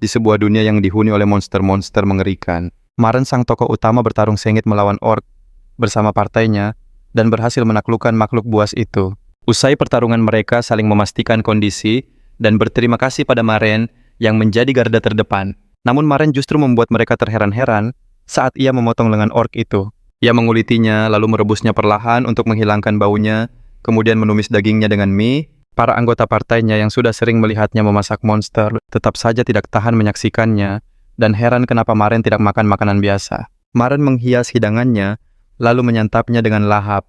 Di sebuah dunia yang dihuni oleh monster-monster mengerikan, Maren sang tokoh utama bertarung sengit melawan orc bersama partainya dan berhasil menaklukkan makhluk buas itu. Usai pertarungan mereka saling memastikan kondisi dan berterima kasih pada Maren yang menjadi garda terdepan. Namun Maren justru membuat mereka terheran-heran saat ia memotong lengan orc itu. Ia mengulitinya lalu merebusnya perlahan untuk menghilangkan baunya, kemudian menumis dagingnya dengan mie. Para anggota partainya yang sudah sering melihatnya memasak monster tetap saja tidak tahan menyaksikannya dan heran kenapa Maren tidak makan makanan biasa. Maren menghias hidangannya lalu menyantapnya dengan lahap.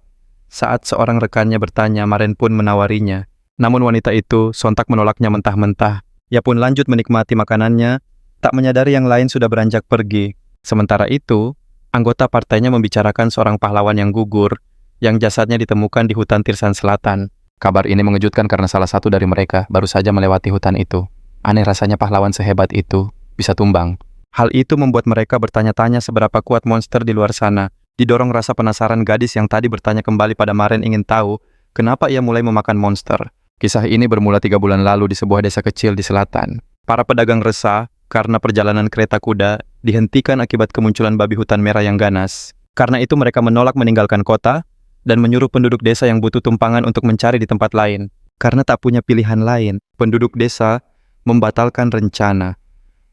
Saat seorang rekannya bertanya, Maren pun menawarinya. Namun wanita itu sontak menolaknya mentah-mentah. Ia pun lanjut menikmati makanannya, tak menyadari yang lain sudah beranjak pergi. Sementara itu, anggota partainya membicarakan seorang pahlawan yang gugur yang jasadnya ditemukan di hutan Tirsan Selatan. Kabar ini mengejutkan karena salah satu dari mereka baru saja melewati hutan itu. Aneh rasanya pahlawan sehebat itu bisa tumbang. Hal itu membuat mereka bertanya-tanya seberapa kuat monster di luar sana. Didorong rasa penasaran, gadis yang tadi bertanya kembali pada Maren ingin tahu kenapa ia mulai memakan monster. Kisah ini bermula 3 bulan lalu di sebuah desa kecil di selatan. Para pedagang resah karena perjalanan kereta kuda dihentikan akibat kemunculan babi hutan merah yang ganas. Karena itu mereka menolak meninggalkan kota dan menyuruh penduduk desa yang butuh tumpangan untuk mencari di tempat lain. Karena tak punya pilihan lain, penduduk desa membatalkan rencana.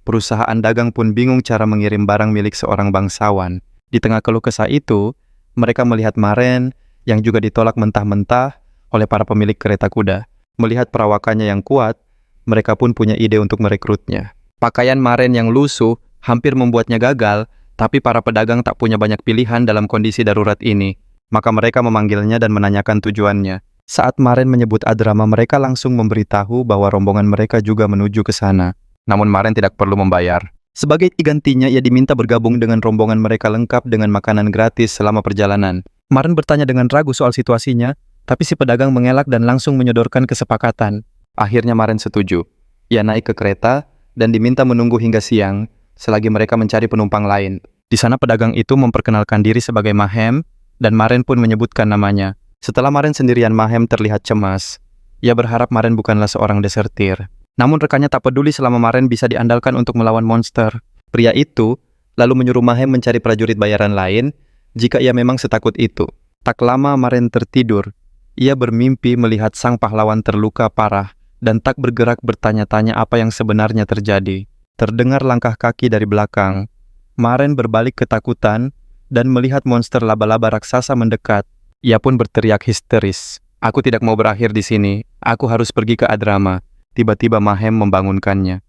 Perusahaan dagang pun bingung cara mengirim barang milik seorang bangsawan. Di tengah keluh kesah itu, mereka melihat Maren yang juga ditolak mentah-mentah oleh para pemilik kereta kuda. Melihat perawakannya yang kuat, mereka pun punya ide untuk merekrutnya. Pakaian Maren yang lusuh hampir membuatnya gagal, tapi para pedagang tak punya banyak pilihan dalam kondisi darurat ini. Maka mereka memanggilnya dan menanyakan tujuannya. Saat Maren menyebut Adrama, mereka langsung memberitahu bahwa rombongan mereka juga menuju ke sana. Namun Maren tidak perlu membayar. Sebagai gantinya, ia diminta bergabung dengan rombongan mereka lengkap dengan makanan gratis selama perjalanan. Maren bertanya dengan ragu soal situasinya, tapi si pedagang mengelak dan langsung menyodorkan kesepakatan. Akhirnya Maren setuju. Ia naik ke kereta dan diminta menunggu hingga siang selagi mereka mencari penumpang lain. Di sana pedagang itu memperkenalkan diri sebagai Mahem, dan Maren pun menyebutkan namanya. Setelah Maren sendirian, Mahem terlihat cemas. Ia berharap Maren bukanlah seorang desertir. Namun rekannya tak peduli selama Maren bisa diandalkan untuk melawan monster. Pria itu lalu menyuruh Mahem mencari prajurit bayaran lain jika ia memang setakut itu. Tak lama Maren tertidur. Ia bermimpi melihat sang pahlawan terluka parah dan tak bergerak, bertanya-tanya apa yang sebenarnya terjadi. Terdengar langkah kaki dari belakang. Maren berbalik ketakutan dan melihat monster laba-laba raksasa mendekat. Ia pun berteriak histeris. Aku tidak mau berakhir di sini. Aku harus pergi ke Adrama. Tiba-tiba Mahem membangunkannya.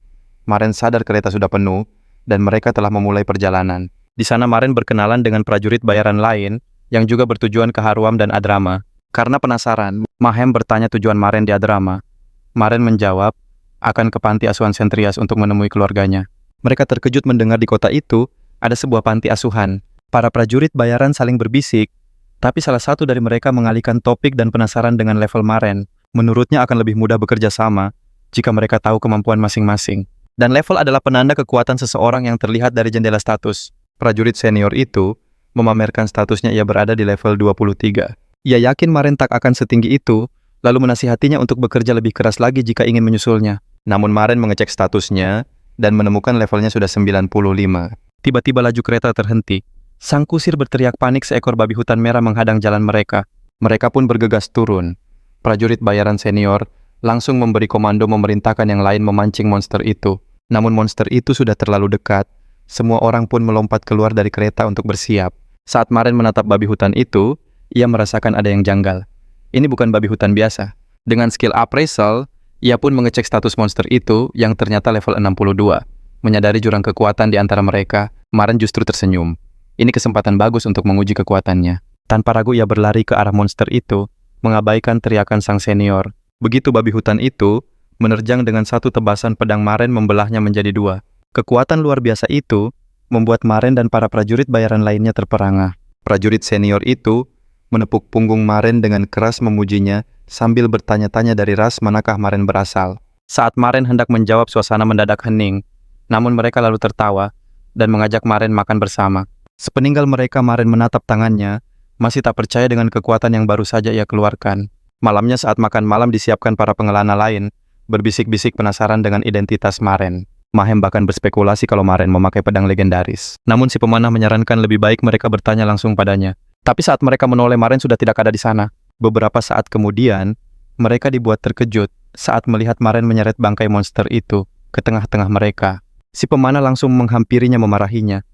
Maren sadar kereta sudah penuh dan mereka telah memulai perjalanan. Di sana Maren berkenalan dengan prajurit bayaran lain yang juga bertujuan ke Haruam dan Adrama. Karena penasaran, Mahem bertanya tujuan Maren di Adrama. Maren menjawab akan ke panti asuhan Sentrias untuk menemui keluarganya. Mereka terkejut mendengar di kota itu ada sebuah panti asuhan. Para prajurit bayaran saling berbisik, tapi salah satu dari mereka mengalihkan topik dan penasaran dengan level Maren. Menurutnya akan lebih mudah bekerja sama jika mereka tahu kemampuan masing-masing. Dan level adalah penanda kekuatan seseorang yang terlihat dari jendela status. Prajurit senior itu memamerkan statusnya ia berada di level 23. Ia yakin Maren tak akan setinggi itu, lalu menasihatinya untuk bekerja lebih keras lagi jika ingin menyusulnya. Namun Maren mengecek statusnya dan menemukan levelnya sudah 95. Tiba-tiba laju kereta terhenti. Sang kusir berteriak panik, seekor babi hutan merah menghadang jalan mereka. Mereka pun bergegas turun. Prajurit bayaran senior langsung memberi komando memerintahkan yang lain memancing monster itu. Namun monster itu sudah terlalu dekat. Semua orang pun melompat keluar dari kereta untuk bersiap. Saat Maren menatap babi hutan itu, ia merasakan ada yang janggal. Ini bukan babi hutan biasa. Dengan skill appraisal, ia pun mengecek status monster itu yang ternyata level 62. Menyadari jurang kekuatan di antara mereka, Maren justru tersenyum. Ini kesempatan bagus untuk menguji kekuatannya. Tanpa ragu ia berlari ke arah monster itu, mengabaikan teriakan sang senior. Begitu babi hutan itu menerjang dengan satu tebasan pedang, Maren membelahnya menjadi 2. Kekuatan luar biasa itu membuat Maren dan para prajurit bayaran lainnya terperangah. Prajurit senior itu menepuk punggung Maren dengan keras memujinya sambil bertanya-tanya dari ras manakah Maren berasal. Saat Maren hendak menjawab, suasana mendadak hening. Namun mereka lalu tertawa dan mengajak Maren makan bersama. Sepeninggal mereka, Maren menatap tangannya, masih tak percaya dengan kekuatan yang baru saja ia keluarkan. Malamnya saat makan malam disiapkan para pengelana lain, berbisik-bisik penasaran dengan identitas Maren. Mahem bahkan berspekulasi kalau Maren memakai pedang legendaris. Namun si pemanah menyarankan lebih baik mereka bertanya langsung padanya. Tapi saat mereka menoleh, Maren sudah tidak ada di sana. Beberapa saat kemudian, mereka dibuat terkejut saat melihat Maren menyeret bangkai monster itu ke tengah-tengah mereka. Si pemanah langsung menghampirinya memarahinya.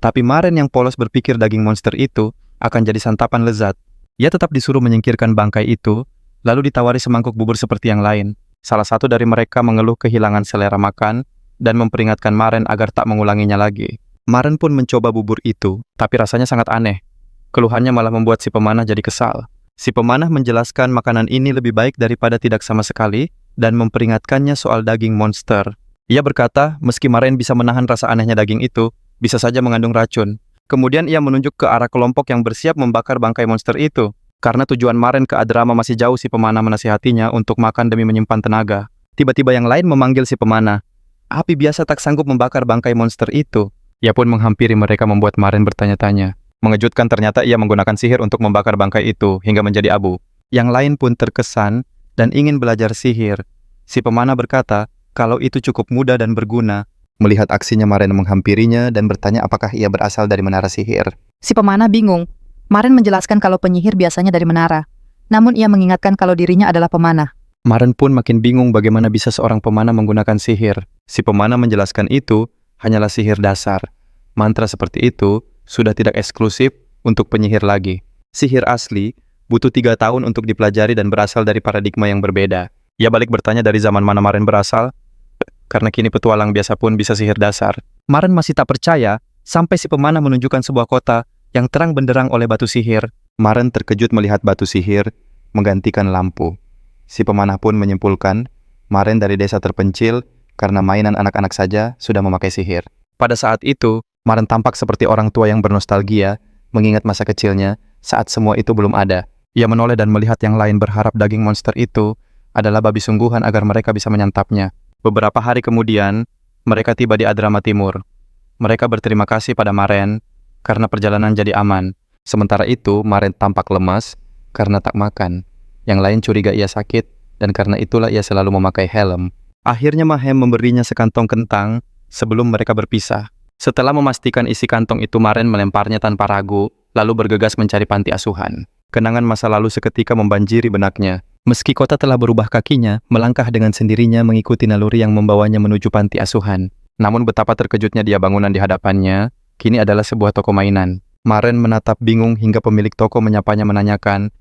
Tapi Maren yang polos berpikir daging monster itu akan jadi santapan lezat. Ia tetap disuruh menyingkirkan bangkai itu, lalu ditawari semangkuk bubur seperti yang lain. Salah satu dari mereka mengeluh kehilangan selera makan dan memperingatkan Maren agar tak mengulanginya lagi. Maren pun mencoba bubur itu, tapi rasanya sangat aneh. Keluhannya malah membuat si pemanah jadi kesal. Si pemanah menjelaskan makanan ini lebih baik daripada tidak sama sekali dan memperingatkannya soal daging monster. Ia berkata, meski Maren bisa menahan rasa anehnya daging itu, bisa saja mengandung racun. Kemudian ia menunjuk ke arah kelompok yang bersiap membakar bangkai monster itu. Karena tujuan Maren ke Adrama masih jauh, si pemanah menasihatinya untuk makan demi menyimpan tenaga. Tiba-tiba yang lain memanggil si pemanah. Api biasa tak sanggup membakar bangkai monster itu. Ia pun menghampiri mereka membuat Maren bertanya-tanya. Mengejutkan, ternyata ia menggunakan sihir untuk membakar bangkai itu hingga menjadi abu. Yang lain pun terkesan dan ingin belajar sihir. Si pemanah berkata kalau itu cukup mudah dan berguna. Melihat aksinya, Maren menghampirinya dan bertanya apakah ia berasal dari menara sihir. Si pemanah bingung. Maren menjelaskan kalau penyihir biasanya dari menara. Namun ia mengingatkan kalau dirinya adalah pemanah. Maren pun makin bingung bagaimana bisa seorang pemanah menggunakan sihir. Si pemanah menjelaskan itu hanyalah sihir dasar. Mantra seperti itu sudah tidak eksklusif untuk penyihir lagi. Sihir asli butuh 3 tahun untuk dipelajari dan berasal dari paradigma yang berbeda. Ia balik bertanya dari zaman mana Maren berasal, karena kini petualang biasa pun bisa sihir dasar. Maren masih tak percaya sampai si pemanah menunjukkan sebuah kota yang terang benderang oleh batu sihir. Maren terkejut melihat batu sihir menggantikan lampu. Si pemanah pun menyimpulkan, Maren dari desa terpencil karena mainan anak-anak saja sudah memakai sihir. Pada saat itu, Maren tampak seperti orang tua yang bernostalgia, mengingat masa kecilnya saat semua itu belum ada. Ia menoleh dan melihat yang lain berharap daging monster itu adalah babi sungguhan agar mereka bisa menyantapnya. Beberapa hari kemudian, mereka tiba di Adrama Timur. Mereka berterima kasih pada Maren karena perjalanan jadi aman. Sementara itu, Maren tampak lemas karena tak makan. Yang lain curiga ia sakit, dan karena itulah ia selalu memakai helm. Akhirnya Mahem memberinya sekantong kentang sebelum mereka berpisah. Setelah memastikan isi kantong itu, Maren melemparnya tanpa ragu, lalu bergegas mencari panti asuhan. Kenangan masa lalu seketika membanjiri benaknya. Meski kota telah berubah, kakinya melangkah dengan sendirinya mengikuti naluri yang membawanya menuju panti asuhan. Namun betapa terkejutnya dia, bangunan di hadapannya kini adalah sebuah toko mainan. Maren menatap bingung hingga pemilik toko menyapanya menanyakan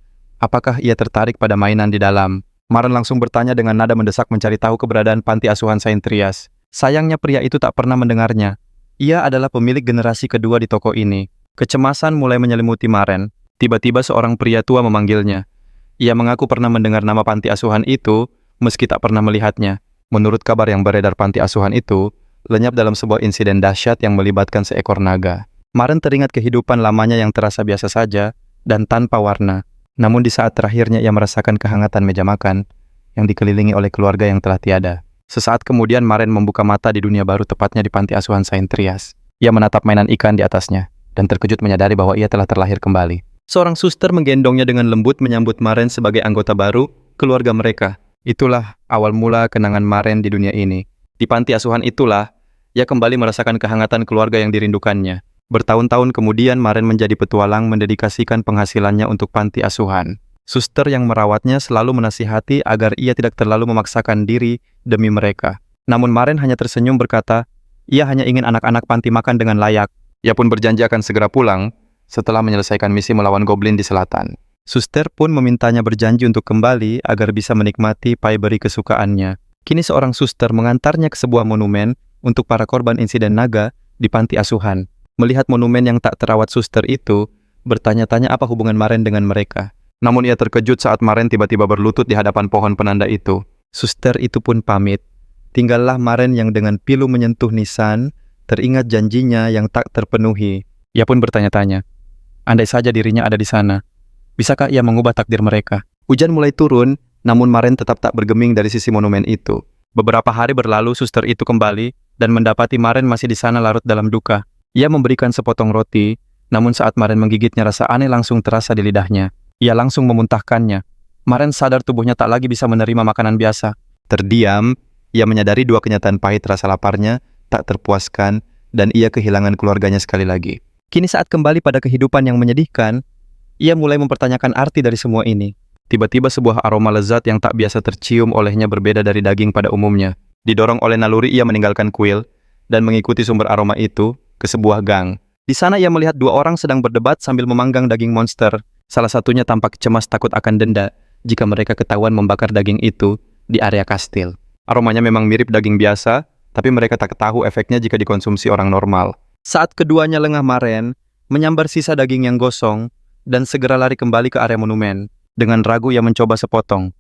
apakah ia tertarik pada mainan di dalam. Maren langsung bertanya dengan nada mendesak mencari tahu keberadaan panti asuhan Saint Trias. Sayangnya pria itu tak pernah mendengarnya. Ia adalah pemilik generasi kedua di toko ini. Kecemasan mulai menyelimuti Maren. Tiba-tiba seorang pria tua memanggilnya. Ia mengaku pernah mendengar nama panti asuhan itu meski tak pernah melihatnya. Menurut kabar yang beredar, panti asuhan itu lenyap dalam sebuah insiden dahsyat yang melibatkan seekor naga. Maren teringat kehidupan lamanya yang terasa biasa saja dan tanpa warna. Namun di saat terakhirnya ia merasakan kehangatan meja makan yang dikelilingi oleh keluarga yang telah tiada. Sesaat kemudian Maren membuka mata di dunia baru, tepatnya di panti asuhan Saint Trias. Ia menatap mainan ikan di atasnya dan terkejut menyadari bahwa ia telah terlahir kembali. Seorang suster menggendongnya dengan lembut menyambut Maren sebagai anggota baru keluarga mereka. Itulah awal mula kenangan Maren di dunia ini. Di panti asuhan itulah ia kembali merasakan kehangatan keluarga yang dirindukannya. Bertahun-tahun kemudian Maren menjadi petualang mendedikasikan penghasilannya untuk panti asuhan. Suster yang merawatnya selalu menasihati agar ia tidak terlalu memaksakan diri demi mereka. Namun Maren hanya tersenyum berkata, ia hanya ingin anak-anak panti makan dengan layak. Ia pun berjanji akan segera pulang setelah menyelesaikan misi melawan goblin di selatan. Suster pun memintanya berjanji untuk kembali agar bisa menikmati pai beri kesukaannya. Kini seorang suster mengantarnya ke sebuah monumen untuk para korban insiden naga di panti asuhan. Melihat monumen yang tak terawat, suster itu bertanya-tanya apa hubungan Maren dengan mereka. Namun ia terkejut saat Maren tiba-tiba berlutut di hadapan pohon penanda itu. Suster itu pun pamit. Tinggallah Maren yang dengan pilu menyentuh nisan, teringat janjinya yang tak terpenuhi. Ia pun bertanya-tanya, andai saja dirinya ada di sana, bisakah ia mengubah takdir mereka? Hujan mulai turun, namun Maren tetap tak bergeming dari sisi monumen itu. Beberapa hari berlalu, suster itu kembali dan mendapati Maren masih di sana larut dalam duka. Ia memberikan sepotong roti, namun saat Maren menggigitnya rasa aneh langsung terasa di lidahnya. Ia langsung memuntahkannya. Maren sadar tubuhnya tak lagi bisa menerima makanan biasa. Terdiam, Ia menyadari dua kenyataan pahit rasa laparnya tak terpuaskan dan ia kehilangan keluarganya sekali lagi. Kini saat kembali pada kehidupan yang menyedihkan, ia mulai mempertanyakan arti dari semua ini. Tiba-tiba sebuah aroma lezat yang tak biasa tercium olehnya berbeda dari daging pada umumnya. Didorong oleh naluri ia meninggalkan kuil dan mengikuti sumber aroma itu ke sebuah gang. Di sana ia melihat dua orang sedang berdebat sambil memanggang daging monster. Salah satunya tampak cemas takut akan denda jika mereka ketahuan membakar daging itu di area kastil. Aromanya memang mirip daging biasa, tapi mereka tak tahu efeknya jika dikonsumsi orang normal. Saat keduanya lengah maren, menyambar sisa daging yang gosong, dan segera lari kembali ke area monumen. Dengan ragu ia mencoba sepotong.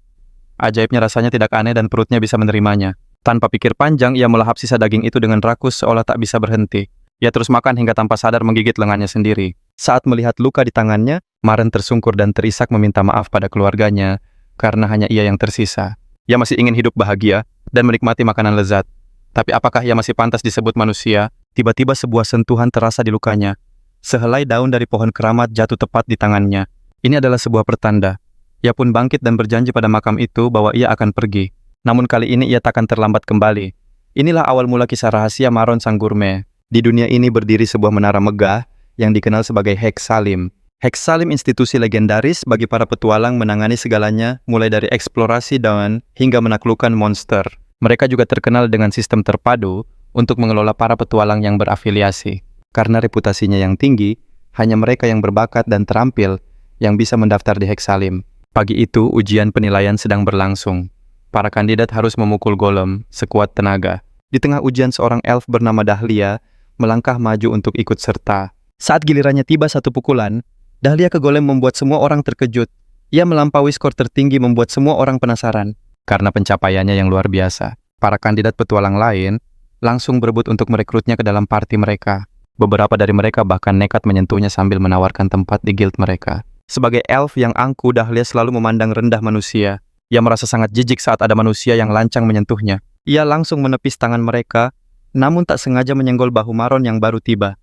Ajaibnya rasanya tidak aneh dan perutnya bisa menerimanya. Tanpa pikir panjang, ia melahap sisa daging itu dengan rakus seolah tak bisa berhenti. Ia terus makan hingga tanpa sadar menggigit lengannya sendiri. Saat melihat luka di tangannya, Maren tersungkur dan terisak meminta maaf pada keluarganya karena hanya ia yang tersisa. Ia masih ingin hidup bahagia dan menikmati makanan lezat. Tapi apakah ia masih pantas disebut manusia? Tiba-tiba sebuah sentuhan terasa di lukanya. Sehelai daun dari pohon keramat jatuh tepat di tangannya. Ini adalah sebuah pertanda. Ia pun bangkit dan berjanji pada makam itu bahwa ia akan pergi. Namun kali ini ia takkan terlambat kembali. Inilah awal mula kisah rahasia Maron sang gurme. Di dunia ini berdiri sebuah menara megah yang dikenal sebagai Hexalim. Hexalim institusi legendaris bagi para petualang menangani segalanya mulai dari eksplorasi daun hingga menaklukkan monster. Mereka juga terkenal dengan sistem terpadu untuk mengelola para petualang yang berafiliasi. Karena reputasinya yang tinggi, hanya mereka yang berbakat dan terampil yang bisa mendaftar di Hexalim. Pagi itu, ujian penilaian sedang berlangsung. Para kandidat harus memukul golem sekuat tenaga. Di tengah ujian seorang elf bernama Dahlia melangkah maju untuk ikut serta. Saat gilirannya tiba satu pukulan, Dahlia ke golem membuat semua orang terkejut. Ia melampaui skor tertinggi membuat semua orang penasaran. Karena pencapaiannya yang luar biasa, para kandidat petualang lain langsung berebut untuk merekrutnya ke dalam parti mereka. Beberapa dari mereka bahkan nekat menyentuhnya sambil menawarkan tempat di guild mereka. Sebagai elf yang angkuh, Dahlia selalu memandang rendah manusia. Ia merasa sangat jijik saat ada manusia yang lancang menyentuhnya. Ia langsung menepis tangan mereka, namun tak sengaja menyenggol bahu Maron yang baru tiba.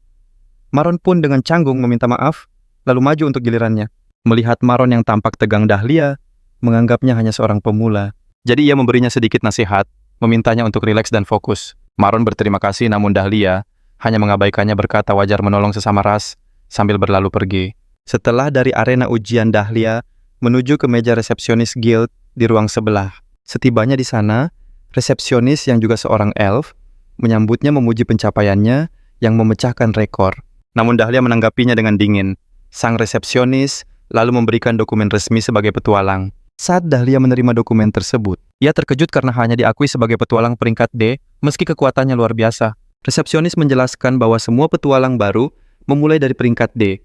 Maron pun dengan canggung meminta maaf, lalu maju untuk gilirannya. Melihat Maron yang tampak tegang, Dahlia menganggapnya hanya seorang pemula. Jadi ia memberinya sedikit nasihat, memintanya untuk rileks dan fokus. Maron berterima kasih, namun Dahlia hanya mengabaikannya berkata wajar menolong sesama ras sambil berlalu pergi. Setelah dari arena ujian, Dahlia menuju ke meja resepsionis guild di ruang sebelah. Setibanya di sana, resepsionis yang juga seorang elf menyambutnya memuji pencapaiannya yang memecahkan rekor. Namun Dahlia menanggapinya dengan dingin. Sang resepsionis lalu memberikan dokumen resmi sebagai petualang. Saat Dahlia menerima dokumen tersebut, ia terkejut karena hanya diakui sebagai petualang peringkat D meski kekuatannya luar biasa. Resepsionis menjelaskan bahwa semua petualang baru memulai dari peringkat D.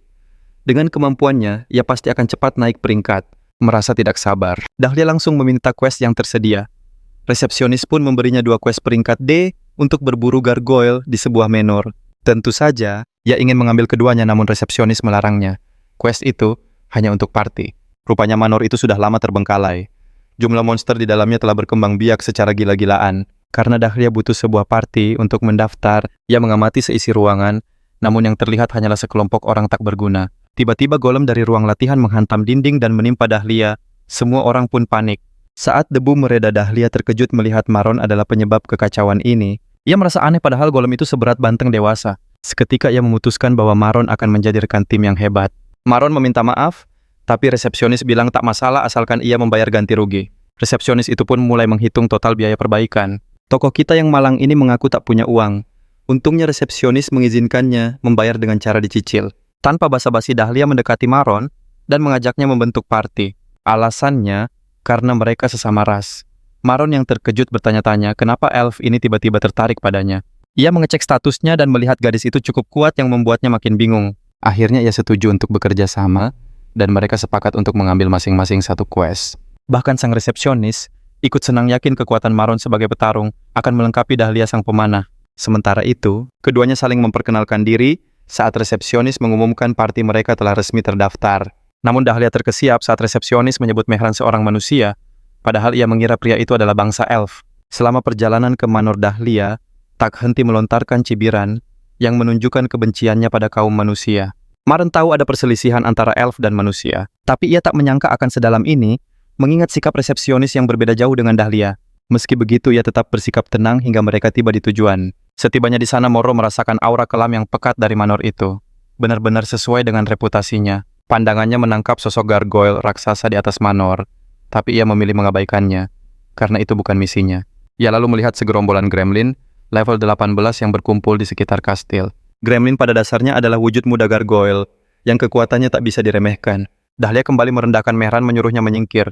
Dengan kemampuannya, ia pasti akan cepat naik peringkat. Merasa tidak sabar, Dahlia langsung meminta quest yang tersedia. Resepsionis pun memberinya 2 quest peringkat D untuk berburu gargoyle di sebuah manor. Tentu saja, ia ingin mengambil keduanya namun resepsionis melarangnya. Quest itu hanya untuk party. Rupanya manor itu sudah lama terbengkalai. Jumlah monster di dalamnya telah berkembang biak secara gila-gilaan. Karena Dahlia butuh sebuah party untuk mendaftar, ia mengamati seisi ruangan, namun yang terlihat hanyalah sekelompok orang tak berguna. Tiba-tiba golem dari ruang latihan menghantam dinding dan menimpa Dahlia. Semua orang pun panik. Saat debu mereda, Dahlia terkejut melihat Maron adalah penyebab kekacauan ini. Ia merasa aneh padahal golem itu seberat banteng dewasa. Seketika ia memutuskan bahwa Maron akan menjadi rekan tim yang hebat. Maron meminta maaf, tapi resepsionis bilang tak masalah asalkan ia membayar ganti rugi. Resepsionis itu pun mulai menghitung total biaya perbaikan. Tokoh kita yang malang ini mengaku tak punya uang. Untungnya resepsionis mengizinkannya membayar dengan cara dicicil. Tanpa basa-basi, Dahlia mendekati Maron dan mengajaknya membentuk party. Alasannya karena mereka sesama ras. Maron yang terkejut bertanya-tanya kenapa elf ini tiba-tiba tertarik padanya. Ia mengecek statusnya dan melihat gadis itu cukup kuat yang membuatnya makin bingung. Akhirnya ia setuju untuk bekerja sama dan mereka sepakat untuk mengambil masing-masing satu quest. Bahkan sang resepsionis ikut senang yakin kekuatan Maron sebagai petarung akan melengkapi Dahlia sang pemanah. Sementara itu, keduanya saling memperkenalkan diri saat resepsionis mengumumkan parti mereka telah resmi terdaftar. Namun Dahlia terkesiap saat resepsionis menyebut Mehran seorang manusia, padahal ia mengira pria itu adalah bangsa elf. Selama perjalanan ke manor, Dahlia tak henti melontarkan cibiran yang menunjukkan kebenciannya pada kaum manusia. Maren tahu ada perselisihan antara elf dan manusia, tapi ia tak menyangka akan sedalam ini, mengingat sikap resepsionis yang berbeda jauh dengan Dahlia. Meski begitu, ia tetap bersikap tenang hingga mereka tiba di tujuan. Setibanya di sana, Moro merasakan aura kelam yang pekat dari Manor itu. Benar-benar sesuai dengan reputasinya. Pandangannya menangkap sosok gargoyle raksasa di atas Manor, tapi ia memilih mengabaikannya, karena itu bukan misinya. Ia lalu melihat segerombolan gremlin level 18 yang berkumpul di sekitar kastil. Gremlin pada dasarnya adalah wujud muda gargoyle yang kekuatannya tak bisa diremehkan. Dahlia kembali merendahkan Mehran, menyuruhnya menyingkir.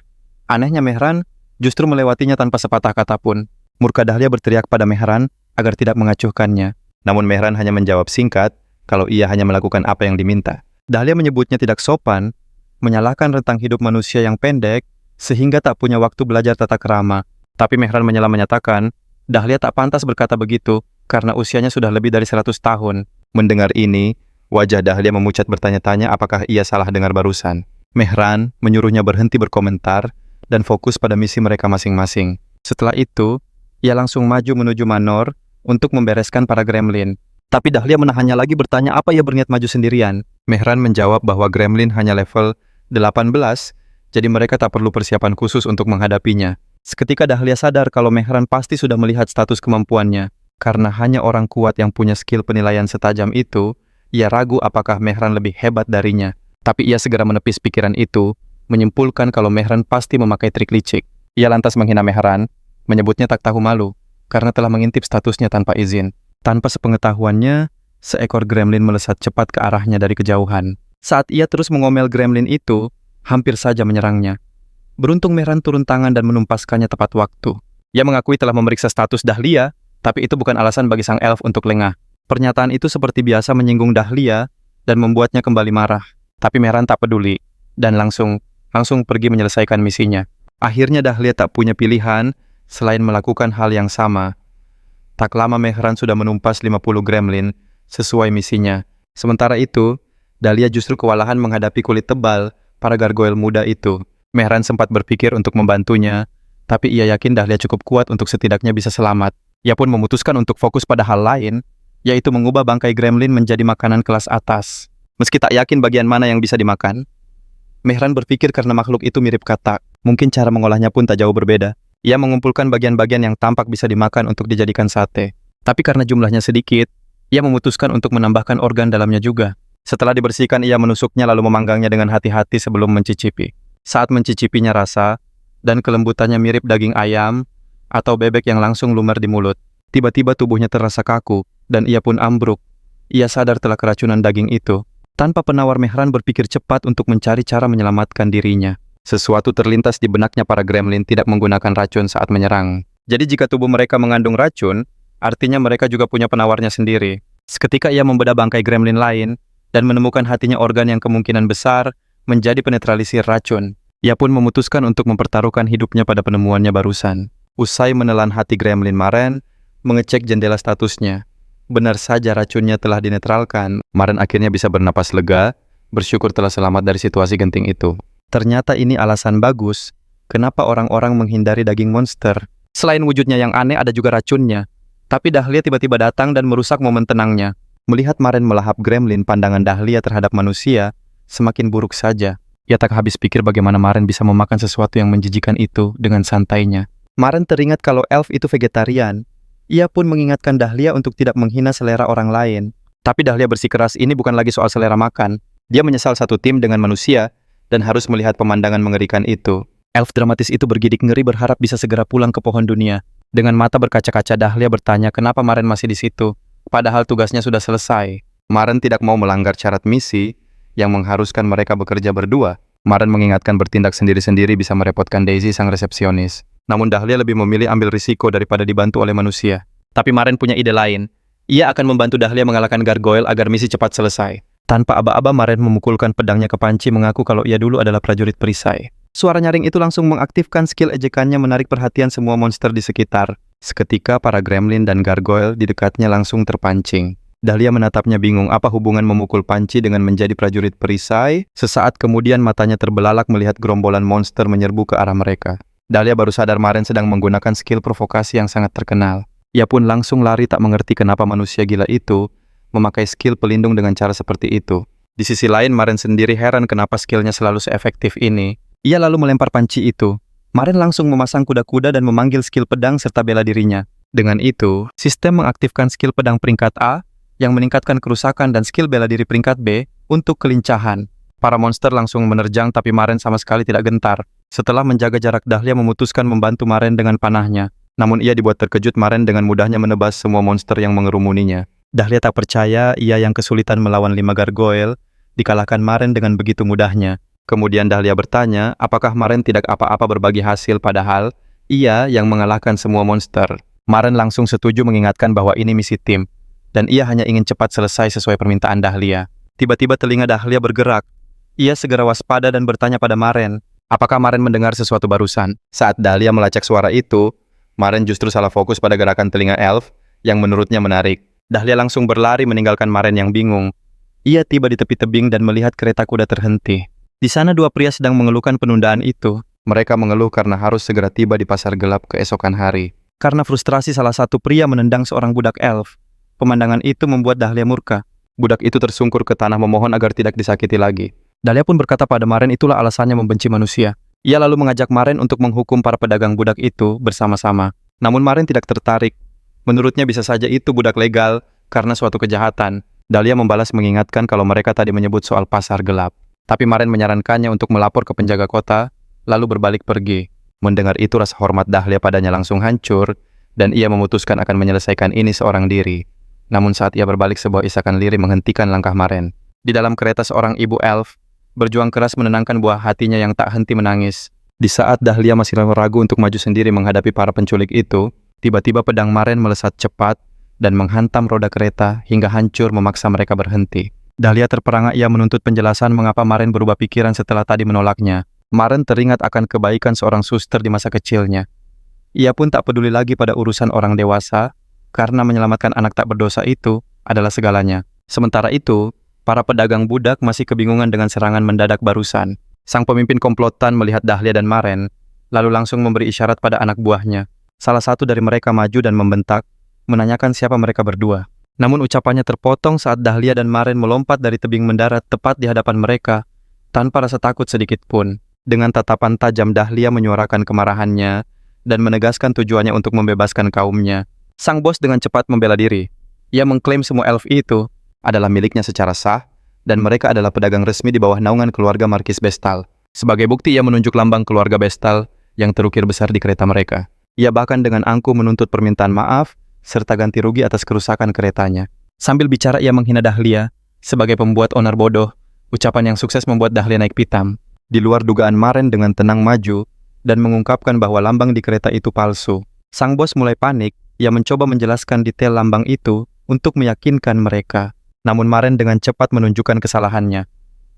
Anehnya Mehran justru melewatinya tanpa sepatah kata pun. Murka Dahlia berteriak pada Mehran agar tidak mengacuhkannya. Namun Mehran hanya menjawab singkat kalau ia hanya melakukan apa yang diminta. Dahlia menyebutnya tidak sopan, menyalahkan rentang hidup manusia yang pendek, sehingga tak punya waktu belajar tata krama. Tapi Mehran menyela menyatakan, Dahlia tak pantas berkata begitu karena usianya sudah lebih dari 100 tahun. Mendengar ini, wajah Dahlia memucat bertanya-tanya apakah ia salah dengar barusan. Mehran menyuruhnya berhenti berkomentar dan fokus pada misi mereka masing-masing. Setelah itu, ia langsung maju menuju Manor untuk membereskan para gremlin. Tapi Dahlia menahannya lagi, bertanya apa ia berniat maju sendirian. Mehran menjawab bahwa gremlin hanya level 18, jadi mereka tak perlu persiapan khusus untuk menghadapinya. Seketika Dahlia sadar kalau Mehran pasti sudah melihat status kemampuannya. Karena hanya orang kuat yang punya skill penilaian setajam itu, ia ragu apakah Mehran lebih hebat darinya. Tapi ia segera menepis pikiran itu, menyimpulkan kalau Mehran pasti memakai trik licik. Ia lantas menghina Mehran, menyebutnya tak tahu malu, karena telah mengintip statusnya tanpa izin. Tanpa sepengetahuannya, seekor gremlin melesat cepat ke arahnya dari kejauhan. Saat ia terus mengomel gremlin itu, hampir saja menyerangnya. Beruntung Mehran turun tangan dan menumpaskannya tepat waktu. Ia mengakui telah memeriksa status Dahlia, tapi itu bukan alasan bagi sang elf untuk lengah. Pernyataan itu seperti biasa menyinggung Dahlia dan membuatnya kembali marah. Tapi Mehran tak peduli, dan langsung pergi menyelesaikan misinya. Akhirnya Dahlia tak punya pilihan selain melakukan hal yang sama. Tak lama Mehran sudah menumpas 50 gremlin sesuai misinya. Sementara itu, Dahlia justru kewalahan menghadapi kulit tebal para gargoyle muda itu. Mehran sempat berpikir untuk membantunya, tapi ia yakin Dahlia cukup kuat untuk setidaknya bisa selamat. Ia pun memutuskan untuk fokus pada hal lain, yaitu mengubah bangkai gremlin menjadi makanan kelas atas. Meski tak yakin bagian mana yang bisa dimakan, Mehran berpikir karena makhluk itu mirip katak, mungkin cara mengolahnya pun tak jauh berbeda. Ia mengumpulkan bagian-bagian yang tampak bisa dimakan untuk dijadikan sate. Tapi karena jumlahnya sedikit, ia memutuskan untuk menambahkan organ dalamnya juga. Setelah dibersihkan, ia menusuknya lalu memanggangnya dengan hati-hati sebelum mencicipi. Saat mencicipinya, rasa dan kelembutannya mirip daging ayam atau bebek yang langsung lumer di mulut. Tiba-tiba tubuhnya terasa kaku, dan ia pun ambruk. Ia sadar telah keracunan daging itu. Tanpa penawar, Mehran berpikir cepat untuk mencari cara menyelamatkan dirinya. Sesuatu terlintas di benaknya, para gremlin tidak menggunakan racun saat menyerang. Jadi jika tubuh mereka mengandung racun, artinya mereka juga punya penawarnya sendiri. Seketika ia membedah bangkai gremlin lain, dan menemukan hatinya organ yang kemungkinan besar menjadi penetralisir racun. Ia pun memutuskan untuk mempertaruhkan hidupnya pada penemuannya barusan. Usai menelan hati gremlin, Maren mengecek jendela statusnya. Benar saja racunnya telah dinetralkan. Maren akhirnya bisa bernapas lega, bersyukur telah selamat dari situasi genting itu. Ternyata ini alasan bagus kenapa orang-orang menghindari daging monster. Selain wujudnya yang aneh, ada juga racunnya. Tapi Dahlia tiba-tiba datang dan merusak momen tenangnya. Melihat Maren melahap gremlin, pandangan Dahlia terhadap manusia semakin buruk saja. Ia tak habis pikir bagaimana Maren bisa memakan sesuatu yang menjijikan itu dengan santainya. Maren teringat kalau elf itu vegetarian. Ia pun mengingatkan Dahlia untuk tidak menghina selera orang lain. Tapi Dahlia bersikeras ini bukan lagi soal selera makan. Dia menyesal satu tim dengan manusia dan harus melihat pemandangan mengerikan itu. Elf dramatis itu bergidik ngeri, berharap bisa segera pulang ke pohon dunia. Dengan mata berkaca-kaca, Dahlia bertanya kenapa Maren masih di situ, padahal tugasnya sudah selesai. Maren tidak mau melanggar syarat misi yang mengharuskan mereka bekerja berdua. Maren mengingatkan bertindak sendiri-sendiri bisa merepotkan Daisy, sang resepsionis. Namun Dahlia lebih memilih ambil risiko daripada dibantu oleh manusia. Tapi Maren punya ide lain. Ia akan membantu Dahlia mengalahkan gargoyle agar misi cepat selesai. Tanpa aba-aba, Maren memukulkan pedangnya ke panci, mengaku kalau ia dulu adalah prajurit perisai. Suara nyaring itu langsung mengaktifkan skill ejekannya, menarik perhatian semua monster di sekitar. Seketika para gremlin dan gargoyle di dekatnya langsung terpancing. Dahlia menatapnya bingung, apa hubungan memukul panci dengan menjadi prajurit perisai? Sesaat kemudian matanya terbelalak melihat gerombolan monster menyerbu ke arah mereka. Dahlia baru sadar Maren sedang menggunakan skill provokasi yang sangat terkenal. Ia pun langsung lari, tak mengerti kenapa manusia gila itu memakai skill pelindung dengan cara seperti itu. Di sisi lain, Maren sendiri heran kenapa skillnya selalu seefektif ini. Ia lalu melempar panci itu, Maren langsung memasang kuda-kuda dan memanggil skill pedang serta bela dirinya. Dengan itu, sistem mengaktifkan skill pedang peringkat A yang meningkatkan kerusakan dan skill bela diri peringkat B untuk kelincahan. Para monster langsung menerjang tapi Maren sama sekali tidak gentar. Setelah menjaga jarak, Dahlia memutuskan membantu Maren dengan panahnya. Namun ia dibuat terkejut Maren dengan mudahnya menebas semua monster yang mengerumuninya. Dahlia tak percaya ia yang kesulitan melawan 5 gargoyle dikalahkan Maren dengan begitu mudahnya. Kemudian Dahlia bertanya apakah Maren tidak apa-apa berbagi hasil padahal ia yang mengalahkan semua monster. Maren langsung setuju mengingatkan bahwa ini misi tim dan ia hanya ingin cepat selesai sesuai permintaan Dahlia. Tiba-tiba telinga Dahlia bergerak. Ia segera waspada dan bertanya pada Maren, apakah Maren mendengar sesuatu barusan? Saat Dahlia melacak suara itu, Maren justru salah fokus pada gerakan telinga elf yang menurutnya menarik. Dahlia langsung berlari meninggalkan Maren yang bingung. Ia tiba di tepi tebing dan melihat kereta kuda terhenti. Di sana 2 pria sedang mengeluhkan penundaan itu. Mereka mengeluh karena harus segera tiba di pasar gelap keesokan hari. Karena frustrasi salah satu pria menendang seorang budak elf. Pemandangan itu membuat Dahlia murka. Budak itu tersungkur ke tanah memohon agar tidak disakiti lagi. Dahlia pun berkata pada Maren itulah alasannya membenci manusia. Ia lalu mengajak Maren untuk menghukum para pedagang budak itu bersama-sama. Namun Maren tidak tertarik. Menurutnya bisa saja itu budak legal karena suatu kejahatan. Dahlia membalas mengingatkan kalau mereka tadi menyebut soal pasar gelap. Tapi Maren menyarankannya untuk melapor ke penjaga kota, lalu berbalik pergi. Mendengar itu rasa hormat Dahlia padanya langsung hancur, dan ia memutuskan akan menyelesaikan ini seorang diri. Namun saat ia berbalik sebuah isakan lirih menghentikan langkah Maren. Di dalam kereta seorang ibu elf berjuang keras menenangkan buah hatinya yang tak henti menangis. Di saat Dahlia masih ragu untuk maju sendiri menghadapi para penculik itu, tiba-tiba pedang Maren melesat cepat dan menghantam roda kereta hingga hancur memaksa mereka berhenti. Dahlia terperangah, ia menuntut penjelasan mengapa Maren berubah pikiran setelah tadi menolaknya. Maren teringat akan kebaikan seorang suster di masa kecilnya. Ia pun tak peduli lagi pada urusan orang dewasa, karena menyelamatkan anak tak berdosa itu adalah segalanya. Sementara itu, para pedagang budak masih kebingungan dengan serangan mendadak barusan. Sang pemimpin komplotan melihat Dahlia dan Maren, lalu langsung memberi isyarat pada anak buahnya. Salah satu dari mereka maju dan membentak, menanyakan siapa mereka berdua. Namun ucapannya terpotong saat Dahlia dan Maren melompat dari tebing mendarat tepat di hadapan mereka, tanpa rasa takut sedikit pun. Dengan tatapan tajam Dahlia menyuarakan kemarahannya, dan menegaskan tujuannya untuk membebaskan kaumnya. Sang bos dengan cepat membela diri. Ia mengklaim semua elf itu adalah miliknya secara sah, dan mereka adalah pedagang resmi di bawah naungan keluarga Markis Bestal. Sebagai bukti ia menunjuk lambang keluarga Bestal yang terukir besar di kereta mereka. Ia bahkan dengan angkuh menuntut permintaan maaf, serta ganti rugi atas kerusakan keretanya. Sambil bicara ia menghina Dahlia, sebagai pembuat onar bodoh, ucapan yang sukses membuat Dahlia naik pitam. Di luar dugaan Maren dengan tenang maju, dan mengungkapkan bahwa lambang di kereta itu palsu. Sang bos mulai panik, ia mencoba menjelaskan detail lambang itu untuk meyakinkan mereka. Namun Maren dengan cepat menunjukkan kesalahannya.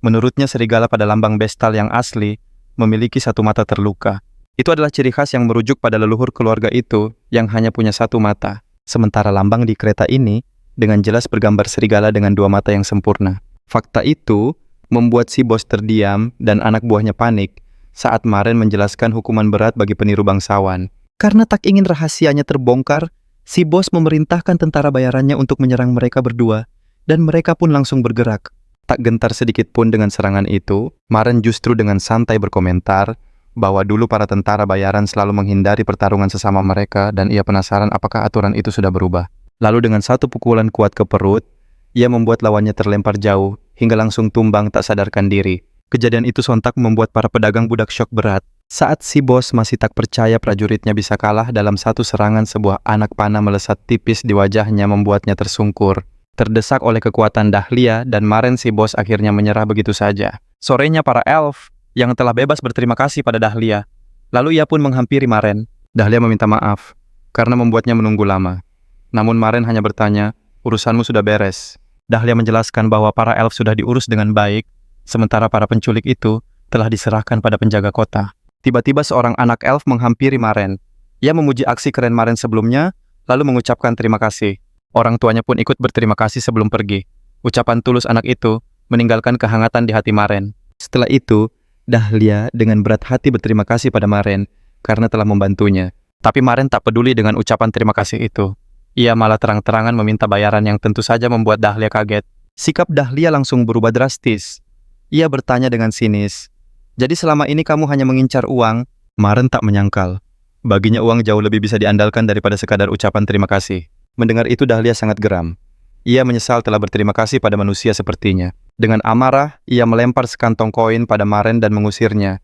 Menurutnya serigala pada lambang Bestal yang asli memiliki satu mata terluka. Itu adalah ciri khas yang merujuk pada leluhur keluarga itu yang hanya punya satu mata. Sementara lambang di kereta ini dengan jelas bergambar serigala dengan 2 mata yang sempurna. Fakta itu membuat si bos terdiam dan anak buahnya panik saat Maren menjelaskan hukuman berat bagi peniru bangsawan. Karena tak ingin rahasianya terbongkar, si bos memerintahkan tentara bayarannya untuk menyerang mereka berdua. Dan mereka pun langsung bergerak. Tak gentar sedikit pun dengan serangan itu, Maren justru dengan santai berkomentar bahwa dulu para tentara bayaran selalu menghindari pertarungan sesama mereka dan ia penasaran apakah aturan itu sudah berubah. Lalu dengan satu pukulan kuat ke perut, ia membuat lawannya terlempar jauh hingga langsung tumbang tak sadarkan diri. Kejadian itu sontak membuat para pedagang budak syok berat. Saat si bos masih tak percaya prajuritnya bisa kalah dalam satu serangan, sebuah anak panah melesat tipis di wajahnya membuatnya tersungkur. Terdesak oleh kekuatan Dahlia dan Maren, si bos akhirnya menyerah begitu saja. Sorenya para elf yang telah bebas berterima kasih pada Dahlia. Lalu ia pun menghampiri Maren. Dahlia meminta maaf karena membuatnya menunggu lama. Namun Maren hanya bertanya, urusanmu sudah beres. Dahlia menjelaskan bahwa para elf sudah diurus dengan baik, sementara para penculik itu telah diserahkan pada penjaga kota. Tiba-tiba seorang anak elf menghampiri Maren. Ia memuji aksi keren Maren sebelumnya, lalu mengucapkan terima kasih. Orang tuanya pun ikut berterima kasih sebelum pergi. Ucapan tulus anak itu meninggalkan kehangatan di hati Maren. Setelah itu, Dahlia dengan berat hati berterima kasih pada Maren karena telah membantunya. Tapi Maren tak peduli dengan ucapan terima kasih itu. Ia malah terang-terangan meminta bayaran yang tentu saja membuat Dahlia kaget. Sikap Dahlia langsung berubah drastis. Ia bertanya dengan sinis, "Jadi selama ini kamu hanya mengincar uang Maren tak menyangkal. Baginya uang jauh lebih bisa diandalkan daripada sekadar ucapan terima kasih. Mendengar itu Dahlia sangat geram. Ia menyesal telah berterima kasih pada manusia sepertinya. Dengan amarah, ia melempar sekantong koin pada Maren dan mengusirnya.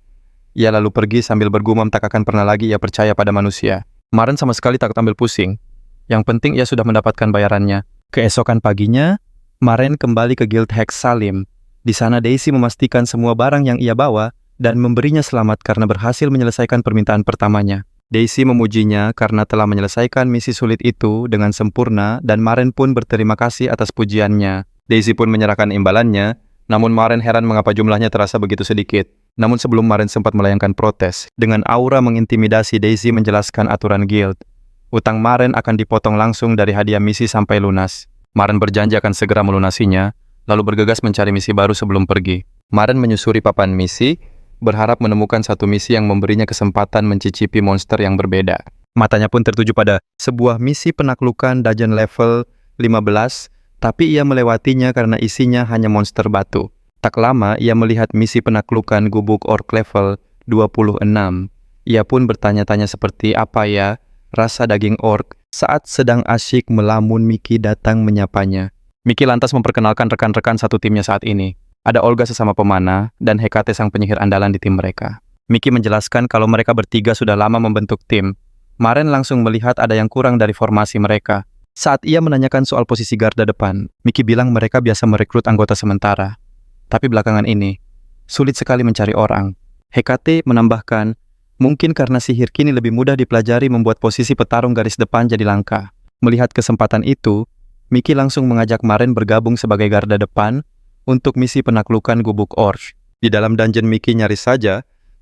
Ia lalu pergi sambil bergumam tak akan pernah lagi ia percaya pada manusia. Maren sama sekali tak ambil pusing. Yang penting ia sudah mendapatkan bayarannya. Keesokan paginya, Maren kembali ke Guild Hex Salim. Di sana Daisy memastikan semua barang yang ia bawa dan memberinya selamat karena berhasil menyelesaikan permintaan pertamanya. Daisy memujinya karena telah menyelesaikan misi sulit itu dengan sempurna dan Maren pun berterima kasih atas pujiannya. Daisy pun menyerahkan imbalannya, namun Maren heran mengapa jumlahnya terasa begitu sedikit. Namun sebelum Maren sempat melayangkan protes, dengan aura mengintimidasi Daisy menjelaskan aturan guild. Utang Maren akan dipotong langsung dari hadiah misi sampai lunas. Maren berjanji akan segera melunasinya, lalu bergegas mencari misi baru sebelum pergi. Maren menyusuri papan misi, berharap menemukan satu misi yang memberinya kesempatan mencicipi monster yang berbeda. Matanya pun tertuju pada sebuah misi penaklukan dungeon level 15, tapi ia melewatinya karena isinya hanya monster batu. Tak lama, ia melihat misi penaklukan gubuk orc level 26. Ia pun bertanya-tanya seperti apa ya rasa daging orc saat sedang asyik melamun Miki datang menyapanya. Miki lantas memperkenalkan rekan-rekan satu timnya saat ini. Ada Olga sesama pemanah, dan Hekate sang penyihir andalan di tim mereka. Miki menjelaskan kalau mereka bertiga sudah lama membentuk tim. Maren langsung melihat ada yang kurang dari formasi mereka. Saat ia menanyakan soal posisi garda depan, Miki bilang mereka biasa merekrut anggota sementara. Tapi belakangan ini, sulit sekali mencari orang. Hekate menambahkan, mungkin karena sihir kini lebih mudah dipelajari membuat posisi petarung garis depan jadi langka. Melihat kesempatan itu, Miki langsung mengajak Maren bergabung sebagai garda depan untuk misi penaklukan gubuk orc. Di dalam dungeon Miki nyaris saja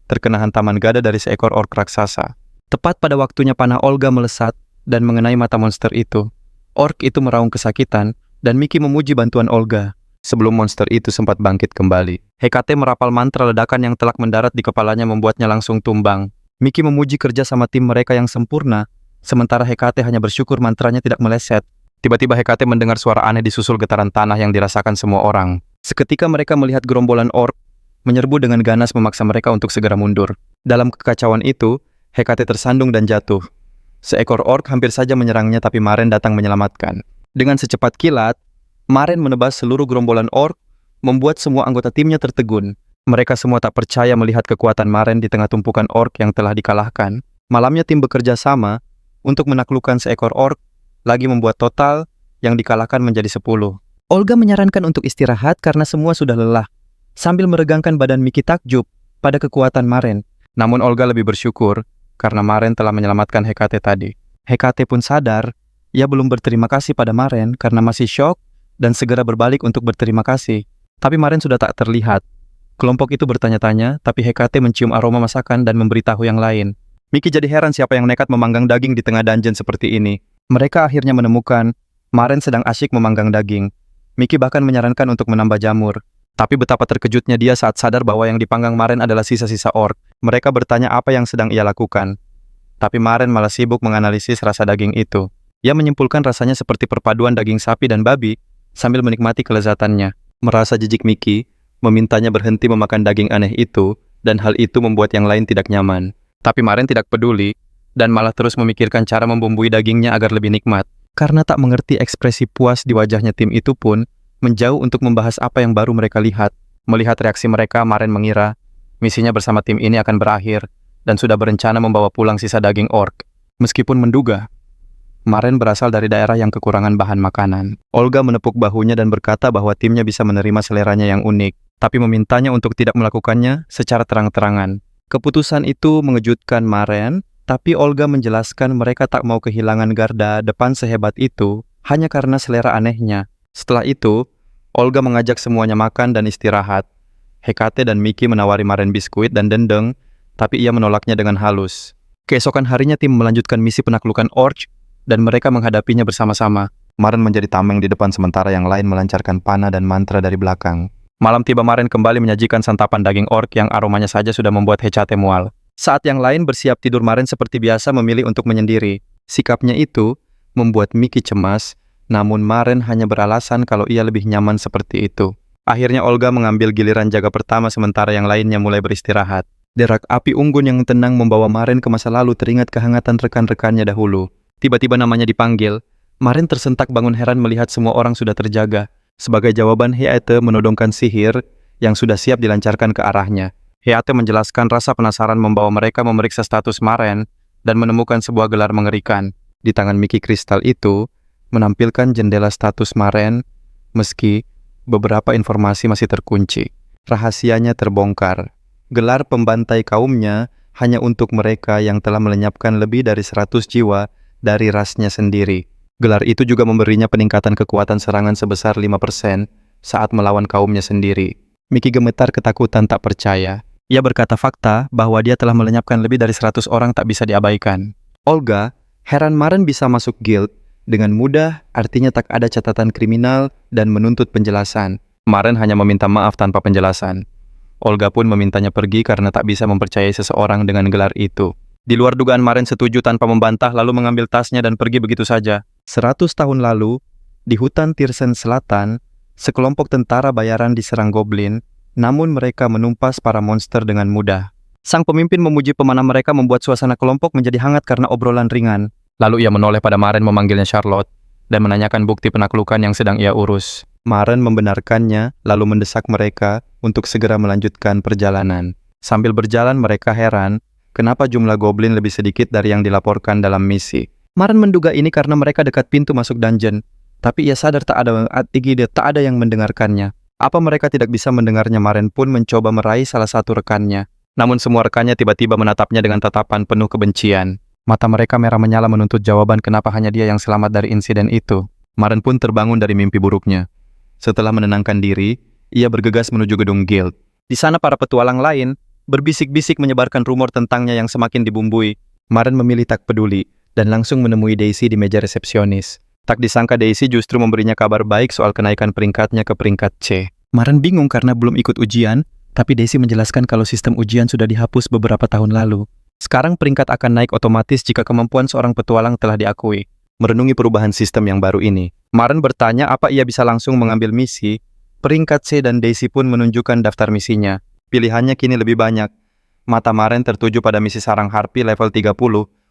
terkena hantaman gada dari seekor orc raksasa. Tepat pada waktunya panah Olga melesat dan mengenai mata monster itu. Orc itu meraung kesakitan dan Miki memuji bantuan Olga. Sebelum monster itu sempat bangkit kembali, Hekate merapal mantra ledakan yang telak mendarat di kepalanya membuatnya langsung tumbang. Miki memuji kerja sama tim mereka yang sempurna, sementara Hekate hanya bersyukur mantranya tidak meleset. Tiba-tiba Hekate mendengar suara aneh disusul getaran tanah yang dirasakan semua orang. Seketika mereka melihat gerombolan orc menyerbu dengan ganas memaksa mereka untuk segera mundur. Dalam kekacauan itu, Hekate tersandung dan jatuh. Seekor orc hampir saja menyerangnya tapi Maren datang menyelamatkan. Dengan secepat kilat, Maren menebas seluruh gerombolan orc, membuat semua anggota timnya tertegun. Mereka semua tak percaya melihat kekuatan Maren di tengah tumpukan orc yang telah dikalahkan. Malamnya tim bekerja sama untuk menaklukkan seekor orc, lagi membuat total yang dikalahkan menjadi 10. Olga menyarankan untuk istirahat karena semua sudah lelah, sambil meregangkan badan Miki takjub pada kekuatan Maren. Namun Olga lebih bersyukur karena Maren telah menyelamatkan Hekate tadi. Hekate pun sadar, ia belum berterima kasih pada Maren karena masih syok dan segera berbalik untuk berterima kasih. Tapi Maren sudah tak terlihat. Kelompok itu bertanya-tanya, tapi Hekate mencium aroma masakan dan memberitahu yang lain. Miki jadi heran siapa yang nekat memanggang daging di tengah dungeon seperti ini. Mereka akhirnya menemukan Maren sedang asyik memanggang daging. Miki bahkan menyarankan untuk menambah jamur. Tapi betapa terkejutnya dia saat sadar bahwa yang dipanggang Maren adalah sisa-sisa orc. Mereka bertanya apa yang sedang ia lakukan. Tapi Maren malah sibuk menganalisis rasa daging itu. Ia menyimpulkan rasanya seperti perpaduan daging sapi dan babi, sambil menikmati kelezatannya. Merasa jijik Miki, memintanya berhenti memakan daging aneh itu, dan hal itu membuat yang lain tidak nyaman. Tapi Maren tidak peduli, dan malah terus memikirkan cara membumbui dagingnya agar lebih nikmat. Karena tak mengerti ekspresi puas di wajahnya tim itu pun, menjauh untuk membahas apa yang baru mereka lihat. Melihat reaksi mereka, Maren mengira, misinya bersama tim ini akan berakhir, dan sudah berencana membawa pulang sisa daging orc. Meskipun menduga, Maren berasal dari daerah yang kekurangan bahan makanan. Olga menepuk bahunya dan berkata bahwa timnya bisa menerima seleranya yang unik, tapi memintanya untuk tidak melakukannya secara terang-terangan. Keputusan itu mengejutkan Maren, tapi Olga menjelaskan mereka tak mau kehilangan garda depan sehebat itu hanya karena selera anehnya. Setelah itu, Olga mengajak semuanya makan dan istirahat. Hekate dan Miki menawari Maren biskuit dan dendeng, tapi ia menolaknya dengan halus. Keesokan harinya tim melanjutkan misi penaklukan orc, dan mereka menghadapinya bersama-sama. Maren menjadi tameng di depan sementara yang lain melancarkan panah dan mantra dari belakang. Malam tiba Maren kembali menyajikan santapan daging orc yang aromanya saja sudah membuat Hekate mual. Saat yang lain bersiap tidur, Maren seperti biasa memilih untuk menyendiri. Sikapnya itu membuat Miki cemas, namun Maren hanya beralasan kalau ia lebih nyaman seperti itu. Akhirnya Olga mengambil giliran jaga pertama sementara yang lainnya mulai beristirahat. Derak api unggun yang tenang membawa Maren ke masa lalu teringat kehangatan rekan-rekannya dahulu. Tiba-tiba namanya dipanggil. Maren tersentak bangun heran melihat semua orang sudah terjaga. Sebagai jawaban, Heate menodongkan sihir yang sudah siap dilancarkan ke arahnya. Heate menjelaskan rasa penasaran membawa mereka memeriksa status Maren dan menemukan sebuah gelar mengerikan. Di tangan Mickey Kristal itu menampilkan jendela status Maren, meski beberapa informasi masih terkunci. Rahasianya terbongkar. Gelar pembantai kaumnya hanya untuk mereka yang telah melenyapkan lebih dari 100 jiwa dari rasnya sendiri. Gelar itu juga memberinya peningkatan kekuatan serangan sebesar 5% saat melawan kaumnya sendiri. Mickey gemetar ketakutan tak percaya. Ia berkata fakta bahwa dia telah melenyapkan lebih dari 100 orang tak bisa diabaikan. Olga heran Maren bisa masuk guild dengan mudah, artinya tak ada catatan kriminal dan menuntut penjelasan. Maren hanya meminta maaf tanpa penjelasan. Olga pun memintanya pergi karena tak bisa mempercayai seseorang dengan gelar itu. Di luar dugaan, Maren setuju tanpa membantah lalu mengambil tasnya dan pergi begitu saja. 100 tahun lalu, di hutan Tirsen Selatan, sekelompok tentara bayaran diserang goblin, namun mereka menumpas para monster dengan mudah. Sang pemimpin memuji pemanah mereka membuat suasana kelompok menjadi hangat karena obrolan ringan. Lalu ia menoleh pada Maren memanggilnya Charlotte dan menanyakan bukti penaklukan yang sedang ia urus. Maren membenarkannya lalu mendesak mereka untuk segera melanjutkan perjalanan. Sambil berjalan mereka heran kenapa jumlah goblin lebih sedikit dari yang dilaporkan dalam misi. Maren menduga ini karena mereka dekat pintu masuk dungeon, tapi ia sadar tak ada yang mendengarkannya. Apa mereka tidak bisa mendengarnya? Maren pun mencoba meraih salah satu rekannya. Namun semua rekannya tiba-tiba menatapnya dengan tatapan penuh kebencian. Mata mereka merah menyala menuntut jawaban kenapa hanya dia yang selamat dari insiden itu. Maren pun terbangun dari mimpi buruknya. Setelah menenangkan diri, ia bergegas menuju gedung guild. Di sana para petualang lain berbisik-bisik menyebarkan rumor tentangnya yang semakin dibumbui. Maren memilih tak peduli dan langsung menemui Daisy di meja resepsionis. Tak disangka Daisy justru memberinya kabar baik soal kenaikan peringkatnya ke peringkat C. Maren bingung karena belum ikut ujian, tapi Daisy menjelaskan kalau sistem ujian sudah dihapus beberapa tahun lalu. Sekarang peringkat akan naik otomatis jika kemampuan seorang petualang telah diakui. Merenungi perubahan sistem yang baru ini, Maren bertanya apa ia bisa langsung mengambil misi. Peringkat C dan Daisy pun menunjukkan daftar misinya. Pilihannya kini lebih banyak. Mata Maren tertuju pada misi sarang harpi level 30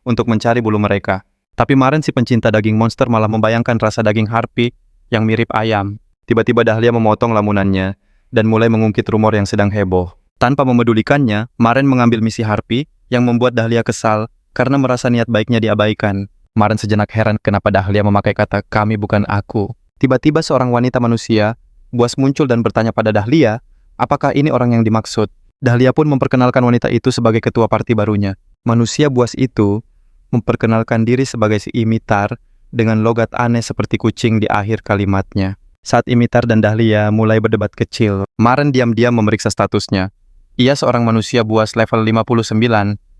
untuk mencari bulu mereka. Tapi Maren si pencinta daging monster malah membayangkan rasa daging harpi yang mirip ayam. Tiba-tiba Dahlia memotong lamunannya dan mulai mengungkit rumor yang sedang heboh. Tanpa memedulikannya, Maren mengambil misi harpi yang membuat Dahlia kesal karena merasa niat baiknya diabaikan. Maren sejenak heran kenapa Dahlia memakai kata kami bukan aku. Tiba-tiba seorang wanita manusia buas muncul dan bertanya pada Dahlia, apakah ini orang yang dimaksud? Dahlia pun memperkenalkan wanita itu sebagai ketua parti barunya. Manusia buas itu memperkenalkan diri sebagai si Imitar dengan logat aneh seperti kucing di akhir kalimatnya. Saat Imitar dan Dahlia mulai berdebat kecil, Maren diam-diam memeriksa statusnya. Ia seorang manusia buas level 59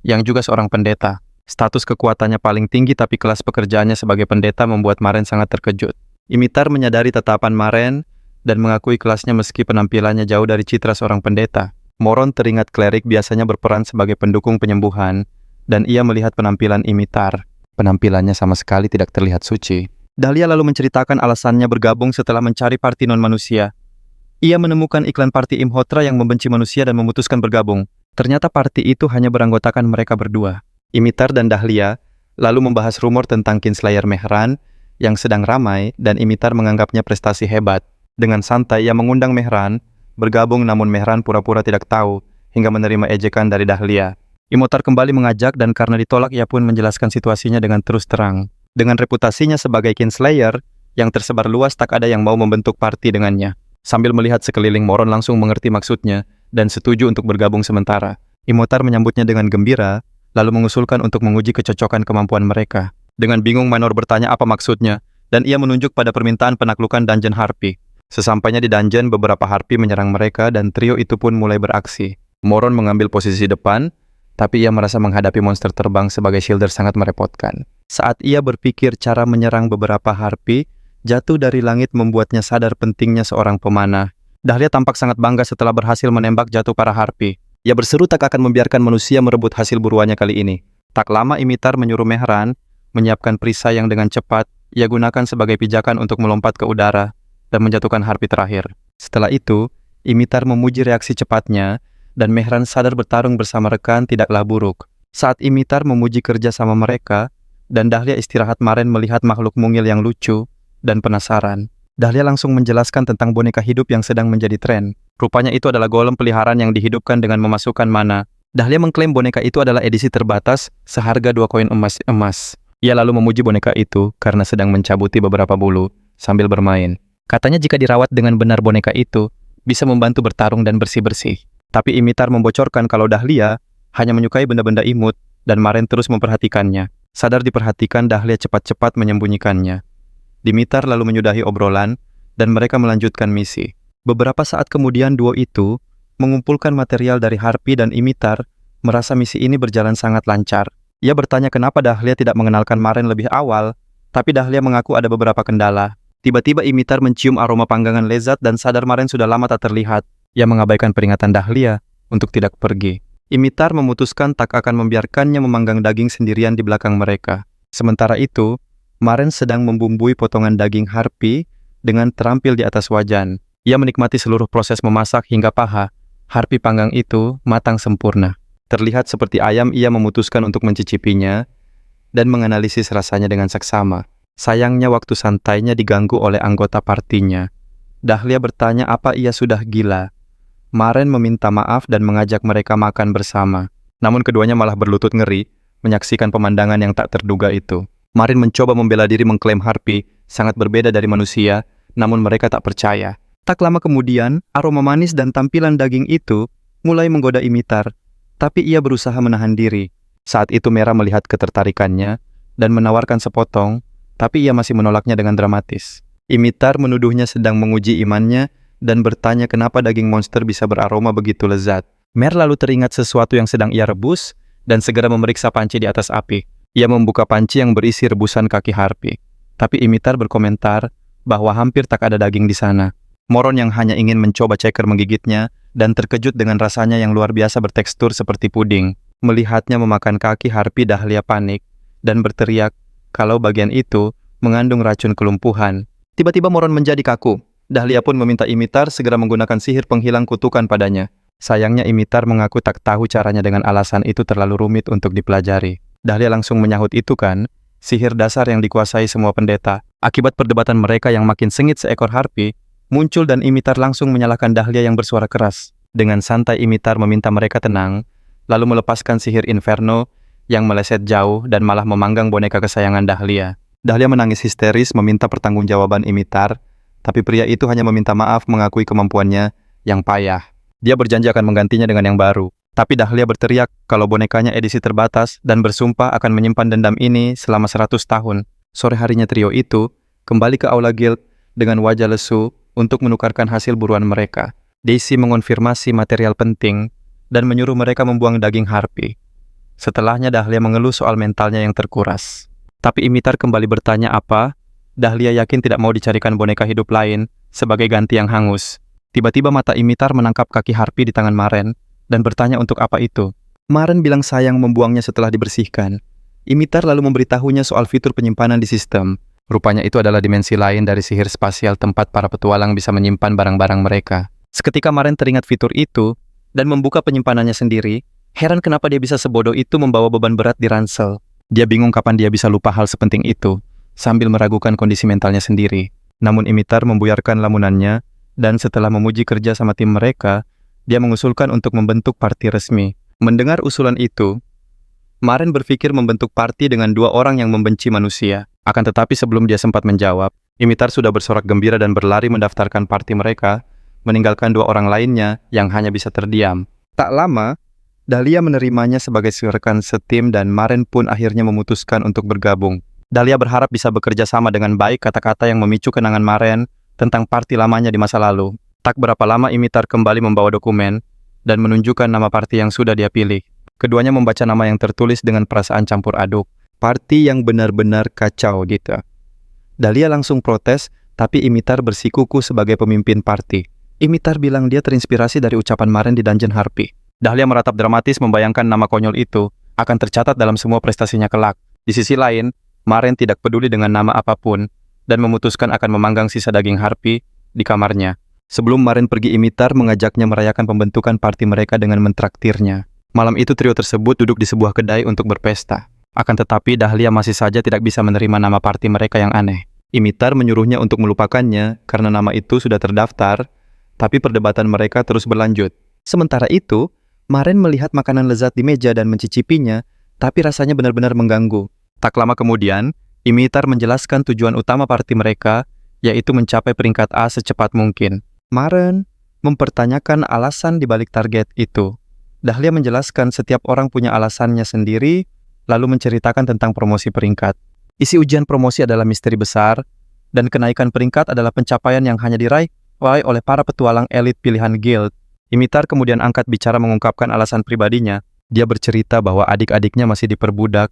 yang juga seorang pendeta. Status kekuatannya paling tinggi tapi kelas pekerjaannya sebagai pendeta membuat Maren sangat terkejut. Imitar menyadari tatapan Maren dan mengakui kelasnya meski penampilannya jauh dari citra seorang pendeta. Moron teringat klerik biasanya berperan sebagai pendukung penyembuhan dan ia melihat penampilan Imitar. Penampilannya sama sekali tidak terlihat suci. Dahlia lalu menceritakan alasannya bergabung setelah mencari parti non-manusia. Ia menemukan iklan parti Imhotra yang membenci manusia dan memutuskan bergabung. Ternyata parti itu hanya beranggotakan mereka berdua. Imitar dan Dahlia lalu membahas rumor tentang Kinslayer Mehran yang sedang ramai dan Imitar menganggapnya prestasi hebat. Dengan santai ia mengundang Mehran bergabung namun Mehran pura-pura tidak tahu hingga menerima ejekan dari Dahlia. Imitar kembali mengajak dan karena ditolak ia pun menjelaskan situasinya dengan terus terang. Dengan reputasinya sebagai Kinslayer yang tersebar luas tak ada yang mau membentuk parti dengannya. Sambil melihat sekeliling Moron langsung mengerti maksudnya dan setuju untuk bergabung sementara. Imitar menyambutnya dengan gembira lalu mengusulkan untuk menguji kecocokan kemampuan mereka. Dengan bingung Manor bertanya apa maksudnya, dan ia menunjuk pada permintaan penaklukan dungeon harpi. Sesampainya di dungeon, beberapa harpi menyerang mereka dan trio itu pun mulai beraksi. Moron mengambil posisi depan, tapi ia merasa menghadapi monster terbang sebagai shielder sangat merepotkan. Saat ia berpikir cara menyerang beberapa harpi, jatuh dari langit membuatnya sadar pentingnya seorang pemanah. Dahlia tampak sangat bangga setelah berhasil menembak jatuh para harpi. Ia berseru tak akan membiarkan manusia merebut hasil buruannya kali ini. Tak lama Imitar menyuruh Mehran menyiapkan perisai yang dengan cepat ia gunakan sebagai pijakan untuk melompat ke udara dan menjatuhkan harpi terakhir. Setelah itu, Imitar memuji reaksi cepatnya dan Mehran sadar bertarung bersama rekan tidaklah buruk. Saat Imitar memuji kerja sama mereka, dan Dahlia istirahat, Maren melihat makhluk mungil yang lucu dan penasaran. Dahlia langsung menjelaskan tentang boneka hidup yang sedang menjadi tren. Rupanya itu adalah golem peliharaan yang dihidupkan dengan memasukkan mana. Dahlia mengklaim boneka itu adalah edisi terbatas seharga 2 koin emas. Ia lalu memuji boneka itu karena sedang mencabuti beberapa bulu sambil bermain. Katanya jika dirawat dengan benar boneka itu bisa membantu bertarung dan bersih-bersih. Tapi Imitar membocorkan kalau Dahlia hanya menyukai benda-benda imut dan Maren terus memperhatikannya. Sadar diperhatikan, Dahlia cepat-cepat menyembunyikannya. Dimitar lalu menyudahi obrolan dan mereka melanjutkan misi. Beberapa saat kemudian duo itu mengumpulkan material dari Harpy dan Imitar merasa misi ini berjalan sangat lancar. Ia bertanya kenapa Dahlia tidak mengenalkan Maren lebih awal, tapi Dahlia mengaku ada beberapa kendala. Tiba-tiba Imitar mencium aroma panggangan lezat dan sadar Maren sudah lama tak terlihat. Ia mengabaikan peringatan Dahlia untuk tidak pergi. Imitar memutuskan tak akan membiarkannya memanggang daging sendirian di belakang mereka. Sementara itu, Maren sedang membumbui potongan daging Harpy dengan terampil di atas wajan. Ia menikmati seluruh proses memasak hingga paha Harpy panggang itu matang sempurna. Terlihat seperti ayam, ia memutuskan untuk mencicipinya dan menganalisis rasanya dengan seksama. Sayangnya waktu santainya diganggu oleh anggota partinya. Dahlia bertanya apa ia sudah gila. Maren meminta maaf dan mengajak mereka makan bersama. Namun keduanya malah berlutut ngeri menyaksikan pemandangan yang tak terduga itu. Maren mencoba membela diri mengklaim Harpy sangat berbeda dari manusia, namun mereka tak percaya. Tak lama kemudian, aroma manis dan tampilan daging itu mulai menggoda Imitar, tapi ia berusaha menahan diri. Saat itu Mera melihat ketertarikannya dan menawarkan sepotong, tapi ia masih menolaknya dengan dramatis. Imitar menuduhnya sedang menguji imannya dan bertanya kenapa daging monster bisa beraroma begitu lezat. Mer lalu teringat sesuatu yang sedang ia rebus dan segera memeriksa panci di atas api. Ia membuka panci yang berisi rebusan kaki Harpy. Tapi Imitar berkomentar bahwa hampir tak ada daging di sana. Moron yang hanya ingin mencoba ceker menggigitnya dan terkejut dengan rasanya yang luar biasa bertekstur seperti puding. Melihatnya memakan kaki Harpy, Dahlia panik dan berteriak kalau bagian itu mengandung racun kelumpuhan. Tiba-tiba Moron menjadi kaku. Dahlia pun meminta Imitar segera menggunakan sihir penghilang kutukan padanya. Sayangnya Imitar mengaku tak tahu caranya dengan alasan itu terlalu rumit untuk dipelajari. Dahlia langsung menyahut itu kan, sihir dasar yang dikuasai semua pendeta. Akibat perdebatan mereka yang makin sengit, seekor Harpy muncul dan Imitar langsung menyalahkan Dahlia yang bersuara keras. Dengan santai Imitar meminta mereka tenang, lalu melepaskan sihir Inferno yang meleset jauh dan malah memanggang boneka kesayangan Dahlia. Dahlia menangis histeris meminta pertanggungjawaban Imitar, tapi pria itu hanya meminta maaf mengakui kemampuannya yang payah. Dia berjanji akan menggantinya dengan yang baru. Tapi Dahlia berteriak kalau bonekanya edisi terbatas dan bersumpah akan menyimpan dendam ini selama 100 tahun. Sore harinya trio itu kembali ke Aula Guild dengan wajah lesu untuk menukarkan hasil buruan mereka. Daisy mengonfirmasi material penting dan menyuruh mereka membuang daging Harpy. Setelahnya Dahlia mengeluh soal mentalnya yang terkuras. Tapi Imitar kembali bertanya apa. Dahlia yakin tidak mau dicarikan boneka hidup lain sebagai ganti yang hangus. Tiba-tiba mata Imitar menangkap kaki Harpy di tangan Maren dan bertanya untuk apa itu. Maren bilang sayang membuangnya setelah dibersihkan. Imitar lalu memberitahunya soal fitur penyimpanan di sistem. Rupanya itu adalah dimensi lain dari sihir spasial tempat para petualang bisa menyimpan barang-barang mereka. Seketika Maren teringat fitur itu dan membuka penyimpanannya sendiri. Heran kenapa dia bisa sebodoh itu membawa beban berat di ransel. Dia bingung kapan dia bisa lupa hal sepenting itu, sambil meragukan kondisi mentalnya sendiri. Namun Imitar membuyarkan lamunannya, dan setelah memuji kerja sama tim mereka, dia mengusulkan untuk membentuk parti resmi. Mendengar usulan itu, Maren berpikir membentuk parti dengan 2 orang yang membenci manusia. Akan tetapi sebelum dia sempat menjawab, Imitar sudah bersorak gembira dan berlari mendaftarkan parti mereka, meninggalkan 2 orang lainnya yang hanya bisa terdiam. Tak lama, Dahlia menerimanya sebagai rekan setim dan Maren pun akhirnya memutuskan untuk bergabung. Dahlia berharap bisa bekerja sama dengan baik, kata-kata yang memicu kenangan Maren tentang parti lamanya di masa lalu. Tak berapa lama Imitar kembali membawa dokumen dan menunjukkan nama parti yang sudah dia pilih. Keduanya membaca nama yang tertulis dengan perasaan campur aduk. Parti yang benar-benar kacau gitu. Dahlia langsung protes, tapi Imitar bersikuku sebagai pemimpin parti. Imitar bilang dia terinspirasi dari ucapan Maren di Dungeon Harpy. Dahlia meratap dramatis membayangkan nama konyol itu akan tercatat dalam semua prestasinya kelak. Di sisi lain, Maren tidak peduli dengan nama apapun dan memutuskan akan memanggang sisa daging Harpy di kamarnya. Sebelum Maren pergi, Imitar mengajaknya merayakan pembentukan parti mereka dengan mentraktirnya. Malam itu trio tersebut duduk di sebuah kedai untuk berpesta. Akan tetapi Dahlia masih saja tidak bisa menerima nama parti mereka yang aneh. Imitar menyuruhnya untuk melupakannya karena nama itu sudah terdaftar, tapi perdebatan mereka terus berlanjut. Sementara itu, Maren melihat makanan lezat di meja dan mencicipinya, tapi rasanya benar-benar mengganggu. Tak lama kemudian, Imitar menjelaskan tujuan utama parti mereka, yaitu mencapai peringkat A secepat mungkin. Maren mempertanyakan alasan di balik target itu. Dahlia menjelaskan setiap orang punya alasannya sendiri, lalu menceritakan tentang promosi peringkat. Isi ujian promosi adalah misteri besar, dan kenaikan peringkat adalah pencapaian yang hanya diraih oleh para petualang elit pilihan guild. Imitar kemudian angkat bicara mengungkapkan alasan pribadinya. Dia bercerita bahwa adik-adiknya masih diperbudak,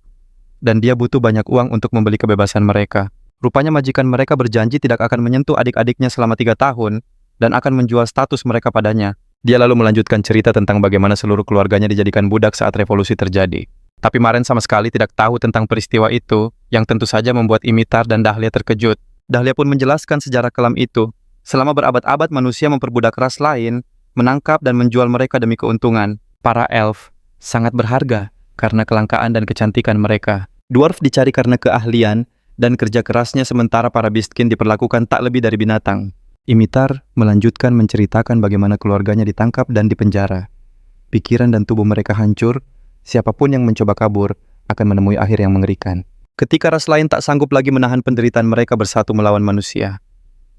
dan dia butuh banyak uang untuk membeli kebebasan mereka. Rupanya majikan mereka berjanji tidak akan menyentuh adik-adiknya selama 3 tahun, dan akan menjual status mereka padanya. Dia lalu melanjutkan cerita tentang bagaimana seluruh keluarganya dijadikan budak saat revolusi terjadi. Tapi Maren sama sekali tidak tahu tentang peristiwa itu, yang tentu saja membuat Imitar dan Dahlia terkejut. Dahlia pun menjelaskan sejarah kelam itu. Selama berabad-abad manusia memperbudak ras lain, menangkap dan menjual mereka demi keuntungan. Para elf sangat berharga karena kelangkaan dan kecantikan mereka. Dwarf dicari karena keahlian dan kerja kerasnya, sementara para Beastkin diperlakukan tak lebih dari binatang. Imitar melanjutkan menceritakan bagaimana keluarganya ditangkap dan dipenjara. Pikiran dan tubuh mereka hancur, siapapun yang mencoba kabur akan menemui akhir yang mengerikan. Ketika ras lain tak sanggup lagi menahan penderitaan mereka bersatu melawan manusia.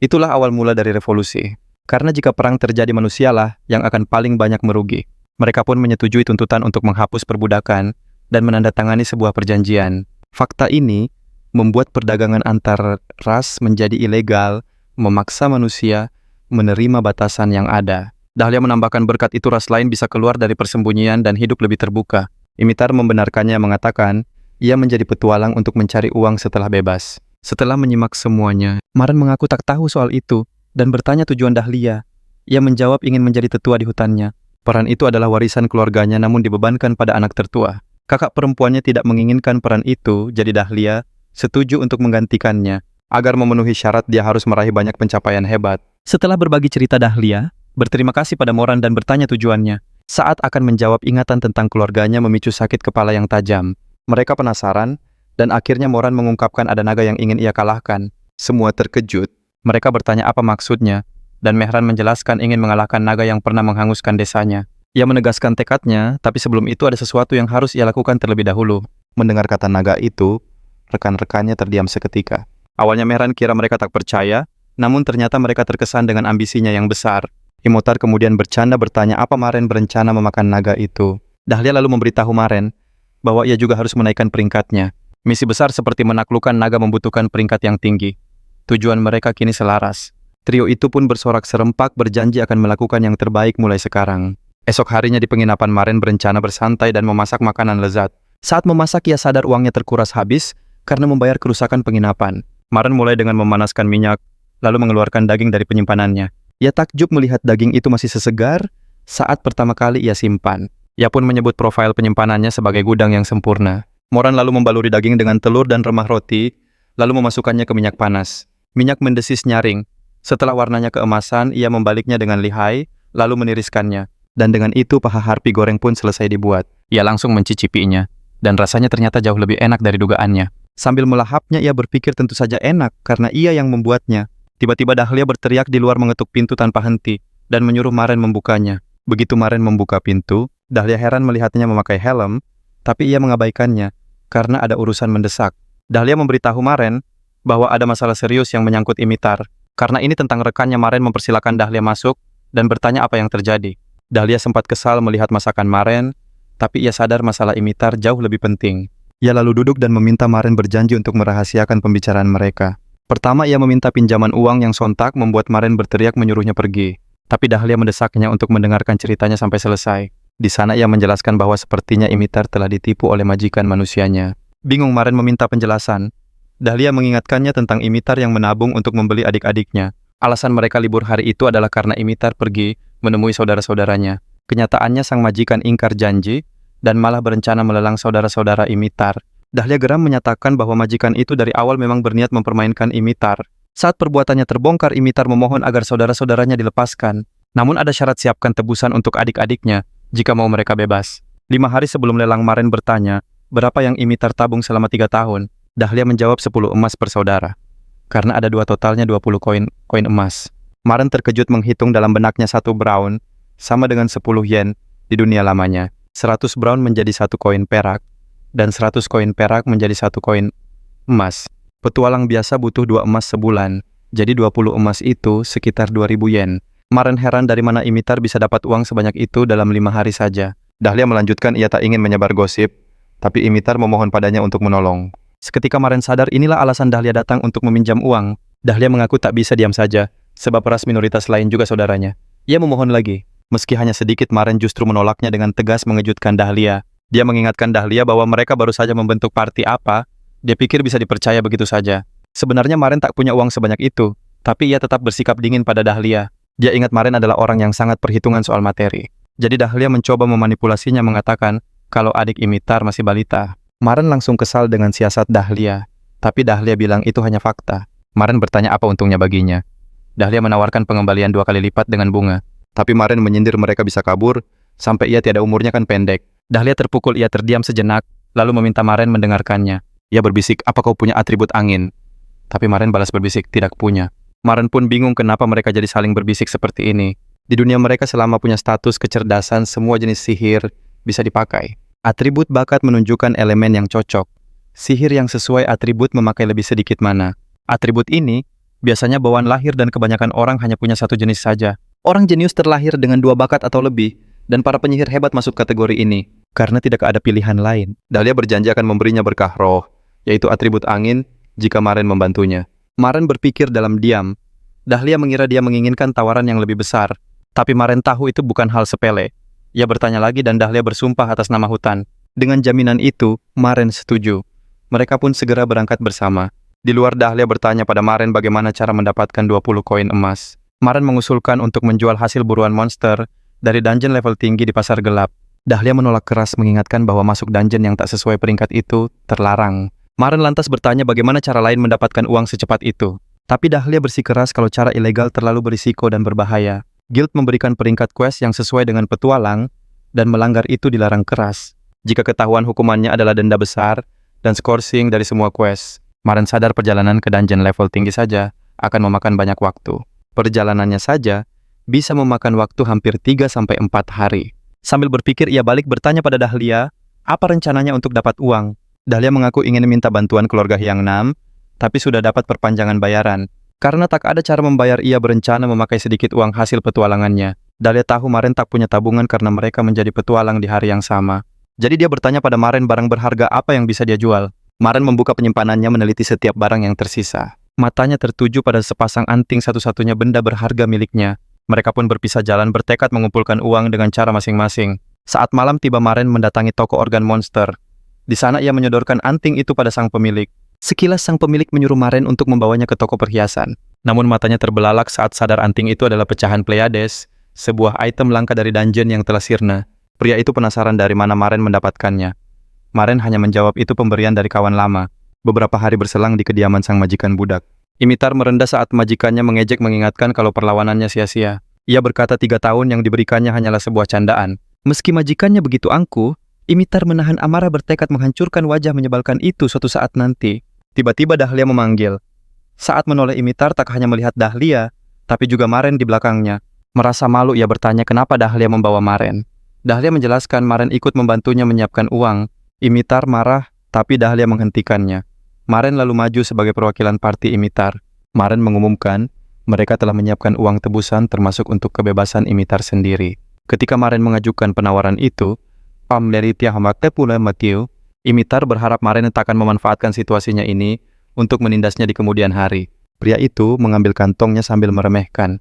Itulah awal mula dari revolusi. Karena jika perang terjadi, manusialah yang akan paling banyak merugi. Mereka pun menyetujui tuntutan untuk menghapus perbudakan dan menandatangani sebuah perjanjian. Fakta ini membuat perdagangan antar ras menjadi ilegal, memaksa manusia menerima batasan yang ada. Dahlia menambahkan berkat itu ras lain bisa keluar dari persembunyian dan hidup lebih terbuka. Imitar membenarkannya, mengatakan ia menjadi petualang untuk mencari uang setelah bebas. Setelah menyimak semuanya, Maren mengaku tak tahu soal itu dan bertanya tujuan Dahlia. Ia menjawab ingin menjadi tetua di hutannya. Peran itu adalah warisan keluarganya namun dibebankan pada anak tertua. Kakak perempuannya tidak menginginkan peran itu, jadi Dahlia setuju untuk menggantikannya. Agar memenuhi syarat, dia harus meraih banyak pencapaian hebat. Setelah berbagi cerita, Dahlia berterima kasih pada Moran dan bertanya tujuannya. Saat akan menjawab, ingatan tentang keluarganya memicu sakit kepala yang tajam. Mereka penasaran, dan akhirnya Moran mengungkapkan ada naga yang ingin ia kalahkan. Semua terkejut. Mereka bertanya apa maksudnya, dan Mehran menjelaskan ingin mengalahkan naga yang pernah menghanguskan desanya. Ia menegaskan tekadnya, tapi sebelum itu ada sesuatu yang harus ia lakukan terlebih dahulu. Mendengar kata naga itu, rekan-rekannya terdiam seketika. Awalnya Mehran kira mereka tak percaya, namun ternyata mereka terkesan dengan ambisinya yang besar. Imitar kemudian bercanda bertanya apa Maren berencana memakan naga itu. Dahlia lalu memberitahu Maren bahwa ia juga harus menaikkan peringkatnya. Misi besar seperti menaklukkan naga membutuhkan peringkat yang tinggi. Tujuan mereka kini selaras. Trio itu pun bersorak serempak berjanji akan melakukan yang terbaik mulai sekarang. Esok harinya di penginapan, Maren berencana bersantai dan memasak makanan lezat. Saat memasak, ia sadar uangnya terkuras habis karena membayar kerusakan penginapan. Maren mulai dengan memanaskan minyak, lalu mengeluarkan daging dari penyimpanannya. Ia takjub melihat daging itu masih sesegar saat pertama kali ia simpan. Ia pun menyebut profil penyimpanannya sebagai gudang yang sempurna. Moran lalu membaluri daging dengan telur dan remah roti, lalu memasukkannya ke minyak panas. Minyak mendesis nyaring. Setelah warnanya keemasan, ia membaliknya dengan lihai, lalu meniriskannya. Dan dengan itu paha harpi goreng pun selesai dibuat. Ia langsung mencicipinya, dan rasanya ternyata jauh lebih enak dari dugaannya. Sambil melahapnya, ia berpikir tentu saja enak karena ia yang membuatnya. Tiba-tiba Dahlia berteriak di luar mengetuk pintu tanpa henti dan menyuruh Maren membukanya. Begitu Maren membuka pintu, Dahlia heran melihatnya memakai helm, tapi ia mengabaikannya karena ada urusan mendesak. Dahlia memberitahu Maren bahwa ada masalah serius yang menyangkut Imitar. Karena ini tentang rekannya, Maren mempersilakan Dahlia masuk dan bertanya apa yang terjadi. Dahlia sempat kesal melihat masakan Maren, tapi ia sadar masalah Imitar jauh lebih penting. Ia lalu duduk dan meminta Maren berjanji untuk merahasiakan pembicaraan mereka. Pertama, ia meminta pinjaman uang yang sontak membuat Maren berteriak menyuruhnya pergi. Tapi Dahlia mendesaknya untuk mendengarkan ceritanya sampai selesai. Di sana ia menjelaskan bahwa sepertinya Imitar telah ditipu oleh majikan manusianya. Bingung, Maren meminta penjelasan. Dahlia mengingatkannya tentang Imitar yang menabung untuk membeli adik-adiknya. Alasan mereka libur hari itu adalah karena Imitar pergi menemui saudara-saudaranya. Kenyataannya sang majikan ingkar janji dan malah berencana melelang saudara-saudara Imitar. Dahlia geram menyatakan bahwa majikan itu dari awal memang berniat mempermainkan Imitar. Saat perbuatannya terbongkar, Imitar memohon agar saudara-saudaranya dilepaskan. Namun ada syarat, siapkan tebusan untuk adik-adiknya jika mau mereka bebas. 5 hari sebelum lelang, Maren bertanya, berapa yang Imitar tabung selama 3 tahun? Dahlia menjawab 10 emas per saudara. Karena ada 2 totalnya 20 koin emas. Maren terkejut menghitung dalam benaknya 1 brown sama dengan 10 yen di dunia lamanya. 100 brown menjadi 1 koin perak, dan 100 koin perak menjadi 1 koin emas. Petualang biasa butuh 2 emas sebulan, jadi 20 emas itu sekitar 2000 yen. Maren heran dari mana Imitar bisa dapat uang sebanyak itu dalam 5 hari saja. Dahlia melanjutkan, ia tak ingin menyebar gosip, tapi Imitar memohon padanya untuk menolong. Seketika Maren sadar inilah alasan Dahlia datang untuk meminjam uang. Dahlia mengaku tak bisa diam saja, sebab ras minoritas lain juga saudaranya. Ia memohon lagi. Meski hanya sedikit, Maren justru menolaknya dengan tegas, mengejutkan Dahlia. Dia mengingatkan Dahlia bahwa mereka baru saja membentuk parti apa. Dia pikir bisa dipercaya begitu saja. Sebenarnya Maren tak punya uang sebanyak itu, tapi ia tetap bersikap dingin pada Dahlia. Dia ingat Maren adalah orang yang sangat perhitungan soal materi. Jadi Dahlia mencoba memanipulasinya, mengatakan kalau adik Imitar masih balita. Maren langsung kesal dengan siasat Dahlia, tapi Dahlia bilang itu hanya fakta. Maren bertanya apa untungnya baginya. Dahlia menawarkan pengembalian 2 kali lipat dengan bunga, tapi Maren menyindir mereka bisa kabur, sampai ia tiada umurnya kan pendek. Dahlia terpukul, ia terdiam sejenak, lalu meminta Maren mendengarkannya. Ia berbisik, apa kau punya atribut angin? Tapi Maren balas berbisik, tidak punya. Maren pun bingung kenapa mereka jadi saling berbisik seperti ini. Di dunia mereka selama punya status kecerdasan, semua jenis sihir bisa dipakai. Atribut bakat menunjukkan elemen yang cocok. Sihir yang sesuai atribut memakai lebih sedikit mana. Atribut ini biasanya bawaan lahir dan kebanyakan orang hanya punya 1 jenis saja. Orang jenius terlahir dengan 2 bakat atau lebih, dan para penyihir hebat masuk kategori ini, karena tidak ada pilihan lain. Dahlia berjanji akan memberinya berkah roh, yaitu atribut angin, jika Maren membantunya. Maren berpikir dalam diam. Dahlia mengira dia menginginkan tawaran yang lebih besar, tapi Maren tahu itu bukan hal sepele. Ia bertanya lagi dan Dahlia bersumpah atas nama hutan. Dengan jaminan itu, Maren setuju. Mereka pun segera berangkat bersama. Di luar, Dahlia bertanya pada Maren bagaimana cara mendapatkan 20 koin emas. Maren mengusulkan untuk menjual hasil buruan monster dari dungeon level tinggi di pasar gelap. Dahlia menolak keras, mengingatkan bahwa masuk dungeon yang tak sesuai peringkat itu terlarang. Maren lantas bertanya bagaimana cara lain mendapatkan uang secepat itu. Tapi Dahlia bersikeras kalau cara ilegal terlalu berisiko dan berbahaya. Guild memberikan peringkat quest yang sesuai dengan petualang, dan melanggar itu dilarang keras. Jika ketahuan, hukumannya adalah denda besar dan scoring dari semua quest. Maren sadar perjalanan ke dungeon level tinggi saja akan memakan banyak waktu. Perjalanannya saja bisa memakan waktu hampir 3-4 hari. Sambil berpikir, ia balik bertanya pada Dahlia, apa rencananya untuk dapat uang? Dahlia mengaku ingin minta bantuan keluarga Hyang Nam, tapi sudah dapat perpanjangan bayaran. Karena tak ada cara membayar, ia berencana memakai sedikit uang hasil petualangannya. Dahlia tahu Maren tak punya tabungan karena mereka menjadi petualang di hari yang sama. Jadi dia bertanya pada Maren barang berharga apa yang bisa dia jual. Maren membuka penyimpanannya, meneliti setiap barang yang tersisa. Matanya tertuju pada sepasang anting, satu-satunya benda berharga miliknya. Mereka pun berpisah jalan, bertekad mengumpulkan uang dengan cara masing-masing. Saat malam tiba, Maren mendatangi toko organ monster. Di sana ia menyodorkan anting itu pada sang pemilik. Sekilas sang pemilik menyuruh Maren untuk membawanya ke toko perhiasan. Namun matanya terbelalak saat sadar anting itu adalah pecahan Pleiades, sebuah item langka dari dungeon yang telah sirna. Pria itu penasaran dari mana Maren mendapatkannya. Maren hanya menjawab itu pemberian dari kawan lama. Beberapa hari berselang di kediaman sang majikan budak. Imitar merendah saat majikannya mengejek, mengingatkan kalau perlawanannya sia-sia. Ia berkata 3 tahun yang diberikannya hanyalah sebuah candaan. Meski majikannya begitu angkuh, Imitar menahan amarah, bertekad menghancurkan wajah menyebalkan itu suatu saat nanti. Tiba-tiba Dahlia memanggil. Saat menoleh, Imitar tak hanya melihat Dahlia, tapi juga Maren di belakangnya. Merasa malu, ia bertanya kenapa Dahlia membawa Maren. Dahlia menjelaskan Maren ikut membantunya menyiapkan uang. Imitar marah, tapi Dahlia menghentikannya. Maren lalu maju sebagai perwakilan parti Imitar. Maren mengumumkan, mereka telah menyiapkan uang tebusan termasuk untuk kebebasan Imitar sendiri. Ketika Maren mengajukan penawaran itu, Imitar berharap Maren tak akan memanfaatkan situasinya ini untuk menindasnya di kemudian hari. Pria itu mengambil kantongnya sambil meremehkan.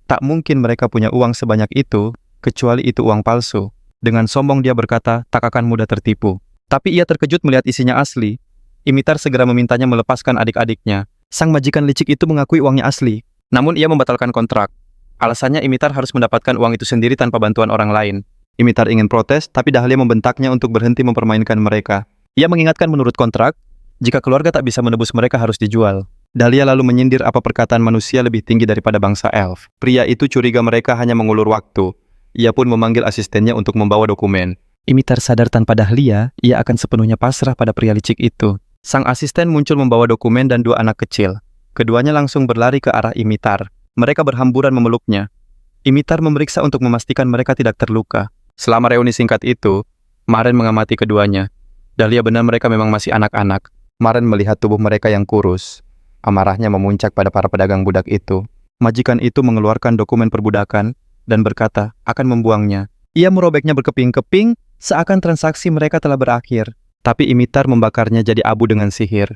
Tak mungkin mereka punya uang sebanyak itu, kecuali itu uang palsu. Dengan sombong dia berkata, tak akan mudah tertipu. Tapi ia terkejut melihat isinya asli. Imitar segera memintanya melepaskan adik-adiknya. Sang majikan licik itu mengakui uangnya asli. Namun ia membatalkan kontrak. Alasannya Imitar harus mendapatkan uang itu sendiri tanpa bantuan orang lain. Imitar ingin protes, tapi Dahlia membentaknya untuk berhenti mempermainkan mereka. Ia mengingatkan menurut kontrak, jika keluarga tak bisa menebus mereka harus dijual. Dahlia lalu menyindir apa perkataan manusia lebih tinggi daripada bangsa elf. Pria itu curiga mereka hanya mengulur waktu. Ia pun memanggil asistennya untuk membawa dokumen. Imitar sadar tanpa Dahlia, ia akan sepenuhnya pasrah pada pria licik itu. Sang asisten muncul membawa dokumen dan 2 anak kecil. Keduanya langsung berlari ke arah Imitar. Mereka berhamburan memeluknya. Imitar memeriksa untuk memastikan mereka tidak terluka. Selama reuni singkat itu, Maren mengamati keduanya. Dahlia benar mereka memang masih anak-anak. Maren melihat tubuh mereka yang kurus. Amarahnya memuncak pada para pedagang budak itu. Majikan itu mengeluarkan dokumen perbudakan dan berkata akan membuangnya. Ia merobeknya berkeping-keping seakan transaksi mereka telah berakhir. Tapi Imitar membakarnya jadi abu dengan sihir.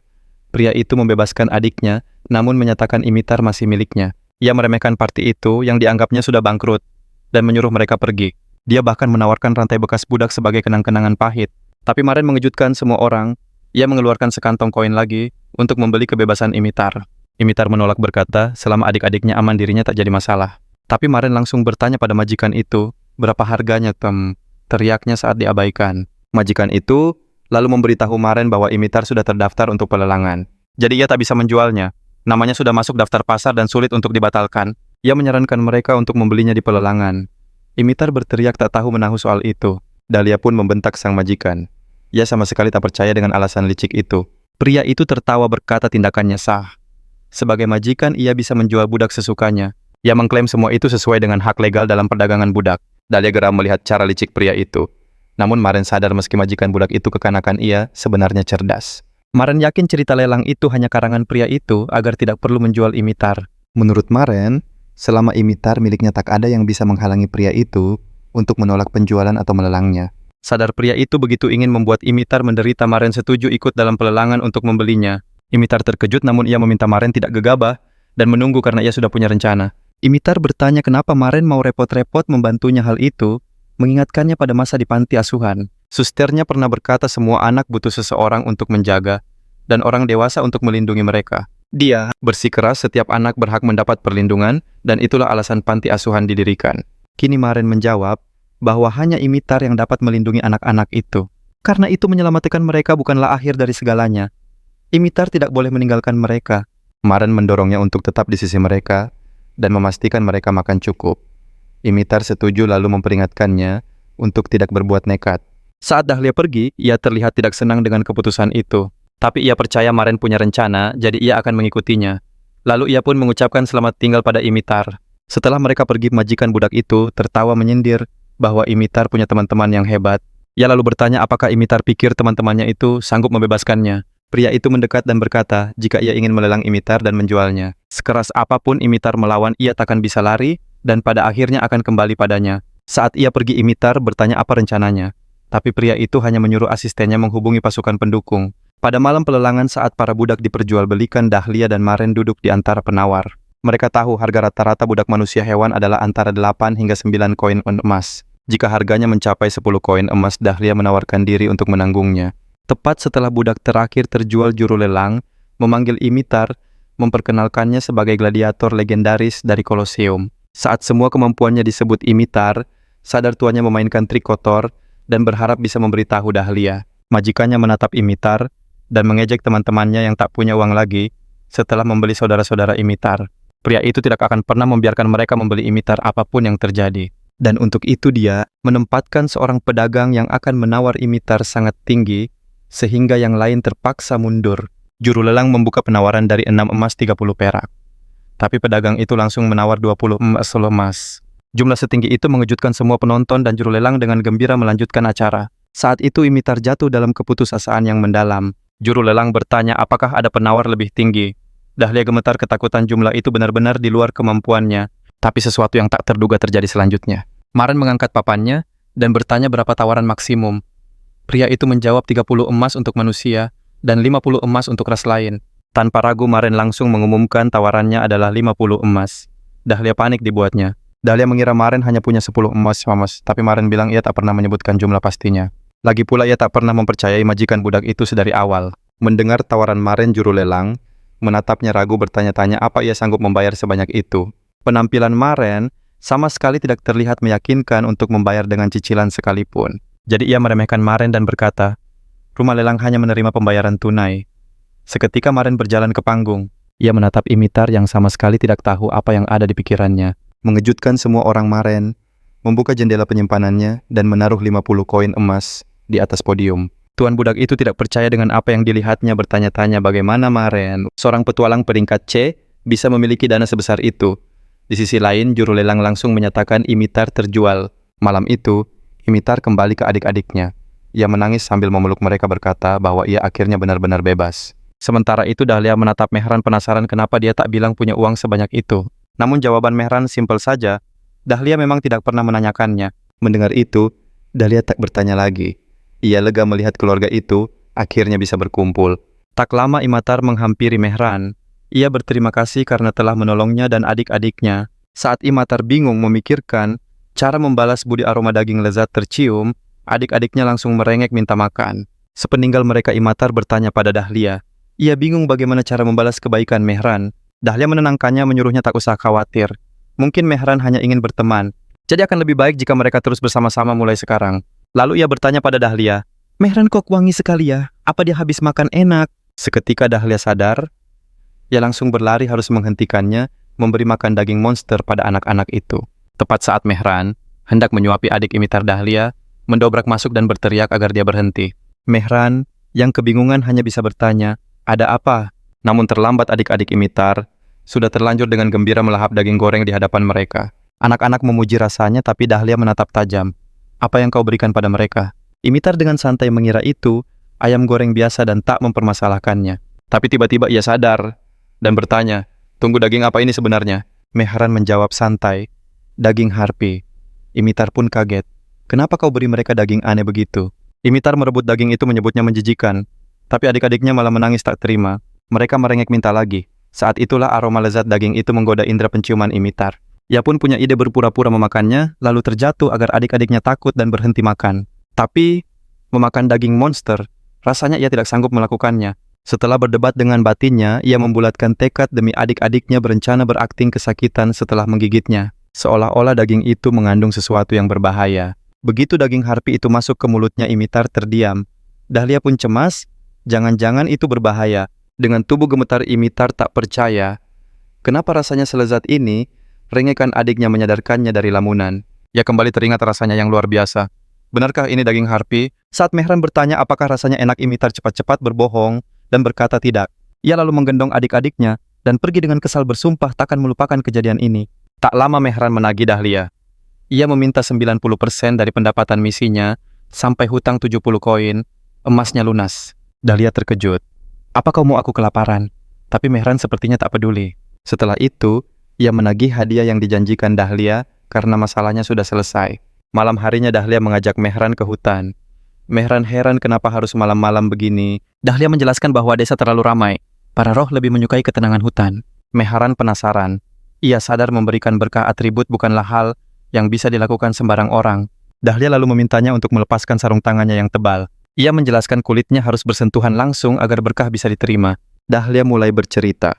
Pria itu membebaskan adiknya, namun menyatakan Imitar masih miliknya. Ia meremehkan parti itu yang dianggapnya sudah bangkrut dan menyuruh mereka pergi. Dia bahkan menawarkan rantai bekas budak sebagai kenang-kenangan pahit. Tapi Maren mengejutkan semua orang. Ia mengeluarkan sekantong koin lagi untuk membeli kebebasan Imitar. Imitar menolak berkata, selama adik-adiknya aman dirinya tak jadi masalah. Tapi Maren langsung bertanya pada majikan itu, berapa harganya, Tem? Teriaknya saat diabaikan. Majikan itu lalu memberitahu Maren bahwa Imitar sudah terdaftar untuk pelelangan. Jadi ia tak bisa menjualnya. Namanya sudah masuk daftar pasar dan sulit untuk dibatalkan. Ia menyarankan mereka untuk membelinya di pelelangan. Imitar berteriak tak tahu menahu soal itu. Dahlia pun membentak sang majikan. Ia sama sekali tak percaya dengan alasan licik itu. Pria itu tertawa berkata tindakannya sah. Sebagai majikan, ia bisa menjual budak sesukanya. Ia mengklaim semua itu sesuai dengan hak legal dalam perdagangan budak. Dahlia geram melihat cara licik pria itu. Namun Maren sadar meski majikan budak itu kekanakan ia, sebenarnya cerdas. Maren yakin cerita lelang itu hanya karangan pria itu agar tidak perlu menjual Imitar. Menurut Maren, selama Imitar miliknya tak ada yang bisa menghalangi pria itu untuk menolak penjualan atau melelangnya. Sadar pria itu begitu ingin membuat Imitar menderita, Maren setuju ikut dalam pelelangan untuk membelinya. Imitar terkejut namun ia meminta Maren tidak gegabah dan menunggu karena ia sudah punya rencana. Imitar bertanya kenapa Maren mau repot-repot membantunya hal itu, mengingatkannya pada masa di panti asuhan. Susternya pernah berkata semua anak butuh seseorang untuk menjaga dan orang dewasa untuk melindungi mereka. Dia bersikeras setiap anak berhak mendapat perlindungan dan itulah alasan panti asuhan didirikan. Kini Maren menjawab bahwa hanya Imitar yang dapat melindungi anak-anak itu. Karena itu menyelamatkan mereka bukanlah akhir dari segalanya. Imitar tidak boleh meninggalkan mereka. Maren mendorongnya untuk tetap di sisi mereka dan memastikan mereka makan cukup. Imitar setuju lalu memperingatkannya untuk tidak berbuat nekat. Saat Dahlia pergi, ia terlihat tidak senang dengan keputusan itu. Tapi ia percaya Maren punya rencana, jadi ia akan mengikutinya. Lalu ia pun mengucapkan selamat tinggal pada Imitar. Setelah mereka pergi, majikan budak itu tertawa menyindir bahwa Imitar punya teman-teman yang hebat. Ia lalu bertanya apakah Imitar pikir teman-temannya itu sanggup membebaskannya. Pria itu mendekat dan berkata jika ia ingin melelang Imitar dan menjualnya. Sekeras apapun Imitar melawan, ia takkan bisa lari dan pada akhirnya akan kembali padanya. Saat ia pergi, Imitar bertanya apa rencananya. Tapi pria itu hanya menyuruh asistennya menghubungi pasukan pendukung. Pada malam pelelangan saat para budak diperjualbelikan, Dahlia dan Maren duduk di antara penawar. Mereka tahu harga rata-rata budak manusia hewan adalah antara 8 hingga 9 koin emas. Jika harganya mencapai 10 koin emas, Dahlia menawarkan diri untuk menanggungnya. Tepat setelah budak terakhir terjual, juru lelang memanggil Imitar, memperkenalkannya sebagai gladiator legendaris dari Kolosium. Saat semua kemampuannya disebut Imitar, sadar tuannya memainkan trik kotor dan berharap bisa memberitahu Dahlia. Majikannya menatap Imitar dan mengejek teman-temannya yang tak punya uang lagi setelah membeli saudara-saudara Imitar. Pria itu tidak akan pernah membiarkan mereka membeli Imitar apapun yang terjadi. Dan untuk itu dia menempatkan seorang pedagang yang akan menawar Imitar sangat tinggi, sehingga yang lain terpaksa mundur. Juru lelang membuka penawaran dari 6 emas 30 perak. Tapi pedagang itu langsung menawar 20 emas. Jumlah setinggi itu mengejutkan semua penonton dan juru lelang dengan gembira melanjutkan acara. Saat itu Imitar jatuh dalam keputusasaan yang mendalam. Juru lelang bertanya apakah ada penawar lebih tinggi. Dahlia gemetar ketakutan jumlah itu benar-benar di luar kemampuannya. Tapi sesuatu yang tak terduga terjadi selanjutnya. Maren mengangkat papannya dan bertanya berapa tawaran maksimum. Pria itu menjawab 30 emas untuk manusia dan 50 emas untuk ras lain. Tanpa ragu Maren langsung mengumumkan tawarannya adalah 50 emas. Dahlia panik dibuatnya. Dahlia mengira Maren hanya punya 10 emas, tapi Maren bilang ia tak pernah menyebutkan jumlah pastinya. Lagi pula ia tak pernah mempercayai majikan budak itu sedari awal. Mendengar tawaran Maren, juru lelang menatapnya ragu bertanya-tanya apa ia sanggup membayar sebanyak itu. Penampilan Maren sama sekali tidak terlihat meyakinkan untuk membayar dengan cicilan sekalipun. Jadi ia meremehkan Maren dan berkata, rumah lelang hanya menerima pembayaran tunai. Seketika Maren berjalan ke panggung. Ia menatap Imitar yang sama sekali tidak tahu apa yang ada di pikirannya. Mengejutkan semua orang Maren, membuka jendela penyimpanannya dan menaruh 50 koin emas di atas podium. Tuan budak itu tidak percaya dengan apa yang dilihatnya, bertanya-tanya bagaimana Maren, seorang petualang peringkat C, bisa memiliki dana sebesar itu. Di sisi lain, juru lelang langsung menyatakan Imitar terjual. Malam itu, Imitar kembali ke adik-adiknya. Ia menangis sambil memeluk mereka, berkata bahwa ia akhirnya benar-benar bebas. Sementara itu Dahlia menatap Mehran penasaran kenapa dia tak bilang punya uang sebanyak itu. Namun jawaban Mehran simpel saja. Dahlia memang tidak pernah menanyakannya. Mendengar itu, Dahlia tak bertanya lagi. Ia lega melihat keluarga itu akhirnya bisa berkumpul. Tak lama Imitar menghampiri Mehran. Ia berterima kasih karena telah menolongnya dan adik-adiknya. Saat Imitar bingung memikirkan cara membalas budi, aroma daging lezat tercium, adik-adiknya langsung merengek minta makan. Sepeninggal mereka, Imitar bertanya pada Dahlia. Ia bingung bagaimana cara membalas kebaikan Mehran. Dahlia menenangkannya, menyuruhnya tak usah khawatir. Mungkin Mehran hanya ingin berteman. Jadi akan lebih baik jika mereka terus bersama-sama mulai sekarang. Lalu ia bertanya pada Dahlia, Mehran kok wangi sekali ya? Apa dia habis makan enak? Seketika Dahlia sadar, ia langsung berlari harus menghentikannya, memberi makan daging monster pada anak-anak itu. Tepat saat Mehran hendak menyuapi adik Imitar, Dahlia mendobrak masuk dan berteriak agar dia berhenti. Mehran yang kebingungan hanya bisa bertanya, ada apa? Namun terlambat, adik-adik Imitar sudah terlanjur dengan gembira melahap daging goreng di hadapan mereka. Anak-anak memuji rasanya, tapi Dahlia menatap tajam. Apa yang kau berikan pada mereka? Imitar dengan santai mengira itu ayam goreng biasa dan tak mempermasalahkannya. Tapi tiba-tiba ia sadar dan bertanya, tunggu, daging apa ini sebenarnya? Mehran menjawab santai, daging harpi. Imitar pun kaget. Kenapa kau beri mereka daging aneh begitu? Imitar merebut daging itu, menyebutnya menjijikan. Tapi adik-adiknya malah menangis tak terima. Mereka merengek minta lagi. Saat itulah aroma lezat daging itu menggoda indera penciuman Imitar. Ia pun punya ide berpura-pura memakannya, lalu terjatuh agar adik-adiknya takut dan berhenti makan. Tapi, memakan daging monster, rasanya ia tidak sanggup melakukannya. Setelah berdebat dengan batinnya, ia membulatkan tekad demi adik-adiknya, berencana berakting kesakitan setelah menggigitnya. Seolah-olah daging itu mengandung sesuatu yang berbahaya. Begitu daging harpi itu masuk ke mulutnya, Imitar terdiam. Dahlia pun cemas, jangan-jangan itu berbahaya. Dengan tubuh gemetar, Imitar tak percaya. Kenapa rasanya selezat ini? Rengekan adiknya menyadarkannya dari lamunan. Ia kembali teringat rasanya yang luar biasa. Benarkah ini daging harpi? Saat Mehran bertanya apakah rasanya enak, Imitar cepat-cepat berbohong dan berkata tidak. Ia lalu menggendong adik-adiknya dan pergi dengan kesal, bersumpah takkan melupakan kejadian ini. Tak lama Mehran menagih Dahlia. Ia meminta 90% dari pendapatan misinya sampai hutang 70 koin, emasnya lunas. Dahlia terkejut. Apa kau mau aku kelaparan? Tapi Mehran sepertinya tak peduli. Setelah itu, ia menagih hadiah yang dijanjikan Dahlia karena masalahnya sudah selesai. Malam harinya Dahlia mengajak Mehran ke hutan. Mehran heran kenapa harus malam-malam begini. Dahlia menjelaskan bahwa desa terlalu ramai. Para roh lebih menyukai ketenangan hutan. Mehran penasaran. Ia sadar memberikan berkah atribut bukanlah hal yang bisa dilakukan sembarang orang. Dahlia lalu memintanya untuk melepaskan sarung tangannya yang tebal. Ia menjelaskan kulitnya harus bersentuhan langsung agar berkah bisa diterima. Dahlia mulai bercerita.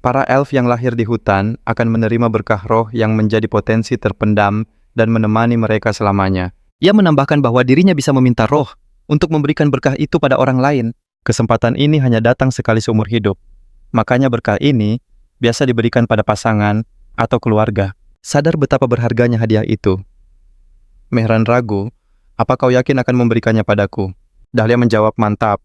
Para elf yang lahir di hutan akan menerima berkah roh yang menjadi potensi terpendam dan menemani mereka selamanya. Ia menambahkan bahwa dirinya bisa meminta roh untuk memberikan berkah itu pada orang lain. Kesempatan ini hanya datang sekali seumur hidup. Makanya berkah ini biasa diberikan pada pasangan atau keluarga. Sadar betapa berharganya hadiah itu, Mehran ragu, apa kau yakin akan memberikannya padaku? Dahlia menjawab, mantap.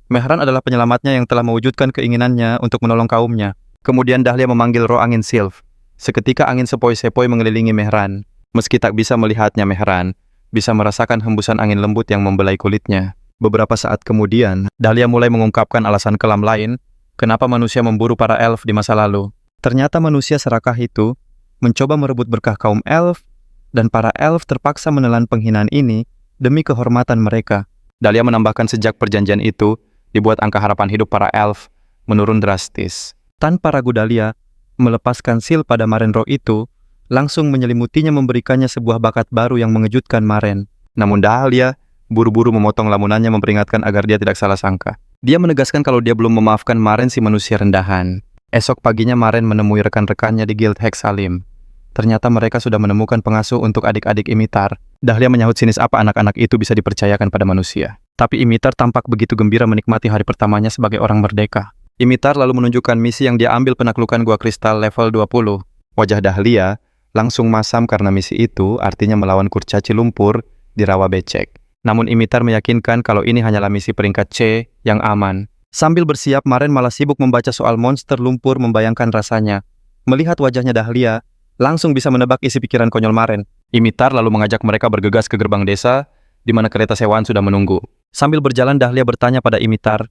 Mehran adalah penyelamatnya yang telah mewujudkan keinginannya untuk menolong kaumnya. Kemudian Dahlia memanggil roh angin Sylph. Seketika angin sepoi-sepoi mengelilingi Mehran. Meski tak bisa melihatnya, Mehran bisa merasakan hembusan angin lembut yang membelai kulitnya. Beberapa saat kemudian, Dahlia mulai mengungkapkan alasan kelam lain kenapa manusia memburu para elf di masa lalu. Ternyata manusia serakah itu mencoba merebut berkah kaum elf, dan para elf terpaksa menelan penghinaan ini demi kehormatan mereka. Dahlia menambahkan sejak perjanjian itu dibuat, angka harapan hidup para elf menurun drastis. Tanpa ragu Dahlia melepaskan sil pada Maren roh itu, langsung menyelimutinya, memberikannya sebuah bakat baru yang mengejutkan Maren. Namun Dahlia buru-buru memotong lamunannya, memperingatkan agar dia tidak salah sangka. Dia menegaskan kalau dia belum memaafkan Maren, si manusia rendahan. Esok paginya Maren menemui rekan-rekannya di Guild Hexalim. Ternyata mereka sudah menemukan pengasuh untuk adik-adik Imitar. Dahlia menyahut sinis apa anak-anak itu bisa dipercayakan pada manusia. Tapi Imitar tampak begitu gembira menikmati hari pertamanya sebagai orang merdeka. Imitar lalu menunjukkan misi yang dia ambil penaklukan gua kristal level 20. Wajah Dahlia langsung masam karena misi itu artinya melawan kurcaci lumpur di rawa becek. Namun Imitar meyakinkan kalau ini hanyalah misi peringkat C yang aman. Sambil bersiap, Maren malah sibuk membaca soal monster lumpur membayangkan rasanya. Melihat wajahnya Dahlia, langsung bisa menebak isi pikiran konyol Maren. Imitar lalu mengajak mereka bergegas ke gerbang desa, di mana kereta sewaan sudah menunggu. Sambil berjalan, Dahlia bertanya pada Imitar,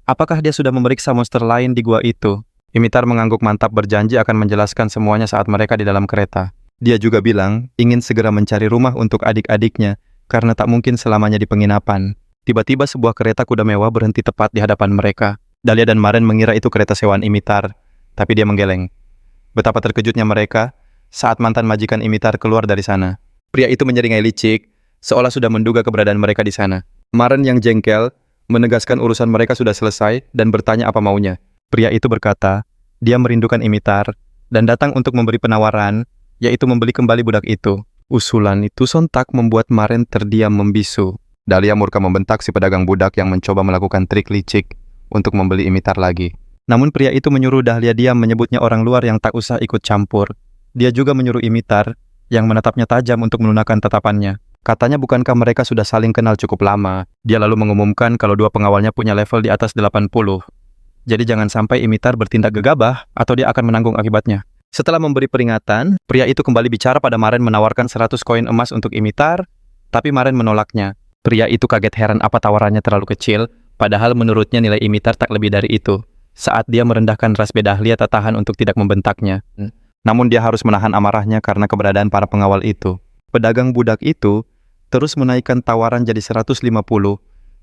apakah dia sudah memeriksa monster lain di gua itu? Imitar mengangguk mantap berjanji akan menjelaskan semuanya saat mereka di dalam kereta. Dia juga bilang ingin segera mencari rumah untuk adik-adiknya, karena tak mungkin selamanya di penginapan. Tiba-tiba sebuah kereta kuda mewah berhenti tepat di hadapan mereka. Dahlia dan Maren mengira itu kereta sewaan Imitar, tapi dia menggeleng. Betapa terkejutnya mereka saat mantan majikan Imitar keluar dari sana. Pria itu menyeringai licik, seolah sudah menduga keberadaan mereka di sana. Maren yang jengkel menegaskan urusan mereka sudah selesai dan bertanya apa maunya. Pria itu berkata, dia merindukan Imitar dan datang untuk memberi penawaran, yaitu membeli kembali budak itu. Usulan itu sontak membuat Maren terdiam membisu. Dahlia murka membentak si pedagang budak yang mencoba melakukan trik licik untuk membeli Imitar lagi. Namun pria itu menyuruh Dahlia diam, menyebutnya orang luar yang tak usah ikut campur. Dia juga menyuruh Imitar yang menatapnya tajam untuk melunakkan tatapannya. Katanya bukankah mereka sudah saling kenal cukup lama. Dia lalu mengumumkan kalau dua pengawalnya punya level di atas 80. Jadi jangan sampai Imitar bertindak gegabah atau dia akan menanggung akibatnya. Setelah memberi peringatan, pria itu kembali bicara pada Maren menawarkan 100 koin emas untuk Imitar, tapi Maren menolaknya. Pria itu kaget heran apa tawarannya terlalu kecil, padahal menurutnya nilai Imitar tak lebih dari itu. Saat dia merendahkan ras Dahlia tak tahan untuk tidak membentaknya. Namun dia harus menahan amarahnya karena keberadaan para pengawal itu. Pedagang budak itu terus menaikkan tawaran jadi 150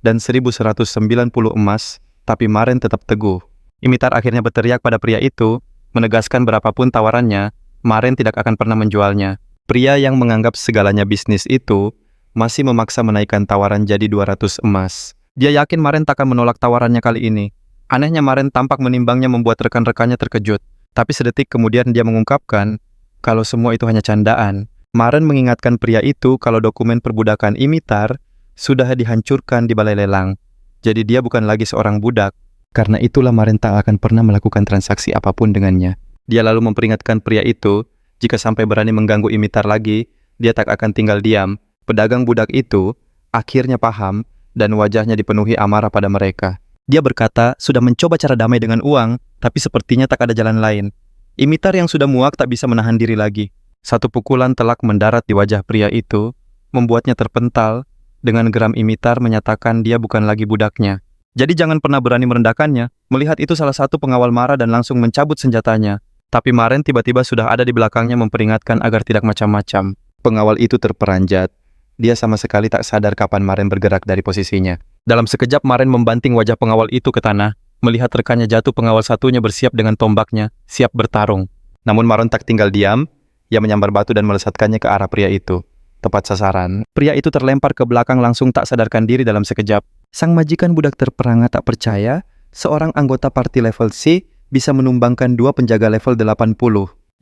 dan 1190 emas, tapi Maren tetap teguh. Imitar akhirnya berteriak pada pria itu, menegaskan berapapun tawarannya, Maren tidak akan pernah menjualnya. Pria yang menganggap segalanya bisnis itu masih memaksa menaikkan tawaran jadi 200 emas. Dia yakin Maren tak akan menolak tawarannya kali ini. Anehnya Maren tampak menimbangnya membuat rekan-rekannya terkejut. Tapi sedetik kemudian dia mengungkapkan kalau semua itu hanya candaan. Maren mengingatkan pria itu kalau dokumen perbudakan Imitar sudah dihancurkan di balai lelang. Jadi dia bukan lagi seorang budak. Karena itulah Maren tak akan pernah melakukan transaksi apapun dengannya. Dia lalu memperingatkan pria itu, jika sampai berani mengganggu Imitar lagi, dia tak akan tinggal diam. Pedagang budak itu akhirnya paham dan wajahnya dipenuhi amarah pada mereka. Dia berkata sudah mencoba cara damai dengan uang, tapi sepertinya tak ada jalan lain. Imitar yang sudah muak tak bisa menahan diri lagi. Satu pukulan telak mendarat di wajah pria itu, membuatnya terpental. Dengan geram Imitar menyatakan dia bukan lagi budaknya. Jadi jangan pernah berani merendahkannya. Melihat itu salah satu pengawal marah dan langsung mencabut senjatanya. Tapi Maren tiba-tiba sudah ada di belakangnya memperingatkan agar tidak macam-macam. Pengawal itu terperanjat. Dia sama sekali tak sadar kapan Maren bergerak dari posisinya. Dalam sekejap Maren membanting wajah pengawal itu ke tanah. Melihat rekannya jatuh, pengawal satunya bersiap dengan tombaknya, siap bertarung. Namun Maren tak tinggal diam. Ia menyambar batu dan melesatkannya ke arah pria itu. Tepat sasaran. Pria itu terlempar ke belakang langsung tak sadarkan diri dalam sekejap. Sang majikan budak terperangah tak percaya seorang anggota parti level C bisa menumbangkan dua penjaga level 80.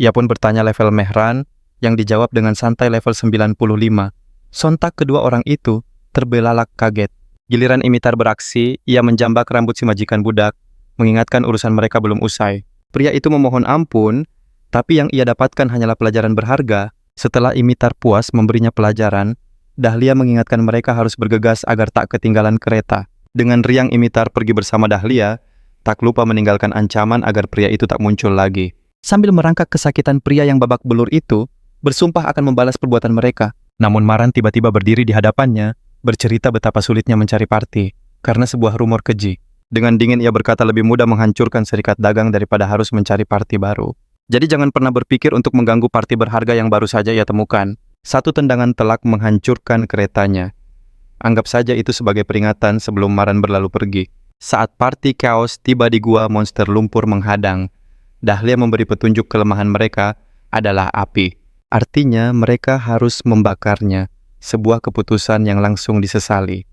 Ia pun bertanya level Mehran yang dijawab dengan santai level 95. Sontak kedua orang itu terbelalak kaget. Giliran Imitar beraksi, ia menjambak rambut si majikan budak, mengingatkan urusan mereka belum usai. Pria itu memohon ampun, tapi yang ia dapatkan hanyalah pelajaran berharga. Setelah Imitar puas memberinya pelajaran, Dahlia mengingatkan mereka harus bergegas agar tak ketinggalan kereta. Dengan riang Imitar pergi bersama Dahlia, tak lupa meninggalkan ancaman agar pria itu tak muncul lagi. Sambil merangkak kesakitan, pria yang babak belur itu bersumpah akan membalas perbuatan mereka. Namun Maren tiba-tiba berdiri di hadapannya, bercerita betapa sulitnya mencari parti karena sebuah rumor keji. Dengan dingin ia berkata lebih mudah menghancurkan serikat dagang daripada harus mencari parti baru. Jadi jangan pernah berpikir untuk mengganggu parti berharga yang baru saja ia temukan. Satu tendangan telak menghancurkan keretanya. Anggap saja itu sebagai peringatan sebelum Maren berlalu pergi. Saat parti chaos tiba di gua monster lumpur menghadang, Dahlia memberi petunjuk kelemahan mereka adalah api. Artinya mereka harus membakarnya. Sebuah keputusan yang langsung disesali.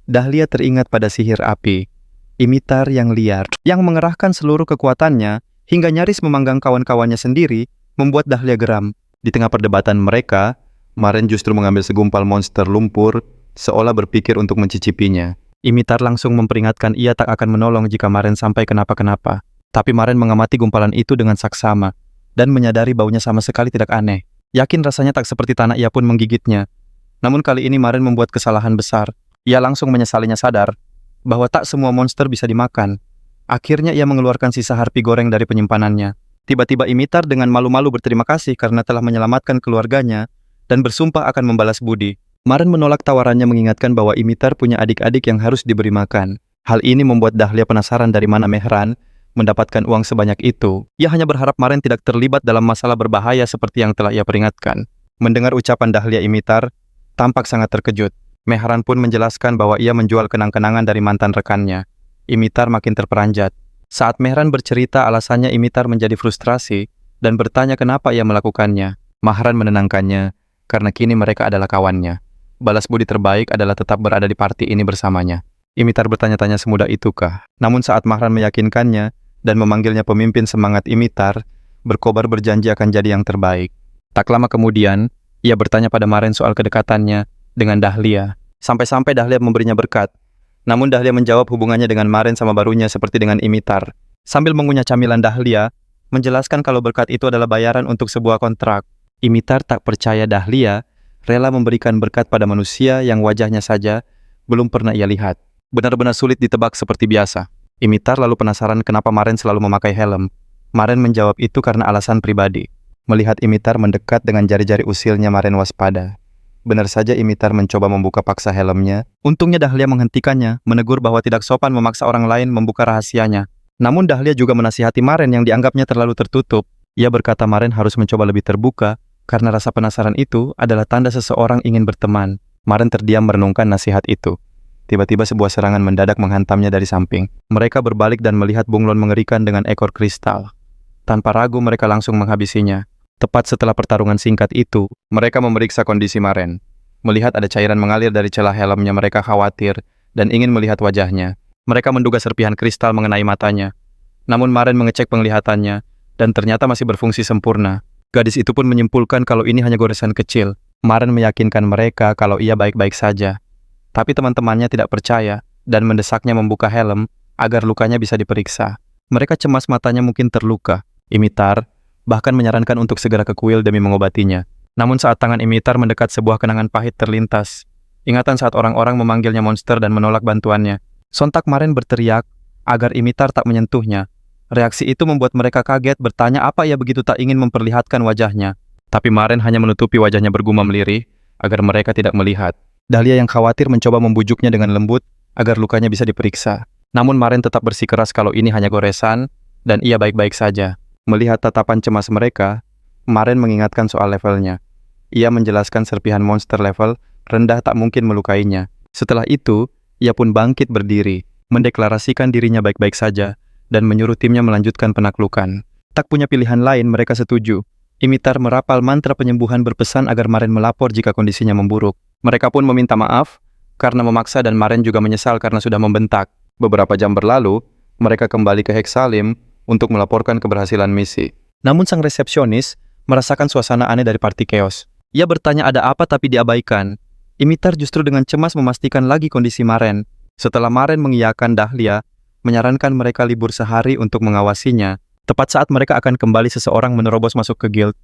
Dahlia teringat pada sihir api. Imitar yang liar, yang mengerahkan seluruh kekuatannya hingga nyaris memanggang kawan-kawannya sendiri, membuat Dahlia geram. Di tengah perdebatan mereka, Maren justru mengambil segumpal monster lumpur, seolah berpikir untuk mencicipinya. Imitar langsung memperingatkan ia tak akan menolong jika Maren sampai kenapa-kenapa. Tapi Maren mengamati gumpalan itu dengan saksama dan menyadari baunya sama sekali tidak aneh. Yakin rasanya tak seperti tanah, ia pun menggigitnya. Namun kali ini Maren membuat kesalahan besar. Ia langsung menyesalinya sadar bahwa tak semua monster bisa dimakan. Akhirnya ia mengeluarkan sisa harpi goreng dari penyimpanannya. Tiba-tiba Imitar dengan malu-malu berterima kasih karena telah menyelamatkan keluarganya dan bersumpah akan membalas budi. Maren menolak tawarannya, mengingatkan bahwa Imitar punya adik-adik yang harus diberi makan. Hal ini membuat Dahlia penasaran dari mana Mehran mendapatkan uang sebanyak itu. Ia hanya berharap Maren tidak terlibat dalam masalah berbahaya seperti yang telah ia peringatkan. Mendengar ucapan Dahlia, Imitar tampak sangat terkejut. Mehran pun menjelaskan bahwa ia menjual kenang-kenangan dari mantan rekannya. Imitar makin terperanjat. Saat Mehran bercerita alasannya, Imitar menjadi frustrasi dan bertanya kenapa ia melakukannya. Mehran menenangkannya karena kini mereka adalah kawannya. Balas budi terbaik adalah tetap berada di party ini bersamanya. Imitar bertanya-tanya semudah itukah? Namun saat Mehran meyakinkannya dan memanggilnya pemimpin semangat, Imitar berkobar berjanji akan jadi yang terbaik. Tak lama kemudian, ia bertanya pada Maren soal kedekatannya dengan Dahlia. Sampai-sampai Dahlia memberinya berkat. Namun Dahlia menjawab hubungannya dengan Maren sama barunya seperti dengan Imitar. Sambil mengunyah camilan, Dahlia menjelaskan kalau berkat itu adalah bayaran untuk sebuah kontrak. Imitar tak percaya Dahlia rela memberikan berkat pada manusia yang wajahnya saja belum pernah ia lihat. Benar-benar sulit ditebak seperti biasa. Imitar lalu penasaran kenapa Maren selalu memakai helm. Maren menjawab itu karena alasan pribadi. Melihat Imitar mendekat dengan jari-jari usilnya, Maren waspada. Benar saja Imitar mencoba membuka paksa helmnya. Untungnya Dahlia menghentikannya, menegur bahwa tidak sopan memaksa orang lain membuka rahasianya. Namun Dahlia juga menasihati Maren yang dianggapnya terlalu tertutup. Ia berkata Maren harus mencoba lebih terbuka, karena rasa penasaran itu adalah tanda seseorang ingin berteman. Maren terdiam merenungkan nasihat itu. Tiba-tiba sebuah serangan mendadak menghantamnya dari samping. Mereka berbalik dan melihat bunglon mengerikan dengan ekor kristal. Tanpa ragu mereka langsung menghabisinya. Tepat setelah pertarungan singkat itu, mereka memeriksa kondisi Maren. Melihat ada cairan mengalir dari celah helmnya, mereka khawatir dan ingin melihat wajahnya. Mereka menduga serpihan kristal mengenai matanya. Namun Maren mengecek penglihatannya dan ternyata masih berfungsi sempurna. Gadis itu pun menyimpulkan kalau ini hanya goresan kecil. Maren meyakinkan mereka kalau ia baik-baik saja. Tapi teman-temannya tidak percaya dan mendesaknya membuka helm agar lukanya bisa diperiksa. Mereka cemas matanya mungkin terluka. Imitar bahkan menyarankan untuk segera ke kuil demi mengobatinya. Namun saat tangan Imitar mendekat, sebuah kenangan pahit terlintas. Ingatan saat orang-orang memanggilnya monster dan menolak bantuannya. Sontak Maren berteriak agar Imitar tak menyentuhnya. Reaksi itu membuat mereka kaget, bertanya apa ia begitu tak ingin memperlihatkan wajahnya. Tapi Maren hanya menutupi wajahnya bergumam lirih agar mereka tidak melihat. Dahlia yang khawatir mencoba membujuknya dengan lembut agar lukanya bisa diperiksa. Namun Maren tetap bersikeras kalau ini hanya goresan dan ia baik-baik saja. Melihat tatapan cemas mereka, Maren mengingatkan soal levelnya. Ia menjelaskan serpihan monster level rendah tak mungkin melukainya. Setelah itu, ia pun bangkit berdiri, mendeklarasikan dirinya baik-baik saja dan menyuruh timnya melanjutkan penaklukan. Tak punya pilihan lain, mereka setuju. Imitar merapal mantra penyembuhan, berpesan agar Maren melapor jika kondisinya memburuk. Mereka pun meminta maaf karena memaksa dan Maren juga menyesal karena sudah membentak. Beberapa jam berlalu, mereka kembali ke Hexalim untuk melaporkan keberhasilan misi. Namun sang resepsionis merasakan suasana aneh dari party chaos. Ia bertanya ada apa tapi diabaikan. Imitar justru dengan cemas memastikan lagi kondisi Maren. Setelah Maren mengiyakan, Dahlia menyarankan mereka libur sehari untuk mengawasinya. Tepat saat mereka akan kembali, seseorang menerobos masuk ke guild,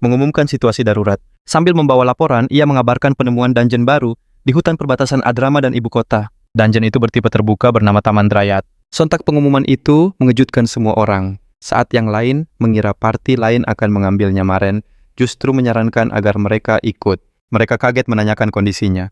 mengumumkan situasi darurat. Sambil membawa laporan, ia mengabarkan penemuan dungeon baru di hutan perbatasan Adrama dan ibu kota. Dungeon itu bertipe terbuka bernama Taman Dryad. Sontak pengumuman itu mengejutkan semua orang. Saat yang lain mengira party lain akan mengambilnya, Maren justru menyarankan agar mereka ikut. Mereka kaget menanyakan kondisinya.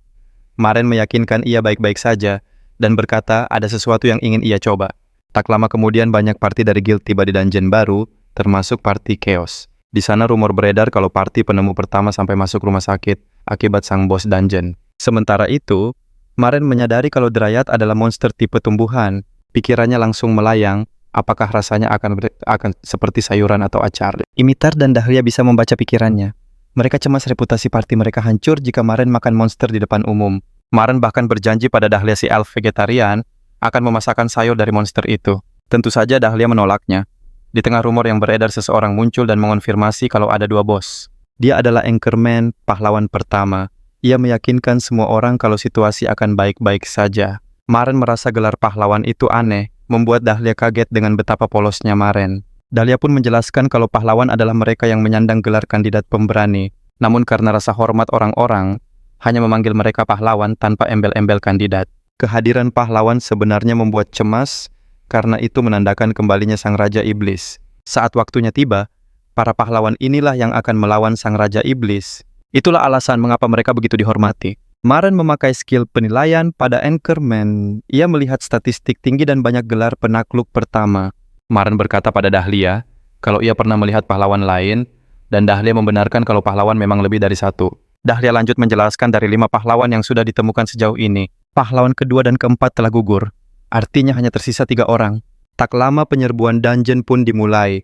Maren meyakinkan ia baik-baik saja dan berkata ada sesuatu yang ingin ia coba. Tak lama kemudian banyak party dari guild tiba di dungeon baru, termasuk party chaos. Di sana rumor beredar kalau party penemu pertama sampai masuk rumah sakit akibat sang bos dungeon. Sementara itu, Maren menyadari kalau Dryad adalah monster tipe tumbuhan. Pikirannya langsung melayang, apakah rasanya akan seperti sayuran atau acar. Imitar dan Dahlia bisa membaca pikirannya. Mereka cemas reputasi party mereka hancur jika Maren makan monster di depan umum. Maren bahkan berjanji pada Dahlia, si elf vegetarian, akan memasakkan sayur dari monster itu. Tentu saja Dahlia menolaknya. Di tengah rumor yang beredar, seseorang muncul dan mengonfirmasi kalau ada dua bos. Dia adalah Anchorman, pahlawan pertama. Ia meyakinkan semua orang kalau situasi akan baik-baik saja. Maren merasa gelar pahlawan itu aneh, membuat Dahlia kaget dengan betapa polosnya Maren. Dahlia pun menjelaskan kalau pahlawan adalah mereka yang menyandang gelar kandidat pemberani. Namun karena rasa hormat orang-orang, hanya memanggil mereka pahlawan tanpa embel-embel kandidat. Kehadiran pahlawan sebenarnya membuat cemas, karena itu menandakan kembalinya Sang Raja Iblis. Saat waktunya tiba, para pahlawan inilah yang akan melawan Sang Raja Iblis. Itulah alasan mengapa mereka begitu dihormati. Maren memakai skill penilaian pada Anchorman. Ia melihat statistik tinggi dan banyak gelar penakluk pertama. Maren berkata pada Dahlia, kalau ia pernah melihat pahlawan lain, dan Dahlia membenarkan kalau pahlawan memang lebih dari satu. Dahlia lanjut menjelaskan dari 5 pahlawan yang sudah ditemukan sejauh ini. Pahlawan kedua dan keempat telah gugur. Artinya hanya tersisa 3 orang. Tak lama penyerbuan dungeon pun dimulai.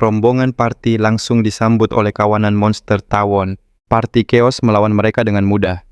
Rombongan party langsung disambut oleh kawanan monster tawon. Party chaos melawan mereka dengan mudah.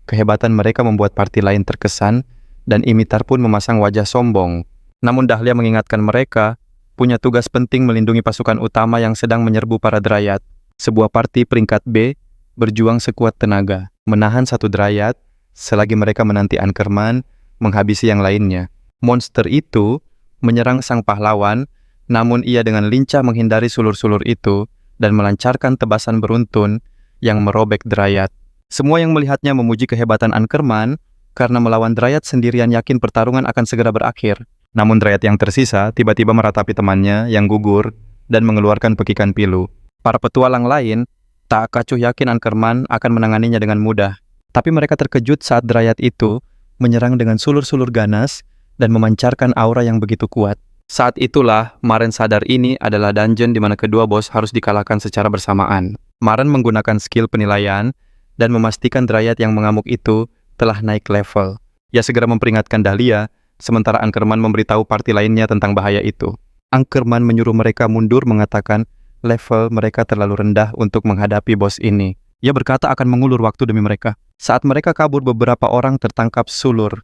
Kehebatan mereka membuat party lain terkesan, dan Imitar pun memasang wajah sombong. Namun Dahlia mengingatkan mereka punya tugas penting melindungi pasukan utama yang sedang menyerbu para Dryad. Sebuah party peringkat B berjuang sekuat tenaga, menahan satu Dryad, selagi mereka menanti Anchorman menghabisi yang lainnya. Monster itu menyerang sang pahlawan, namun ia dengan lincah menghindari sulur-sulur itu dan melancarkan tebasan beruntun yang merobek Dryad. Semua yang melihatnya memuji kehebatan Anchorman karena melawan Dryad sendirian yakin pertarungan akan segera berakhir. Namun Dryad yang tersisa tiba-tiba meratapi temannya yang gugur dan mengeluarkan pekikan pilu. Para petualang lain tak acuh yakin Anchorman akan menanganinya dengan mudah. Tapi mereka terkejut saat Dryad itu menyerang dengan sulur-sulur ganas dan memancarkan aura yang begitu kuat. Saat itulah Maren sadar ini adalah dungeon di mana kedua bos harus dikalahkan secara bersamaan. Maren menggunakan skill penilaian dan memastikan Dryad yang mengamuk itu telah naik level. Ia segera memperingatkan Dahlia, sementara Anchorman memberitahu party lainnya tentang bahaya itu. Anchorman menyuruh mereka mundur mengatakan level mereka terlalu rendah untuk menghadapi bos ini. Ia berkata akan mengulur waktu demi mereka. Saat mereka kabur, beberapa orang tertangkap sulur.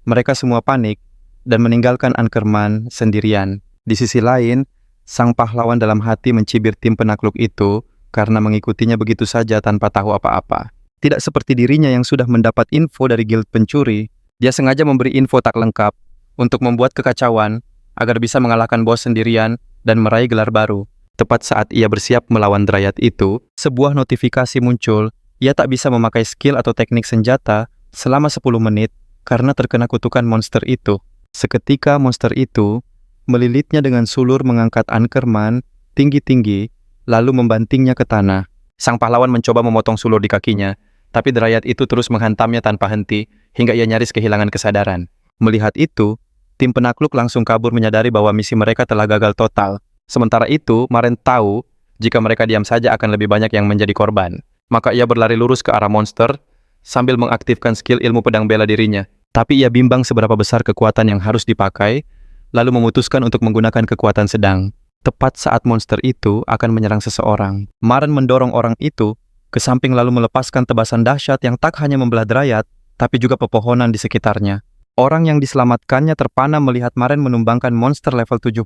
Mereka semua panik dan meninggalkan Anchorman sendirian. Di sisi lain, sang pahlawan dalam hati mencibir tim penakluk itu karena mengikutinya begitu saja tanpa tahu apa-apa. Tidak seperti dirinya yang sudah mendapat info dari guild pencuri, dia sengaja memberi info tak lengkap untuk membuat kekacauan agar bisa mengalahkan bos sendirian dan meraih gelar baru. Tepat saat ia bersiap melawan Dryad itu, sebuah notifikasi muncul. Ia tak bisa memakai skill atau teknik senjata selama 10 menit karena terkena kutukan monster itu. Seketika monster itu melilitnya dengan sulur mengangkat Anchorman tinggi-tinggi, lalu membantingnya ke tanah. Sang pahlawan mencoba memotong sulur di kakinya, tapi Dryad itu terus menghantamnya tanpa henti, hingga ia nyaris kehilangan kesadaran. Melihat itu, tim penakluk langsung kabur menyadari bahwa misi mereka telah gagal total. Sementara itu, Maren tahu jika mereka diam saja akan lebih banyak yang menjadi korban. Maka ia berlari lurus ke arah monster, sambil mengaktifkan skill ilmu pedang bela dirinya. Tapi ia bimbang seberapa besar kekuatan yang harus dipakai, lalu memutuskan untuk menggunakan kekuatan sedang. Tepat saat monster itu akan menyerang seseorang, Maren mendorong orang itu ke samping lalu melepaskan tebasan dahsyat yang tak hanya membelah Dryad, tapi juga pepohonan di sekitarnya. Orang yang diselamatkannya terpana melihat Maren menumbangkan monster level 70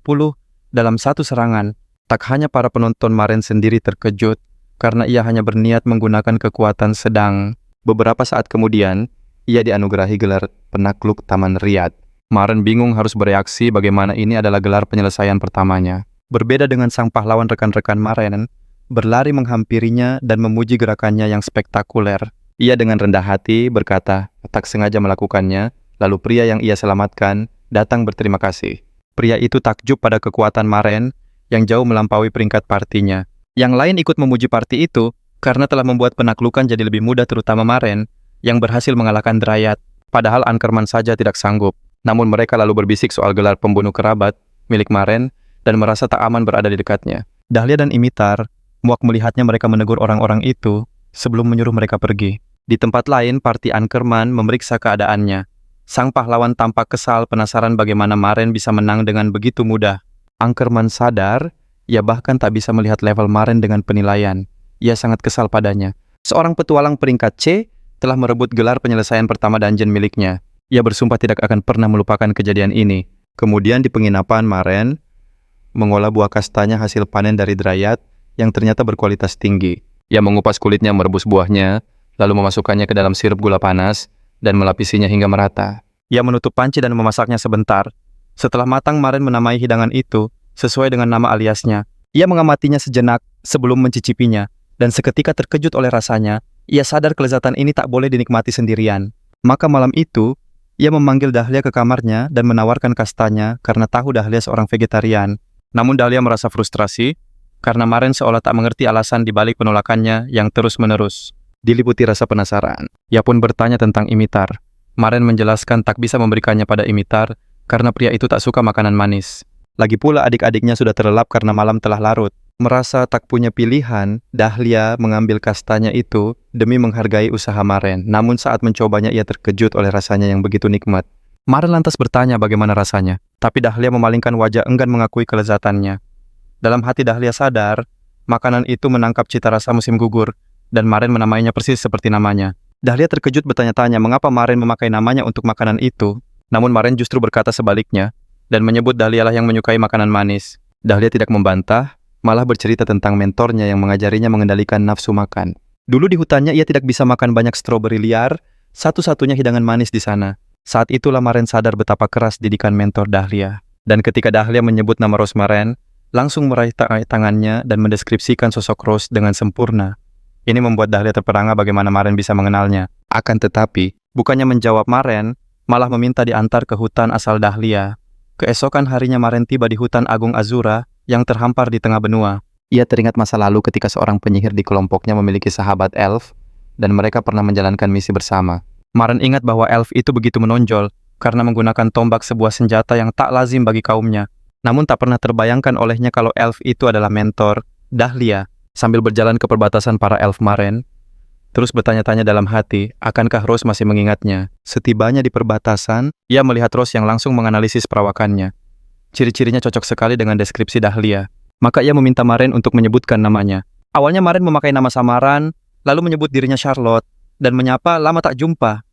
dalam satu serangan. Tak hanya para penonton, Maren sendiri terkejut karena ia hanya berniat menggunakan kekuatan sedang. Beberapa saat kemudian, ia dianugerahi gelar penakluk Taman Riyadh. Maren bingung harus bereaksi bagaimana ini adalah gelar penyelesaian pertamanya. Berbeda dengan sang pahlawan, rekan-rekan Maren berlari menghampirinya dan memuji gerakannya yang spektakuler. Ia dengan rendah hati berkata, tak sengaja melakukannya, lalu pria yang ia selamatkan datang berterima kasih. Pria itu takjub pada kekuatan Maren yang jauh melampaui peringkat partinya. Yang lain ikut memuji party itu karena telah membuat penaklukan jadi lebih mudah, terutama Maren yang berhasil mengalahkan Dryad. Padahal Anchorman saja tidak sanggup. Namun mereka lalu berbisik soal gelar pembunuh kerabat milik Maren dan merasa tak aman berada di dekatnya. Dahlia dan Imitar muak melihatnya mereka menegur orang-orang itu sebelum menyuruh mereka pergi. Di tempat lain, party Anchorman memeriksa keadaannya. Sang pahlawan tampak kesal, penasaran bagaimana Maren bisa menang dengan begitu mudah. Anchorman sadar, ia bahkan tak bisa melihat level Maren dengan penilaian. Ia sangat kesal padanya. Seorang petualang peringkat C telah merebut gelar penyelesaian pertama dungeon miliknya. Ia bersumpah tidak akan pernah melupakan kejadian ini. Kemudian di penginapan, Maren mengolah buah kastanya hasil panen dari Dryad yang ternyata berkualitas tinggi. Ia mengupas kulitnya, merebus buahnya, lalu memasukkannya ke dalam sirup gula panas dan melapisinya hingga merata. Ia menutup panci dan memasaknya sebentar. Setelah matang, Maren menamai hidangan itu sesuai dengan nama aliasnya. Ia mengamatinya sejenak sebelum mencicipinya, dan seketika terkejut oleh rasanya, ia sadar kelezatan ini tak boleh dinikmati sendirian. Maka malam itu, ia memanggil Dahlia ke kamarnya dan menawarkan kastanya karena tahu Dahlia seorang vegetarian. Namun Dahlia merasa frustrasi karena Maren seolah tak mengerti alasan di balik penolakannya yang terus-menerus. Diliputi rasa penasaran, ia pun bertanya tentang Imitar. Maren menjelaskan tak bisa memberikannya pada Imitar karena pria itu tak suka makanan manis. Lagi pula adik-adiknya sudah terlelap karena malam telah larut. Merasa tak punya pilihan, Dahlia mengambil kastanya itu demi menghargai usaha Maren. Namun saat mencobanya ia terkejut oleh rasanya yang begitu nikmat. Maren lantas bertanya bagaimana rasanya, tapi Dahlia memalingkan wajah enggan mengakui kelezatannya. Dalam hati Dahlia sadar, makanan itu menangkap cita rasa musim gugur, dan Maren menamainya persis seperti namanya. Dahlia terkejut bertanya-tanya mengapa Maren memakai namanya untuk makanan itu, namun Maren justru berkata sebaliknya, dan menyebut Dahlia lah yang menyukai makanan manis. Dahlia tidak membantah, malah bercerita tentang mentornya yang mengajarinya mengendalikan nafsu makan. Dulu di hutannya ia tidak bisa makan banyak stroberi liar, satu-satunya hidangan manis di sana. Saat itulah Maren sadar betapa keras didikan mentor Dahlia. Dan ketika Dahlia menyebut nama Rose Maren, langsung meraih tangannya dan mendeskripsikan sosok Rose dengan sempurna. Ini membuat Dahlia terperangah bagaimana Maren bisa mengenalnya. Akan tetapi, bukannya menjawab Maren, malah meminta diantar ke hutan asal Dahlia. Keesokan harinya Maren tiba di hutan Agung Azura yang terhampar di tengah benua. Ia teringat masa lalu ketika seorang penyihir di kelompoknya memiliki sahabat elf, dan mereka pernah menjalankan misi bersama. Maren ingat bahwa elf itu begitu menonjol karena menggunakan tombak, sebuah senjata yang tak lazim bagi kaumnya. Namun tak pernah terbayangkan olehnya kalau elf itu adalah mentor Dahlia. Sambil berjalan ke perbatasan para elf Maren, terus bertanya-tanya dalam hati, akankah Rose masih mengingatnya? Setibanya di perbatasan, ia melihat Rose yang langsung menganalisis perawakannya. Ciri-cirinya cocok sekali dengan deskripsi Dahlia. Maka ia meminta Maren untuk menyebutkan namanya. Awalnya Maren memakai nama samaran, lalu menyebut dirinya Charlotte, dan menyapa lama tak jumpa.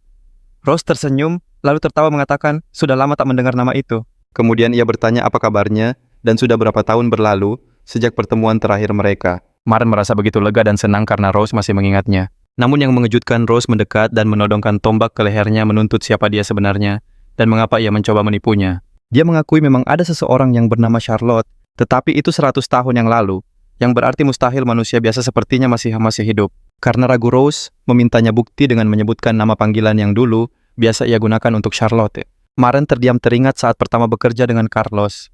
Rose tersenyum, lalu tertawa mengatakan, sudah lama tak mendengar nama itu. Kemudian ia bertanya apa kabarnya, dan sudah berapa tahun berlalu sejak pertemuan terakhir mereka. Maren merasa begitu lega dan senang karena Rose masih mengingatnya. Namun yang mengejutkan, Rose mendekat dan menodongkan tombak ke lehernya menuntut siapa dia sebenarnya, dan mengapa ia mencoba menipunya. Dia mengakui memang ada seseorang yang bernama Charlotte, tetapi itu 100 tahun yang lalu, yang berarti mustahil manusia biasa sepertinya masih hidup. Karena ragu, Rose memintanya bukti dengan menyebutkan nama panggilan yang dulu biasa ia gunakan untuk Charlotte. Maren terdiam teringat saat pertama bekerja dengan Carlos.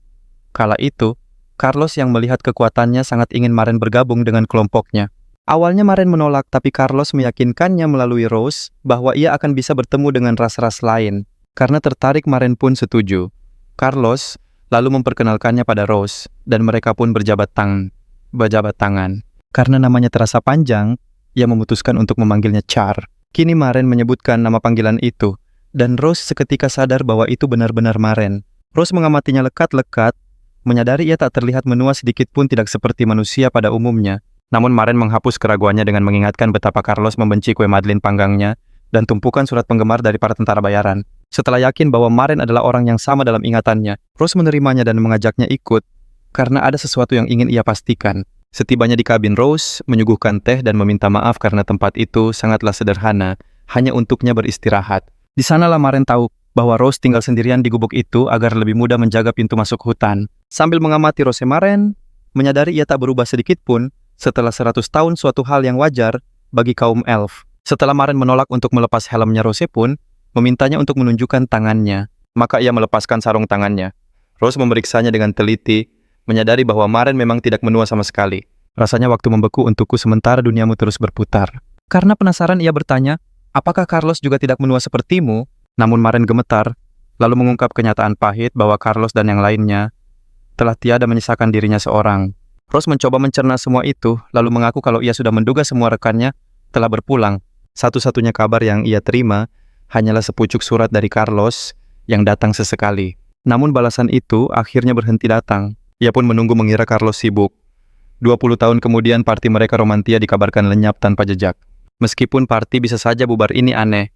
Kala itu, Carlos yang melihat kekuatannya sangat ingin Maren bergabung dengan kelompoknya. Awalnya Maren menolak, tapi Carlos meyakinkannya melalui Rose bahwa ia akan bisa bertemu dengan ras-ras lain. Karena tertarik, Maren pun setuju. Carlos lalu memperkenalkannya pada Rose, dan mereka pun berjabat tangan. Karena namanya terasa panjang, ia memutuskan untuk memanggilnya Char. Kini Maren menyebutkan nama panggilan itu, dan Rose seketika sadar bahwa itu benar-benar Maren. Rose mengamatinya lekat-lekat, menyadari ia tak terlihat menua sedikit pun, tidak seperti manusia pada umumnya. Namun Maren menghapus keraguannya dengan mengingatkan betapa Carlos membenci kue Madeleine panggangnya dan tumpukan surat penggemar dari para tentara bayaran. Setelah yakin bahwa Maren adalah orang yang sama dalam ingatannya, Rose menerimanya dan mengajaknya ikut karena ada sesuatu yang ingin ia pastikan. Setibanya di kabin, Rose menyuguhkan teh dan meminta maaf karena tempat itu sangatlah sederhana, hanya untuknya beristirahat. Di sanalah Maren tahu bahwa Rose tinggal sendirian di gubuk itu agar lebih mudah menjaga pintu masuk hutan. Sambil mengamati Rose, Maren menyadari ia tak berubah sedikit pun setelah 100 tahun, suatu hal yang wajar bagi kaum elf. Setelah Maren menolak untuk melepas helmnya, Rose pun memintanya untuk menunjukkan tangannya. Maka ia melepaskan sarung tangannya. Rose memeriksanya dengan teliti, menyadari bahwa Maren memang tidak menua sama sekali. Rasanya waktu membeku untukku sementara duniamu terus berputar. Karena penasaran ia bertanya, apakah Carlos juga tidak menua sepertimu? Namun Maren gemetar, lalu mengungkap kenyataan pahit bahwa Carlos dan yang lainnya telah tiada menyisakan dirinya seorang. Rose mencoba mencerna semua itu, lalu mengaku kalau ia sudah menduga semua rekannya telah berpulang. Satu-satunya kabar yang ia terima hanyalah sepucuk surat dari Carlos yang datang sesekali. Namun balasan itu akhirnya berhenti datang. Ia pun menunggu mengira Carlos sibuk. 20 tahun kemudian parti mereka Romantia dikabarkan lenyap tanpa jejak. Meskipun parti bisa saja bubar, ini aneh.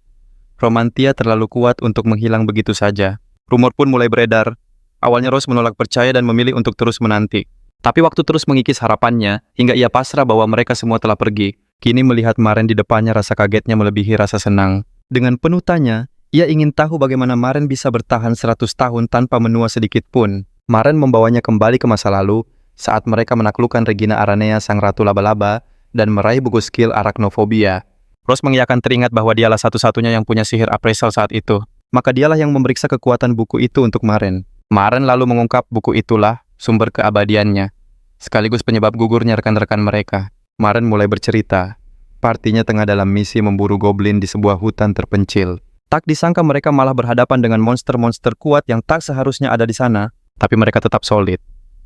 Romantia terlalu kuat untuk menghilang begitu saja. Rumor pun mulai beredar. Awalnya Rose menolak percaya dan memilih untuk terus menanti. Tapi waktu terus mengikis harapannya, hingga ia pasrah bahwa mereka semua telah pergi. Kini melihat Maren di depannya, rasa kagetnya melebihi rasa senang. Dengan penuh tanya, Ia ingin tahu bagaimana Maren bisa bertahan 100 tahun tanpa menua sedikit pun. Maren membawanya kembali ke masa lalu saat mereka menaklukkan Regina Aranea sang ratu laba-laba dan meraih buku skill Arachnophobia. Rose mengiyakan teringat bahwa dialah satu-satunya yang punya sihir appraisal saat itu. Maka dialah yang memeriksa kekuatan buku itu untuk Maren. Maren lalu mengungkap buku itulah sumber keabadiannya, sekaligus penyebab gugurnya rekan-rekan mereka. Maren mulai bercerita. Partinya tengah dalam misi memburu goblin di sebuah hutan terpencil. Tak disangka mereka malah berhadapan dengan monster-monster kuat yang tak seharusnya ada di sana, tapi mereka tetap solid.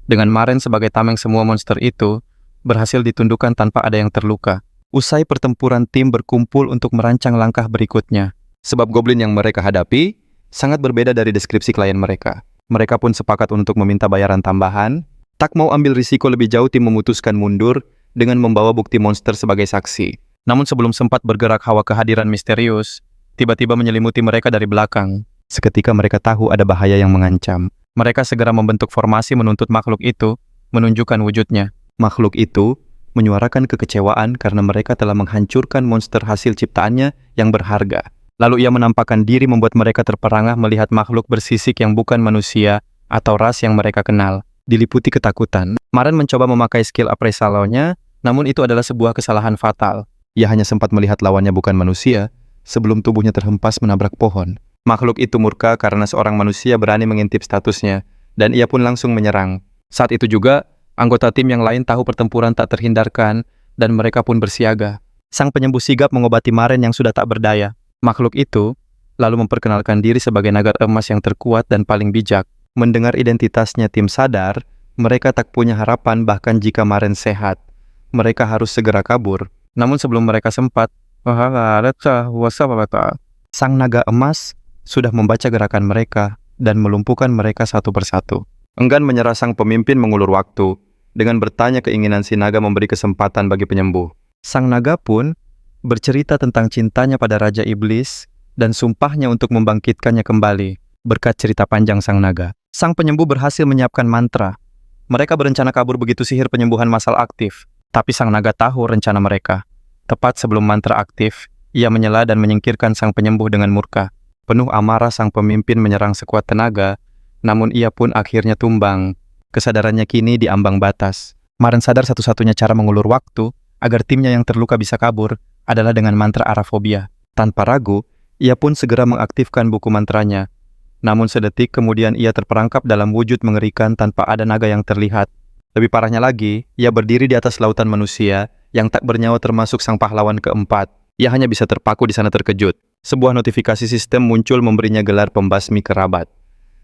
Dengan Maren sebagai tameng semua monster itu, berhasil ditundukkan tanpa ada yang terluka. Usai pertempuran, tim berkumpul untuk merancang langkah berikutnya. Sebab goblin yang mereka hadapi sangat berbeda dari deskripsi klien mereka. Mereka pun sepakat untuk meminta bayaran tambahan. Tak mau ambil risiko lebih jauh, tim memutuskan mundur dengan membawa bukti monster sebagai saksi. Namun sebelum sempat bergerak, hawa kehadiran misterius tiba-tiba menyelimuti mereka dari belakang. Seketika mereka tahu ada bahaya yang mengancam. Mereka segera membentuk formasi menuntut makhluk itu menunjukkan wujudnya. Makhluk itu menyuarakan kekecewaan karena mereka telah menghancurkan monster hasil ciptaannya yang berharga. Lalu ia menampakkan diri membuat mereka terperangah melihat makhluk bersisik yang bukan manusia atau ras yang mereka kenal. Diliputi ketakutan, Maren mencoba memakai skill appraisalnya, namun itu adalah sebuah kesalahan fatal. Ia hanya sempat melihat lawannya bukan manusia, sebelum tubuhnya terhempas menabrak pohon. Makhluk itu murka karena seorang manusia berani mengintip statusnya, dan ia pun langsung menyerang. Saat itu juga, anggota tim yang lain tahu pertempuran tak terhindarkan, dan mereka pun bersiaga. Sang penyembuh sigap mengobati Maren yang sudah tak berdaya. Makhluk itu lalu memperkenalkan diri sebagai naga emas yang terkuat dan paling bijak. Mendengar identitasnya, tim sadar mereka tak punya harapan bahkan jika Maren sehat. Mereka harus segera kabur. Namun sebelum mereka sempat, sang naga emas sudah membaca gerakan mereka dan melumpuhkan mereka satu persatu. Enggan menyerah, sang pemimpin mengulur waktu dengan bertanya keinginan si naga memberi kesempatan bagi penyembuh. Sang naga pun bercerita tentang cintanya pada Raja Iblis dan sumpahnya untuk membangkitkannya kembali. Berkat cerita panjang sang naga, sang penyembuh berhasil menyiapkan mantra. Mereka berencana kabur begitu sihir penyembuhan massal aktif, tapi sang naga tahu rencana mereka. Tepat sebelum mantra aktif, ia menyela dan menyingkirkan sang penyembuh dengan murka. Penuh amarah, sang pemimpin menyerang sekuat tenaga, namun ia pun akhirnya tumbang. Kesadarannya kini di ambang batas. Maren sadar satu-satunya cara mengulur waktu agar timnya yang terluka bisa kabur adalah dengan mantra arafobia. Tanpa ragu, ia pun segera mengaktifkan buku mantranya. Namun sedetik kemudian ia terperangkap dalam wujud mengerikan tanpa ada naga yang terlihat. Lebih parahnya lagi, ia berdiri di atas lautan manusia yang tak bernyawa termasuk sang pahlawan keempat. Ia hanya bisa terpaku di sana terkejut. Sebuah notifikasi sistem muncul memberinya gelar pembasmi kerabat.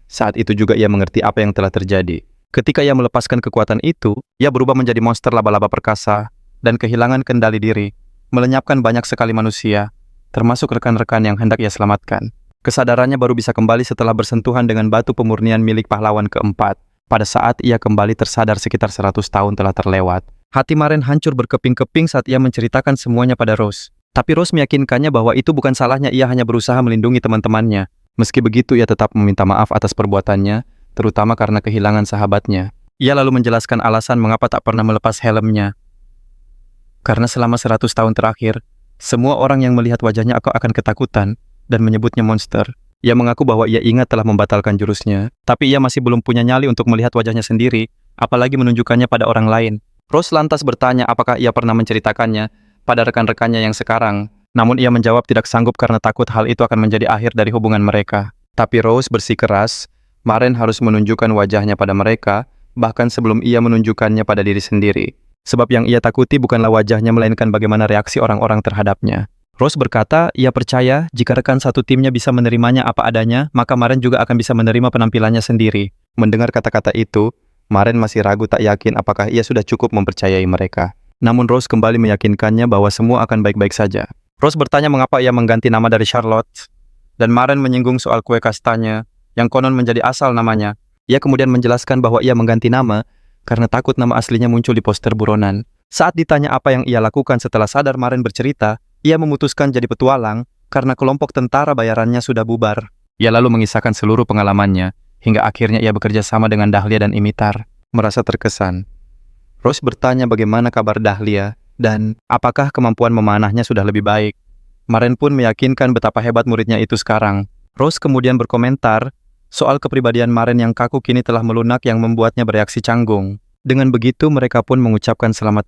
Saat itu juga ia mengerti apa yang telah terjadi. Ketika ia melepaskan kekuatan itu, ia berubah menjadi monster laba-laba perkasa dan kehilangan kendali diri, melenyapkan banyak sekali manusia, termasuk rekan-rekan yang hendak ia selamatkan. Kesadarannya baru bisa kembali setelah bersentuhan dengan batu pemurnian milik pahlawan keempat. Pada saat ia kembali tersadar, sekitar 100 tahun telah terlewat. Hati Maren hancur berkeping-keping saat ia menceritakan semuanya pada Rose. Tapi Rose meyakinkannya bahwa itu bukan salahnya, ia hanya berusaha melindungi teman-temannya. Meski begitu, ia tetap meminta maaf atas perbuatannya, terutama karena kehilangan sahabatnya. Ia lalu menjelaskan alasan mengapa tak pernah melepas helmnya. Karena selama 100 tahun terakhir, semua orang yang melihat wajahnya akan ketakutan dan menyebutnya monster. Ia mengaku bahwa ia ingat telah membatalkan jurusnya, tapi ia masih belum punya nyali untuk melihat wajahnya sendiri, apalagi menunjukkannya pada orang lain. Rose lantas bertanya apakah ia pernah menceritakannya pada rekan-rekannya yang sekarang, namun ia menjawab tidak sanggup karena takut hal itu akan menjadi akhir dari hubungan mereka. Tapi Rose bersikeras, Maren harus menunjukkan wajahnya pada mereka, bahkan sebelum ia menunjukkannya pada diri sendiri. Sebab yang ia takuti bukanlah wajahnya, melainkan bagaimana reaksi orang-orang terhadapnya. Rose berkata, ia percaya jika rekan satu timnya bisa menerimanya apa adanya, maka Maren juga akan bisa menerima penampilannya sendiri. Mendengar kata-kata itu, Maren masih ragu, tak yakin apakah ia sudah cukup mempercayai mereka. Namun Rose kembali meyakinkannya bahwa semua akan baik-baik saja. Rose bertanya mengapa ia mengganti nama dari Charlotte, dan Maren menyinggung soal kue kastanya, yang konon menjadi asal namanya. Ia kemudian menjelaskan bahwa ia mengganti nama karena takut nama aslinya muncul di poster buronan. Saat ditanya apa yang ia lakukan setelah sadar Maren bercerita, ia memutuskan jadi petualang karena kelompok tentara bayarannya sudah bubar. Ia lalu mengisahkan seluruh pengalamannya, hingga akhirnya ia bekerja sama dengan Dahlia dan Imitar. Merasa terkesan, Rose bertanya bagaimana kabar Dahlia dan apakah kemampuan memanahnya sudah lebih baik. Maren pun meyakinkan betapa hebat muridnya itu sekarang. Rose kemudian berkomentar soal kepribadian Maren yang kaku kini telah melunak yang membuatnya bereaksi canggung. Dengan begitu mereka pun mengucapkan selamat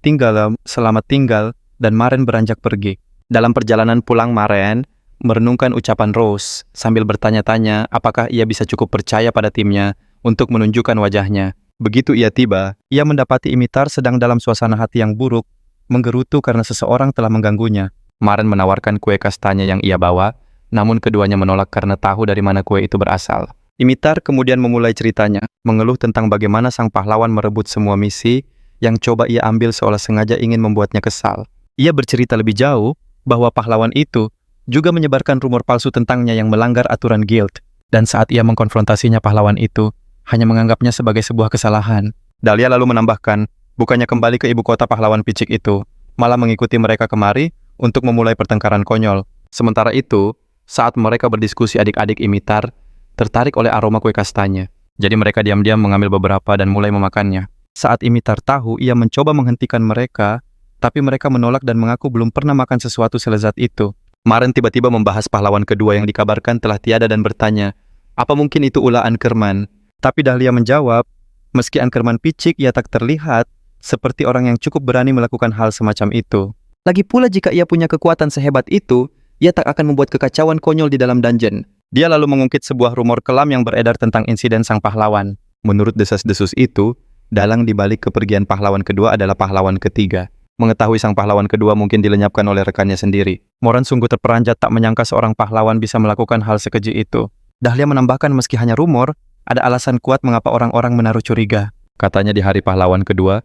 tinggal, dan Maren beranjak pergi. Dalam perjalanan pulang Maren merenungkan ucapan Rose sambil bertanya-tanya apakah ia bisa cukup percaya pada timnya untuk menunjukkan wajahnya. Begitu ia tiba, ia mendapati Imitar sedang dalam suasana hati yang buruk, menggerutu karena seseorang telah mengganggunya. Maren menawarkan kue kastanya yang ia bawa, namun keduanya menolak karena tahu dari mana kue itu berasal. Imitar kemudian memulai ceritanya, mengeluh tentang bagaimana sang pahlawan merebut semua misi yang coba ia ambil seolah sengaja ingin membuatnya kesal. Ia bercerita lebih jauh bahwa pahlawan itu juga menyebarkan rumor palsu tentangnya yang melanggar aturan guild, dan saat ia mengkonfrontasinya pahlawan itu hanya menganggapnya sebagai sebuah kesalahan. Dahlia lalu menambahkan, bukannya kembali ke ibu kota pahlawan picik itu, malah mengikuti mereka kemari untuk memulai pertengkaran konyol. Sementara itu, saat mereka berdiskusi adik-adik Imitar tertarik oleh aroma kue kastanya. Jadi mereka diam-diam mengambil beberapa dan mulai memakannya. Saat Imitar tahu, ia mencoba menghentikan mereka, tapi mereka menolak dan mengaku belum pernah makan sesuatu selezat itu. Maren tiba-tiba membahas pahlawan kedua yang dikabarkan telah tiada dan bertanya, apa mungkin itu ulah Ankerman? Tapi Dahlia menjawab, meski Ankerman picik, ia tak terlihat seperti orang yang cukup berani melakukan hal semacam itu. Lagi pula jika ia punya kekuatan sehebat itu, ia tak akan membuat kekacauan konyol di dalam dungeon. Dia lalu mengungkit sebuah rumor kelam yang beredar tentang insiden sang pahlawan. Menurut desas-desus itu, dalang di balik kepergian pahlawan kedua adalah pahlawan ketiga. Mengetahui sang pahlawan kedua mungkin dilenyapkan oleh rekannya sendiri. Moran sungguh terperanjat tak menyangka seorang pahlawan bisa melakukan hal sekeji itu. Dahlia menambahkan meski hanya rumor, ada alasan kuat mengapa orang-orang menaruh curiga. Katanya di hari pahlawan kedua,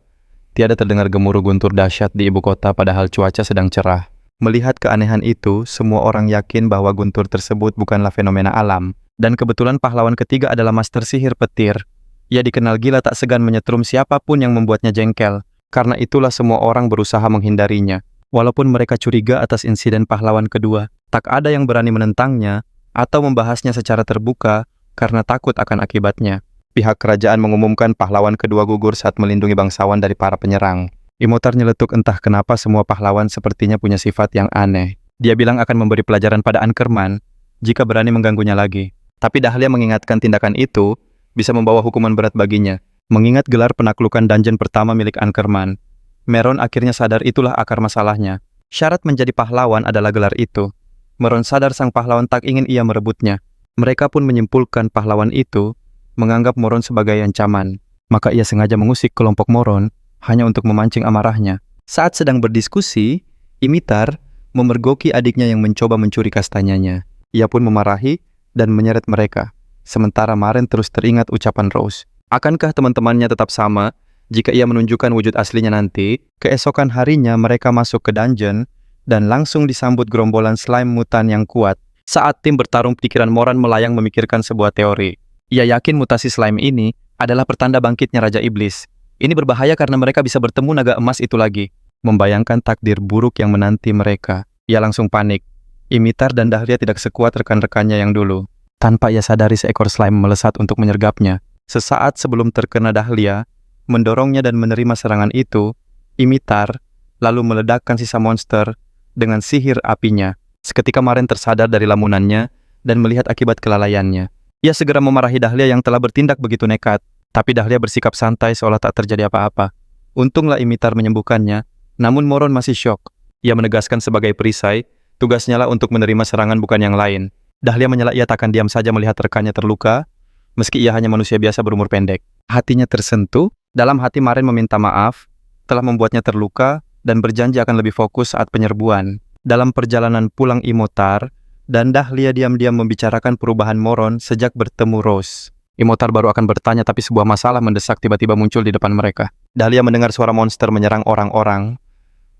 tiada terdengar gemuruh guntur dahsyat di ibu kota padahal cuaca sedang cerah. Melihat keanehan itu, semua orang yakin bahwa guntur tersebut bukanlah fenomena alam. Dan kebetulan pahlawan ketiga adalah master sihir petir. Ia dikenal gila tak segan menyetrum siapapun yang membuatnya jengkel. Karena itulah semua orang berusaha menghindarinya. Walaupun mereka curiga atas insiden pahlawan kedua, tak ada yang berani menentangnya atau membahasnya secara terbuka karena takut akan akibatnya. Pihak kerajaan mengumumkan pahlawan kedua gugur saat melindungi bangsawan dari para penyerang. Imotar nyeletuk entah kenapa semua pahlawan sepertinya punya sifat yang aneh. Dia bilang akan memberi pelajaran pada Ankerman jika berani mengganggunya lagi. Tapi Dahlia mengingatkan tindakan itu bisa membawa hukuman berat baginya. Mengingat gelar penaklukan dungeon pertama milik Ankerman, Meron akhirnya sadar itulah akar masalahnya. Syarat menjadi pahlawan adalah gelar itu. Meron sadar sang pahlawan tak ingin ia merebutnya. Mereka pun menyimpulkan pahlawan itu menganggap Moron sebagai ancaman. Maka ia sengaja mengusik kelompok Moron hanya untuk memancing amarahnya. Saat sedang berdiskusi, Imitar memergoki adiknya yang mencoba mencuri kastanyanya. Ia pun memarahi dan menyeret mereka. Sementara Maren terus teringat ucapan Rose. Akankah teman-temannya tetap sama jika ia menunjukkan wujud aslinya nanti? Keesokan harinya mereka masuk ke dungeon dan langsung disambut gerombolan slime mutan yang kuat. Saat tim bertarung, pikiran Moran melayang memikirkan sebuah teori. Ia yakin mutasi slime ini adalah pertanda bangkitnya Raja Iblis. Ini berbahaya karena mereka bisa bertemu naga emas itu lagi. Membayangkan takdir buruk yang menanti mereka, ia langsung panik. Imitar dan Dahlia tidak sekuat rekan-rekannya yang dulu. Tanpa ia sadari seekor slime melesat untuk menyergapnya. Sesaat sebelum terkena Dahlia, mendorongnya dan menerima serangan itu, Imitar lalu meledakkan sisa monster dengan sihir apinya. Seketika Maren tersadar dari lamunannya dan melihat akibat kelalaiannya. Ia segera memarahi Dahlia yang telah bertindak begitu nekat. Tapi Dahlia bersikap santai seolah tak terjadi apa-apa. Untunglah Imitar menyembuhkannya, namun Moron masih syok. Ia menegaskan sebagai perisai, tugasnya lah untuk menerima serangan bukan yang lain. Dahlia menyela ia takkan diam saja melihat rekannya terluka, meski ia hanya manusia biasa berumur pendek. Hatinya tersentuh, dalam hati Maren meminta maaf, telah membuatnya terluka, dan berjanji akan lebih fokus saat penyerbuan. Dalam perjalanan pulang Imotar, dan Dahlia diam-diam membicarakan perubahan Moron sejak bertemu Rose. Imotar baru akan bertanya tapi sebuah masalah mendesak tiba-tiba muncul di depan mereka. Dahlia mendengar suara monster menyerang orang-orang.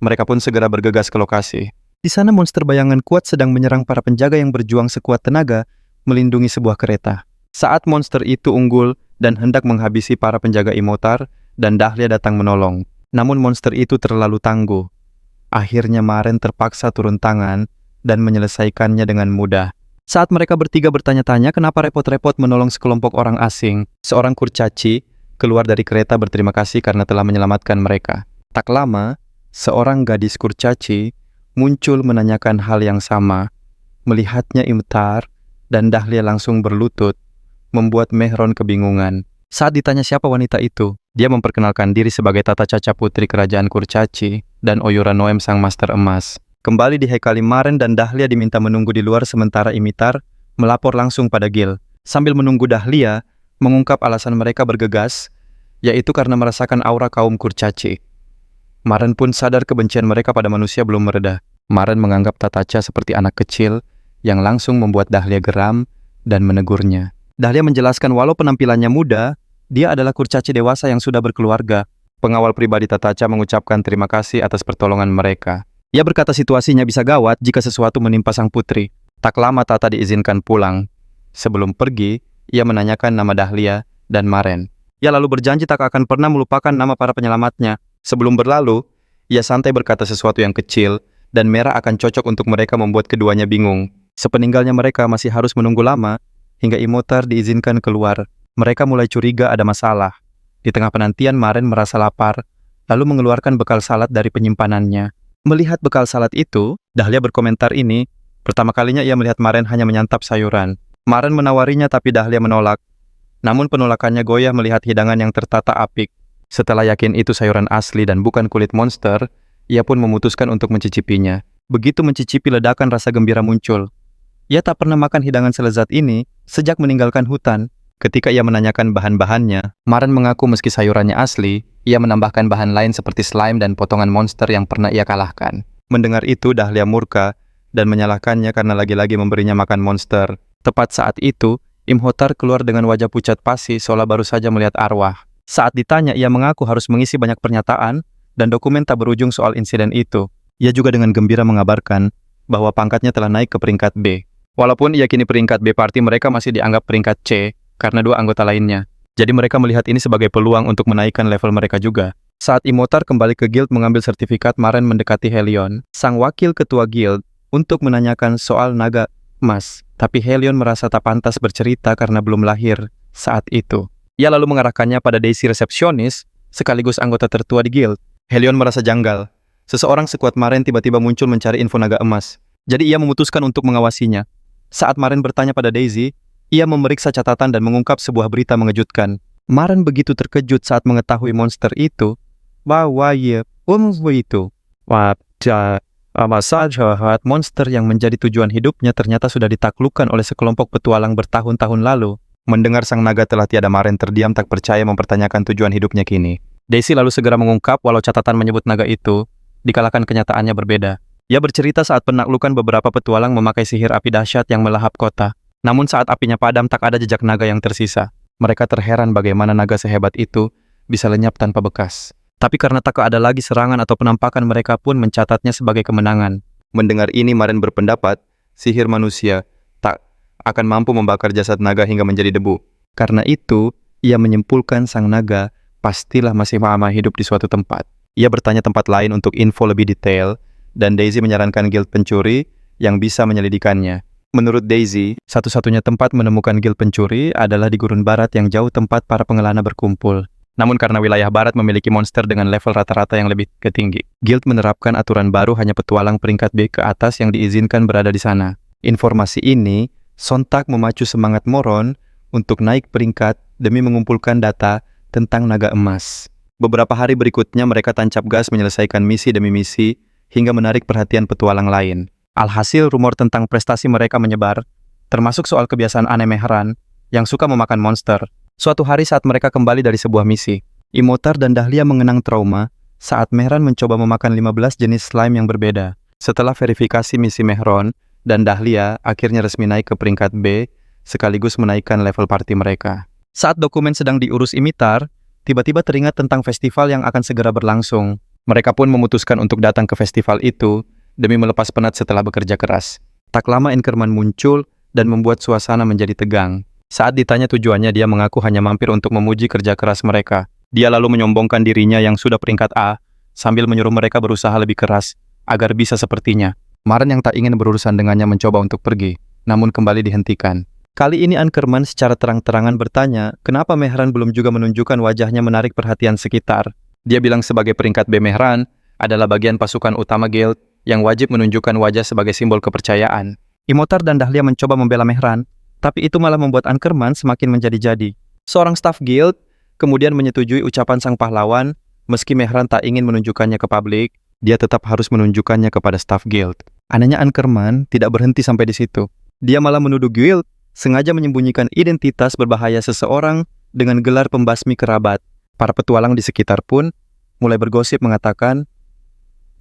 Mereka pun segera bergegas ke lokasi. Di sana monster bayangan kuat sedang menyerang para penjaga yang berjuang sekuat tenaga melindungi sebuah kereta. Saat monster itu unggul dan hendak menghabisi para penjaga Imotar, dan Dahlia datang menolong. Namun monster itu terlalu tangguh. Akhirnya Maren terpaksa turun tangan dan menyelesaikannya dengan mudah. Saat mereka bertiga bertanya-tanya kenapa repot-repot menolong sekelompok orang asing, seorang kurcaci keluar dari kereta berterima kasih karena telah menyelamatkan mereka. Tak lama, seorang gadis kurcaci muncul menanyakan hal yang sama. Melihatnya Imtar dan Dahlia langsung berlutut, membuat Mehron kebingungan. Saat ditanya siapa wanita itu, dia memperkenalkan diri sebagai Tata Caca Putri Kerajaan Kurcaci dan Oyura Noem sang Master Emas. Kembali di Hekali, Maren dan Dahlia diminta menunggu di luar sementara Imitar melapor langsung pada Gil. Sambil menunggu, Dahlia mengungkap alasan mereka bergegas, yaitu karena merasakan aura kaum Kurcaci. Maren pun sadar kebencian mereka pada manusia belum mereda. Maren menganggap Tataca seperti anak kecil yang langsung membuat Dahlia geram dan menegurnya. Dahlia menjelaskan walau penampilannya muda, dia adalah kurcaci dewasa yang sudah berkeluarga. Pengawal pribadi Tataca mengucapkan terima kasih atas pertolongan mereka. Ia berkata situasinya bisa gawat jika sesuatu menimpa sang putri. Tak lama Tata diizinkan pulang. Sebelum pergi, ia menanyakan nama Dahlia dan Maren. Ia lalu berjanji tak akan pernah melupakan nama para penyelamatnya. Sebelum berlalu, ia santai berkata sesuatu yang kecil dan merah akan cocok untuk mereka membuat keduanya bingung. Sepeninggalnya mereka masih harus menunggu lama hingga Imotar diizinkan keluar. Mereka mulai curiga ada masalah. Di tengah penantian, Maren merasa lapar, lalu mengeluarkan bekal salat dari penyimpanannya. Melihat bekal salat itu, Dahlia berkomentar ini. Pertama kalinya ia melihat Maren hanya menyantap sayuran. Maren menawarinya tapi Dahlia menolak. Namun penolakannya goyah melihat hidangan yang tertata apik. Setelah yakin itu sayuran asli dan bukan kulit monster, ia pun memutuskan untuk mencicipinya. Begitu mencicipi, ledakan rasa gembira muncul. Ia tak pernah makan hidangan selezat ini sejak meninggalkan hutan. Ketika ia menanyakan bahan-bahannya, Maren mengaku meski sayurannya asli, ia menambahkan bahan lain seperti slime dan potongan monster yang pernah ia kalahkan. Mendengar itu, Dahlia murka dan menyalahkannya karena lagi-lagi memberinya makan monster. Tepat saat itu, Imhotep keluar dengan wajah pucat pasi seolah baru saja melihat arwah. Saat ditanya, ia mengaku harus mengisi banyak pernyataan dan dokumen tak berujung soal insiden itu. Ia juga dengan gembira mengabarkan bahwa pangkatnya telah naik ke peringkat B. Walaupun ia kini peringkat B party, mereka masih dianggap peringkat C karena 2 anggota lainnya. Jadi mereka melihat ini sebagai peluang untuk menaikkan level mereka juga. Saat Imotar kembali ke guild mengambil sertifikat, Maren mendekati Helion, sang wakil ketua guild, untuk menanyakan soal naga emas. Tapi Helion merasa tak pantas bercerita karena belum lahir saat itu. Ia lalu mengarahkannya pada Daisy, resepsionis, sekaligus anggota tertua di guild. Helion merasa janggal. Seseorang sekuat Maren tiba-tiba muncul mencari info naga emas. Jadi ia memutuskan untuk mengawasinya. Saat Maren bertanya pada Daisy, ia memeriksa catatan dan mengungkap sebuah berita mengejutkan. Maren begitu terkejut saat mengetahui monster itu bahwa monster yang menjadi tujuan hidupnya ternyata sudah ditaklukkan oleh sekelompok petualang bertahun-tahun lalu. Mendengar sang naga telah tiada, Maren terdiam tak percaya mempertanyakan tujuan hidupnya kini. Daisy lalu segera mengungkap walau catatan menyebut naga itu, dikalahkan kenyataannya berbeda. Ia bercerita saat penaklukan beberapa petualang memakai sihir api dahsyat yang melahap kota. Namun saat apinya padam tak ada jejak naga yang tersisa. Mereka terheran bagaimana naga sehebat itu bisa lenyap tanpa bekas. Tapi karena tak ada lagi serangan atau penampakan, mereka pun mencatatnya sebagai kemenangan. Mendengar ini, Maren berpendapat sihir manusia tak akan mampu membakar jasad naga hingga menjadi debu. Karena itu, ia menyimpulkan sang naga pastilah masih lama hidup di suatu tempat. Ia bertanya tempat lain untuk info lebih detail, dan Daisy menyarankan guild pencuri yang bisa menyelidikannya. Menurut Daisy, satu-satunya tempat menemukan guild pencuri adalah di gurun barat yang jauh tempat para pengelana berkumpul. Namun karena wilayah barat memiliki monster dengan level rata-rata yang lebih tinggi, guild menerapkan aturan baru, hanya petualang peringkat B ke atas yang diizinkan berada di sana. Informasi ini sontak memacu semangat Moron untuk naik peringkat demi mengumpulkan data tentang naga emas. Beberapa hari berikutnya mereka tancap gas menyelesaikan misi demi misi hingga menarik perhatian petualang lain. Alhasil rumor tentang prestasi mereka menyebar, termasuk soal kebiasaan aneh Mehran yang suka memakan monster. Suatu hari saat mereka kembali dari sebuah misi, Imotar dan Dahlia mengenang trauma saat Mehran mencoba memakan 15 jenis slime yang berbeda. Setelah verifikasi misi, Mehran dan Dahlia akhirnya resmi naik ke peringkat B, sekaligus menaikkan level party mereka. Saat dokumen sedang diurus Imitar, tiba-tiba teringat tentang festival yang akan segera berlangsung. Mereka pun memutuskan untuk datang ke festival itu demi melepas penat setelah bekerja keras. Tak lama Inkerman muncul dan membuat suasana menjadi tegang. Saat ditanya tujuannya, dia mengaku hanya mampir untuk memuji kerja keras mereka. Dia lalu menyombongkan dirinya yang sudah peringkat A, sambil menyuruh mereka berusaha lebih keras agar bisa sepertinya. Maren yang tak ingin berurusan dengannya mencoba untuk pergi, namun kembali dihentikan. Kali ini Ankerman secara terang-terangan bertanya, kenapa Mehran belum juga menunjukkan wajahnya menarik perhatian sekitar. Dia bilang sebagai peringkat B, Mehran adalah bagian pasukan utama guild yang wajib menunjukkan wajah sebagai simbol kepercayaan. Imhotep dan Dahlia mencoba membela Mehran, tapi itu malah membuat Ankerman semakin menjadi-jadi. Seorang staf guild kemudian menyetujui ucapan sang pahlawan, meski Mehran tak ingin menunjukkannya ke publik, dia tetap harus menunjukkannya kepada staf guild. Anehnya Ankerman tidak berhenti sampai di situ. Dia malah menuduh guild sengaja menyembunyikan identitas berbahaya seseorang dengan gelar pembasmi kerabat. Para petualang di sekitar pun mulai bergosip mengatakan,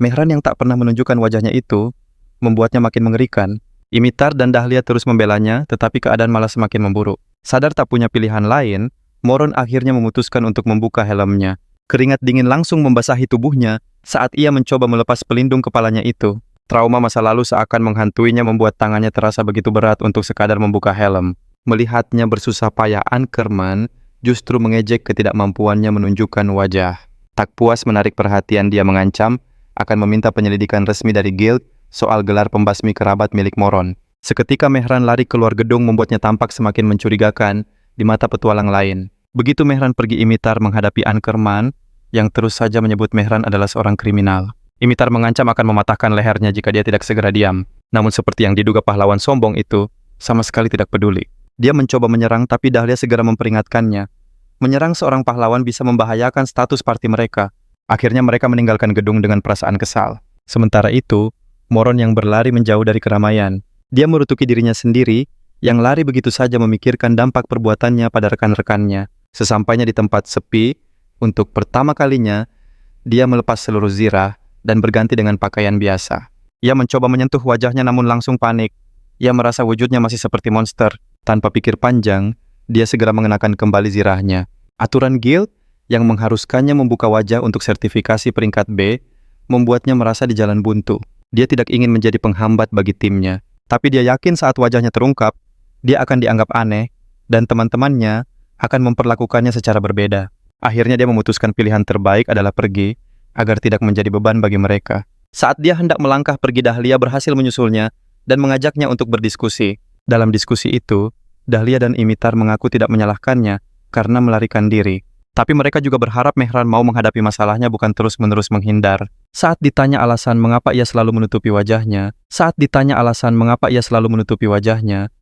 Mehran yang tak pernah menunjukkan wajahnya itu membuatnya makin mengerikan. Imhotep dan Dahlia terus membelanya, tetapi keadaan malah semakin memburuk. Sadar tak punya pilihan lain, Moron akhirnya memutuskan untuk membuka helmnya. Keringat dingin langsung membasahi tubuhnya saat ia mencoba melepas pelindung kepalanya itu. Trauma masa lalu seakan menghantuinya membuat tangannya terasa begitu berat untuk sekadar membuka helm. Melihatnya bersusah payah, Ankerman justru mengejek ketidakmampuannya menunjukkan wajah. Tak puas menarik perhatian, dia mengancam akan meminta penyelidikan resmi dari guild soal gelar pembasmi kerabat milik Moron. Seketika Mehran lari keluar gedung membuatnya tampak semakin mencurigakan di mata petualang lain. Begitu Mehran pergi, Imhotep menghadapi Ankerman yang terus saja menyebut Mehran adalah seorang kriminal. Imhotep mengancam akan mematahkan lehernya jika dia tidak segera diam. Namun seperti yang diduga pahlawan sombong itu, sama sekali tidak peduli. Dia mencoba menyerang, tapi Dahlia segera memperingatkannya. Menyerang seorang pahlawan bisa membahayakan status parti mereka. Akhirnya mereka meninggalkan gedung dengan perasaan kesal. Sementara itu, Moron yang berlari menjauh dari keramaian. Dia merutuki dirinya sendiri, yang lari begitu saja memikirkan dampak perbuatannya pada rekan-rekannya. Sesampainya di tempat sepi, untuk pertama kalinya, dia melepas seluruh zirah dan berganti dengan pakaian biasa. Ia mencoba menyentuh wajahnya namun langsung panik. Ia merasa wujudnya masih seperti monster. Tanpa pikir panjang, dia segera mengenakan kembali zirahnya. Aturan guild yang mengharuskannya membuka wajah untuk sertifikasi peringkat B membuatnya merasa di jalan buntu. Dia tidak ingin menjadi penghambat bagi timnya, tapi dia yakin saat wajahnya terungkap, dia akan dianggap aneh dan teman-temannya akan memperlakukannya secara berbeda. Akhirnya dia memutuskan pilihan terbaik adalah pergi agar tidak menjadi beban bagi mereka. Saat dia hendak melangkah pergi, Dahlia berhasil menyusulnya dan mengajaknya untuk berdiskusi. Dalam diskusi itu, Dahlia dan Imhotep mengaku tidak menyalahkannya karena melarikan diri. Tapi mereka juga berharap Mehran mau menghadapi masalahnya, bukan terus-menerus menghindar. Saat ditanya alasan mengapa ia selalu menutupi wajahnya,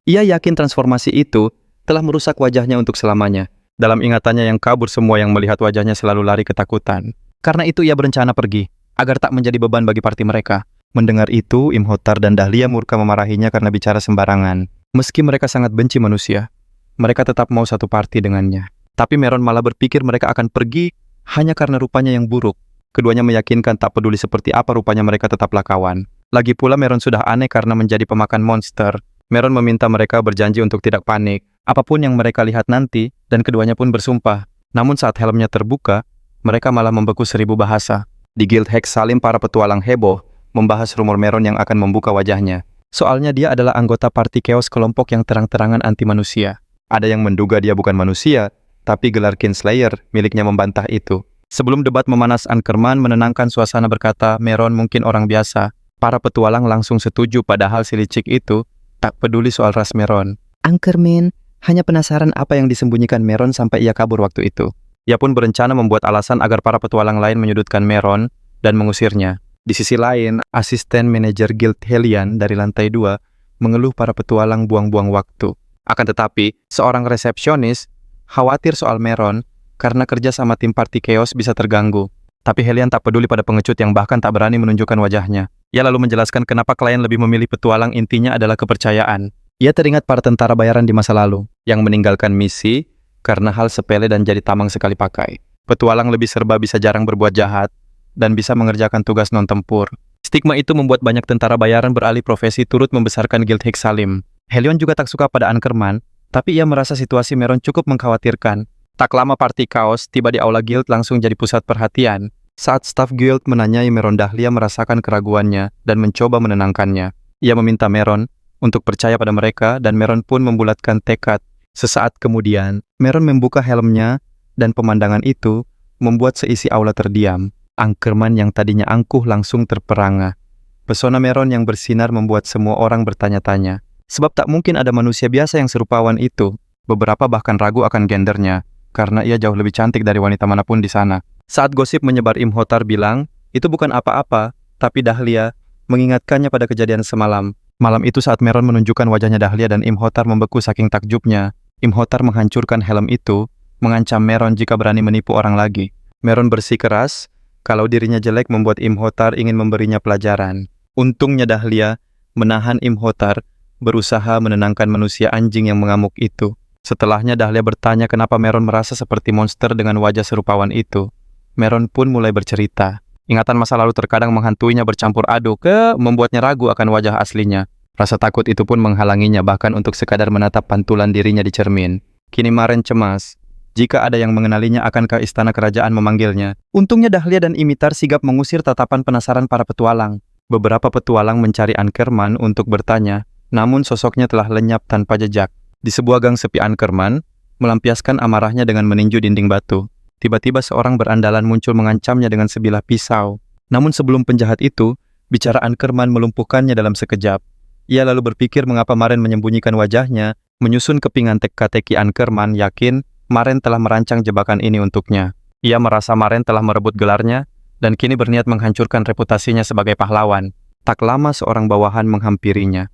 ia yakin transformasi itu telah merusak wajahnya untuk selamanya. Dalam ingatannya yang kabur, semua yang melihat wajahnya selalu lari ketakutan. Karena itu ia berencana pergi, agar tak menjadi beban bagi parti mereka. Mendengar itu, Imhotep dan Dahlia murka memarahinya karena bicara sembarangan. Meski mereka sangat benci manusia, mereka tetap mau satu parti dengannya. Tapi Meron malah berpikir mereka akan pergi hanya karena rupanya yang buruk. Keduanya meyakinkan tak peduli seperti apa rupanya, mereka tetaplah kawan. Lagi pula Meron sudah aneh karena menjadi pemakan monster. Meron meminta mereka berjanji untuk tidak panik, apapun yang mereka lihat nanti, dan keduanya pun bersumpah. Namun saat helmnya terbuka, mereka malah membeku 1000 bahasa. Di Guild Hex Salim, para petualang heboh membahas rumor Meron yang akan membuka wajahnya. Soalnya dia adalah anggota parti Chaos, kelompok yang terang-terangan anti manusia. Ada yang menduga dia bukan manusia, tapi gelar Kinslayer miliknya membantah itu. Sebelum debat memanas, Ankerman menenangkan suasana berkata, Meron mungkin orang biasa. Para petualang langsung setuju, padahal si licik itu tak peduli soal ras Meron. Ankerman hanya penasaran apa yang disembunyikan Meron sampai ia kabur waktu itu. Ia pun berencana membuat alasan agar para petualang lain menyudutkan Meron dan mengusirnya. Di sisi lain, asisten manajer Guild Hellion dari lantai 2 mengeluh para petualang buang-buang waktu. Akan tetapi, seorang resepsionis khawatir soal Meron karena kerja sama tim party Chaos bisa terganggu. Tapi Hellion tak peduli pada pengecut yang bahkan tak berani menunjukkan wajahnya. Ia lalu menjelaskan kenapa klien lebih memilih petualang, intinya adalah kepercayaan. Ia teringat para tentara bayaran di masa lalu yang meninggalkan misi karena hal sepele dan jadi tamang sekali pakai. Petualang lebih serba, bisa jarang berbuat jahat, dan bisa mengerjakan tugas non-tempur. Stigma itu membuat banyak tentara bayaran beralih profesi, turut membesarkan Guild Hex Salim. Hellion juga tak suka pada Ankerman, tapi ia merasa situasi Meron cukup mengkhawatirkan. Tak lama parti Chaos tiba di aula Guild langsung jadi pusat perhatian. Saat staf Guild menanyai Meron, Dahlia merasakan keraguannya dan mencoba menenangkannya. Ia meminta Meron untuk percaya pada mereka dan Meron pun membulatkan tekad. Sesaat kemudian, Meron membuka helmnya dan pemandangan itu membuat seisi aula terdiam. Ankerman yang tadinya angkuh langsung terperangah. Pesona Meron yang bersinar membuat semua orang bertanya-tanya. Sebab tak mungkin ada manusia biasa yang serupawan itu. Beberapa bahkan ragu akan gendernya, karena ia jauh lebih cantik dari wanita manapun di sana. Saat gosip menyebar, Imhotep bilang, itu bukan apa-apa, tapi Dahlia mengingatkannya pada kejadian semalam. Malam itu saat Meron menunjukkan wajahnya Dahlia dan Imhotep membeku saking takjubnya, Imhotep menghancurkan helm itu, mengancam Meron jika berani menipu orang lagi. Meron bersikeras kalau dirinya jelek membuat Imhotep ingin memberinya pelajaran. Untungnya Dahlia menahan Imhotep, berusaha menenangkan manusia anjing yang mengamuk itu. Setelahnya Dahlia bertanya kenapa Meron merasa seperti monster dengan wajah serupawan itu. Meron pun mulai bercerita. Ingatan masa lalu terkadang menghantuinya bercampur aduk membuatnya ragu akan wajah aslinya. Rasa takut itu pun menghalanginya bahkan untuk sekadar menatap pantulan dirinya di cermin. Kini Maren cemas. Jika ada yang mengenalinya akankah istana kerajaan memanggilnya. Untungnya Dahlia dan Imitar sigap mengusir tatapan penasaran para petualang. Beberapa petualang mencari Ankerman untuk bertanya, namun sosoknya telah lenyap tanpa jejak. Di sebuah gang sepi Ankerman melampiaskan amarahnya dengan meninju dinding batu. Tiba-tiba seorang berandalan muncul mengancamnya dengan sebilah pisau. Namun sebelum penjahat itu, bicara Ankerman melumpuhkannya dalam sekejap. Ia lalu berpikir mengapa Maren menyembunyikan wajahnya, menyusun kepingan teka-teki Ankerman yakin Maren telah merancang jebakan ini untuknya. Ia merasa Maren telah merebut gelarnya, dan kini berniat menghancurkan reputasinya sebagai pahlawan. Tak lama seorang bawahan menghampirinya.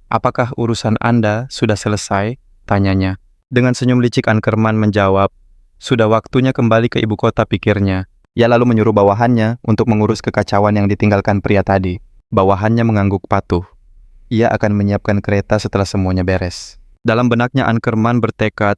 "Apakah urusan Anda sudah selesai?" tanyanya. Dengan senyum licik Ankerman menjawab, "Sudah waktunya kembali ke ibu kota," pikirnya. Ia lalu menyuruh bawahannya untuk mengurus kekacauan yang ditinggalkan pria tadi. Bawahannya mengangguk patuh. Ia akan menyiapkan kereta setelah semuanya beres. Dalam benaknya Ankerman bertekad,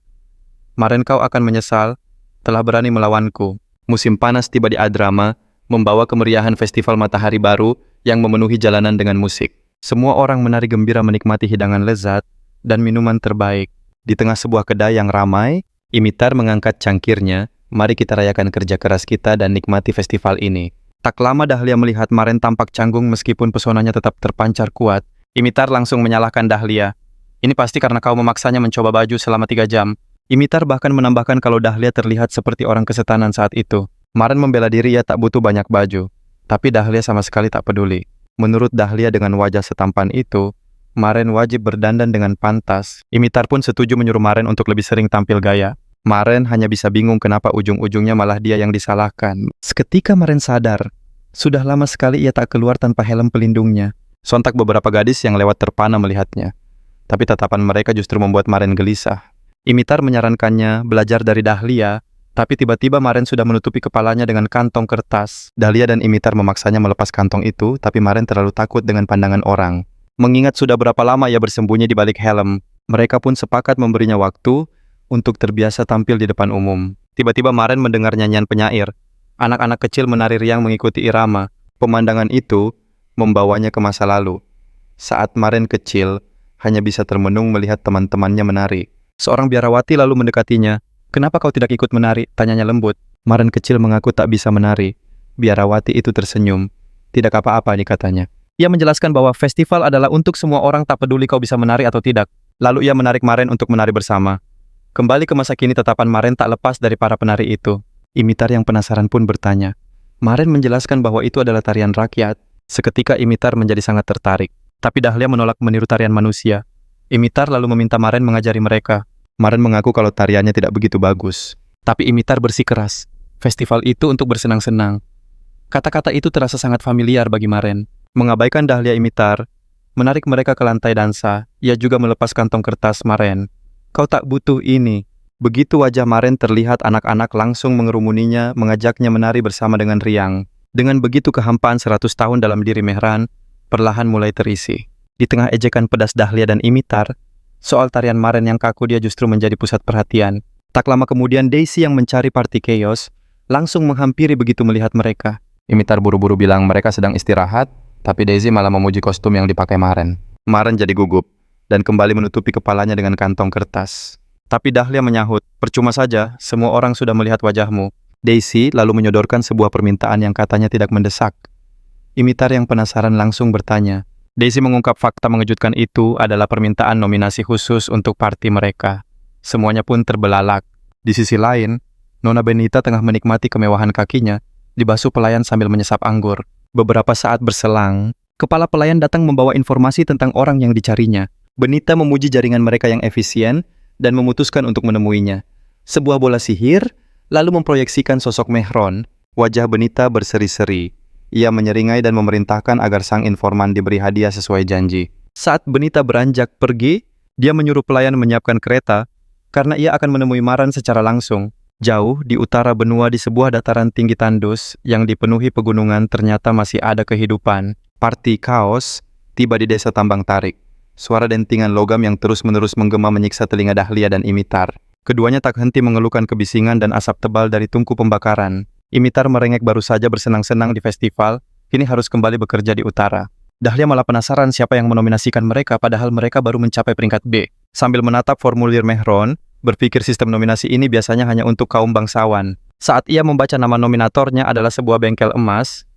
"Maren kau akan menyesal telah berani melawanku." Musim panas tiba di Adrama, membawa kemeriahan festival matahari baru yang memenuhi jalanan dengan musik. Semua orang menari gembira menikmati hidangan lezat dan minuman terbaik. Di tengah sebuah kedai yang ramai, Imitar mengangkat cangkirnya, "Mari kita rayakan kerja keras kita dan nikmati festival ini." Tak lama Dahlia melihat Maren tampak canggung meskipun pesonanya tetap terpancar kuat. Imitar langsung menyalahkan Dahlia. "Ini pasti karena kau memaksanya mencoba baju selama 3 jam. Imitar bahkan menambahkan kalau Dahlia terlihat seperti orang kesetanan saat itu. Maren membela diri ia tak butuh banyak baju. Tapi Dahlia sama sekali tak peduli. Menurut Dahlia dengan wajah setampan itu, Maren wajib berdandan dengan pantas. Imitar pun setuju menyuruh Maren untuk lebih sering tampil gaya. Maren hanya bisa bingung kenapa ujung-ujungnya malah dia yang disalahkan. Seketika Maren sadar, sudah lama sekali ia tak keluar tanpa helm pelindungnya. Sontak beberapa gadis yang lewat terpana melihatnya. Tapi tatapan mereka justru membuat Maren gelisah. Imitar menyarankannya belajar dari Dahlia, tapi tiba-tiba Maren sudah menutupi kepalanya dengan kantong kertas. Dahlia dan Imitar memaksanya melepas kantong itu, tapi Maren terlalu takut dengan pandangan orang. Mengingat sudah berapa lama ia bersembunyi di balik helm, mereka pun sepakat memberinya waktu untuk terbiasa tampil di depan umum. Tiba-tiba Maren mendengar nyanyian penyair. Anak-anak kecil menari riang mengikuti irama. Pemandangan itu membawanya ke masa lalu. Saat Maren kecil, hanya bisa termenung melihat teman-temannya menari. Seorang biarawati lalu mendekatinya. "Kenapa kau tidak ikut menari?" tanyanya lembut. Maren kecil mengaku tak bisa menari. Biarawati itu tersenyum. "Tidak apa-apa," katanya. Ia menjelaskan bahwa festival adalah untuk semua orang tak peduli kau bisa menari atau tidak. Lalu ia menarik Maren untuk menari bersama. Kembali ke masa kini tatapan Maren tak lepas dari para penari itu. Imitar yang penasaran pun bertanya. Maren menjelaskan bahwa itu adalah tarian rakyat. Seketika Imitar menjadi sangat tertarik. Tapi Dahlia menolak meniru tarian manusia. Imitar lalu meminta Maren mengajari mereka. Maren mengaku kalau tariannya tidak begitu bagus. Tapi Imitar bersikeras. Festival itu untuk bersenang-senang. Kata-kata itu terasa sangat familiar bagi Maren. Mengabaikan Dahlia Imitar, menarik mereka ke lantai dansa. Ia juga melepas kantong kertas Maren. "Kau tak butuh ini." Begitu wajah Maren terlihat, anak-anak langsung mengerumuninya, mengajaknya menari bersama dengan riang. Dengan begitu kehampaan 100 tahun dalam diri Mehran, perlahan mulai terisi. Di tengah ejekan pedas Dahlia dan Imitar, soal tarian Maren yang kaku dia justru menjadi pusat perhatian. Tak lama kemudian Daisy yang mencari party chaos, langsung menghampiri begitu melihat mereka. Imitar buru-buru bilang mereka sedang istirahat, tapi Daisy malah memuji kostum yang dipakai Maren. Maren jadi gugup, dan kembali menutupi kepalanya dengan kantong kertas. Tapi Dahlia menyahut, "Percuma saja, semua orang sudah melihat wajahmu." Daisy lalu menyodorkan sebuah permintaan yang katanya tidak mendesak. Imitar yang penasaran langsung bertanya. Daisy mengungkap fakta mengejutkan itu adalah permintaan nominasi khusus untuk party mereka. Semuanya pun terbelalak. Di sisi lain, Nona Benita tengah menikmati kemewahan kakinya, dibasuh pelayan sambil menyesap anggur. Beberapa saat berselang, kepala pelayan datang membawa informasi tentang orang yang dicarinya. Benita memuji jaringan mereka yang efisien dan memutuskan untuk menemuinya. Sebuah bola sihir lalu memproyeksikan sosok Mehron. Wajah Benita berseri-seri. Ia menyeringai dan memerintahkan agar sang informan diberi hadiah sesuai janji. Saat Benita beranjak pergi, dia menyuruh pelayan menyiapkan kereta karena ia akan menemui Maren secara langsung. Jauh di utara benua di sebuah dataran tinggi tandus yang dipenuhi pegunungan ternyata masih ada kehidupan. Parti kaos tiba di desa Tambang Tarik. Suara dentingan logam yang terus-menerus menggema menyiksa telinga Dahlia dan Imitar. Keduanya tak henti mengeluhkan kebisingan dan asap tebal dari tungku pembakaran. Imitar merengek baru saja bersenang-senang di festival, kini harus kembali bekerja di utara. Dahlia malah penasaran siapa yang menominasikan mereka padahal mereka baru mencapai peringkat B. Sambil menatap formulir Mehron, berpikir sistem nominasi ini biasanya hanya untuk kaum bangsawan. Saat ia membaca nama nominatornya adalah sebuah bengkel emas.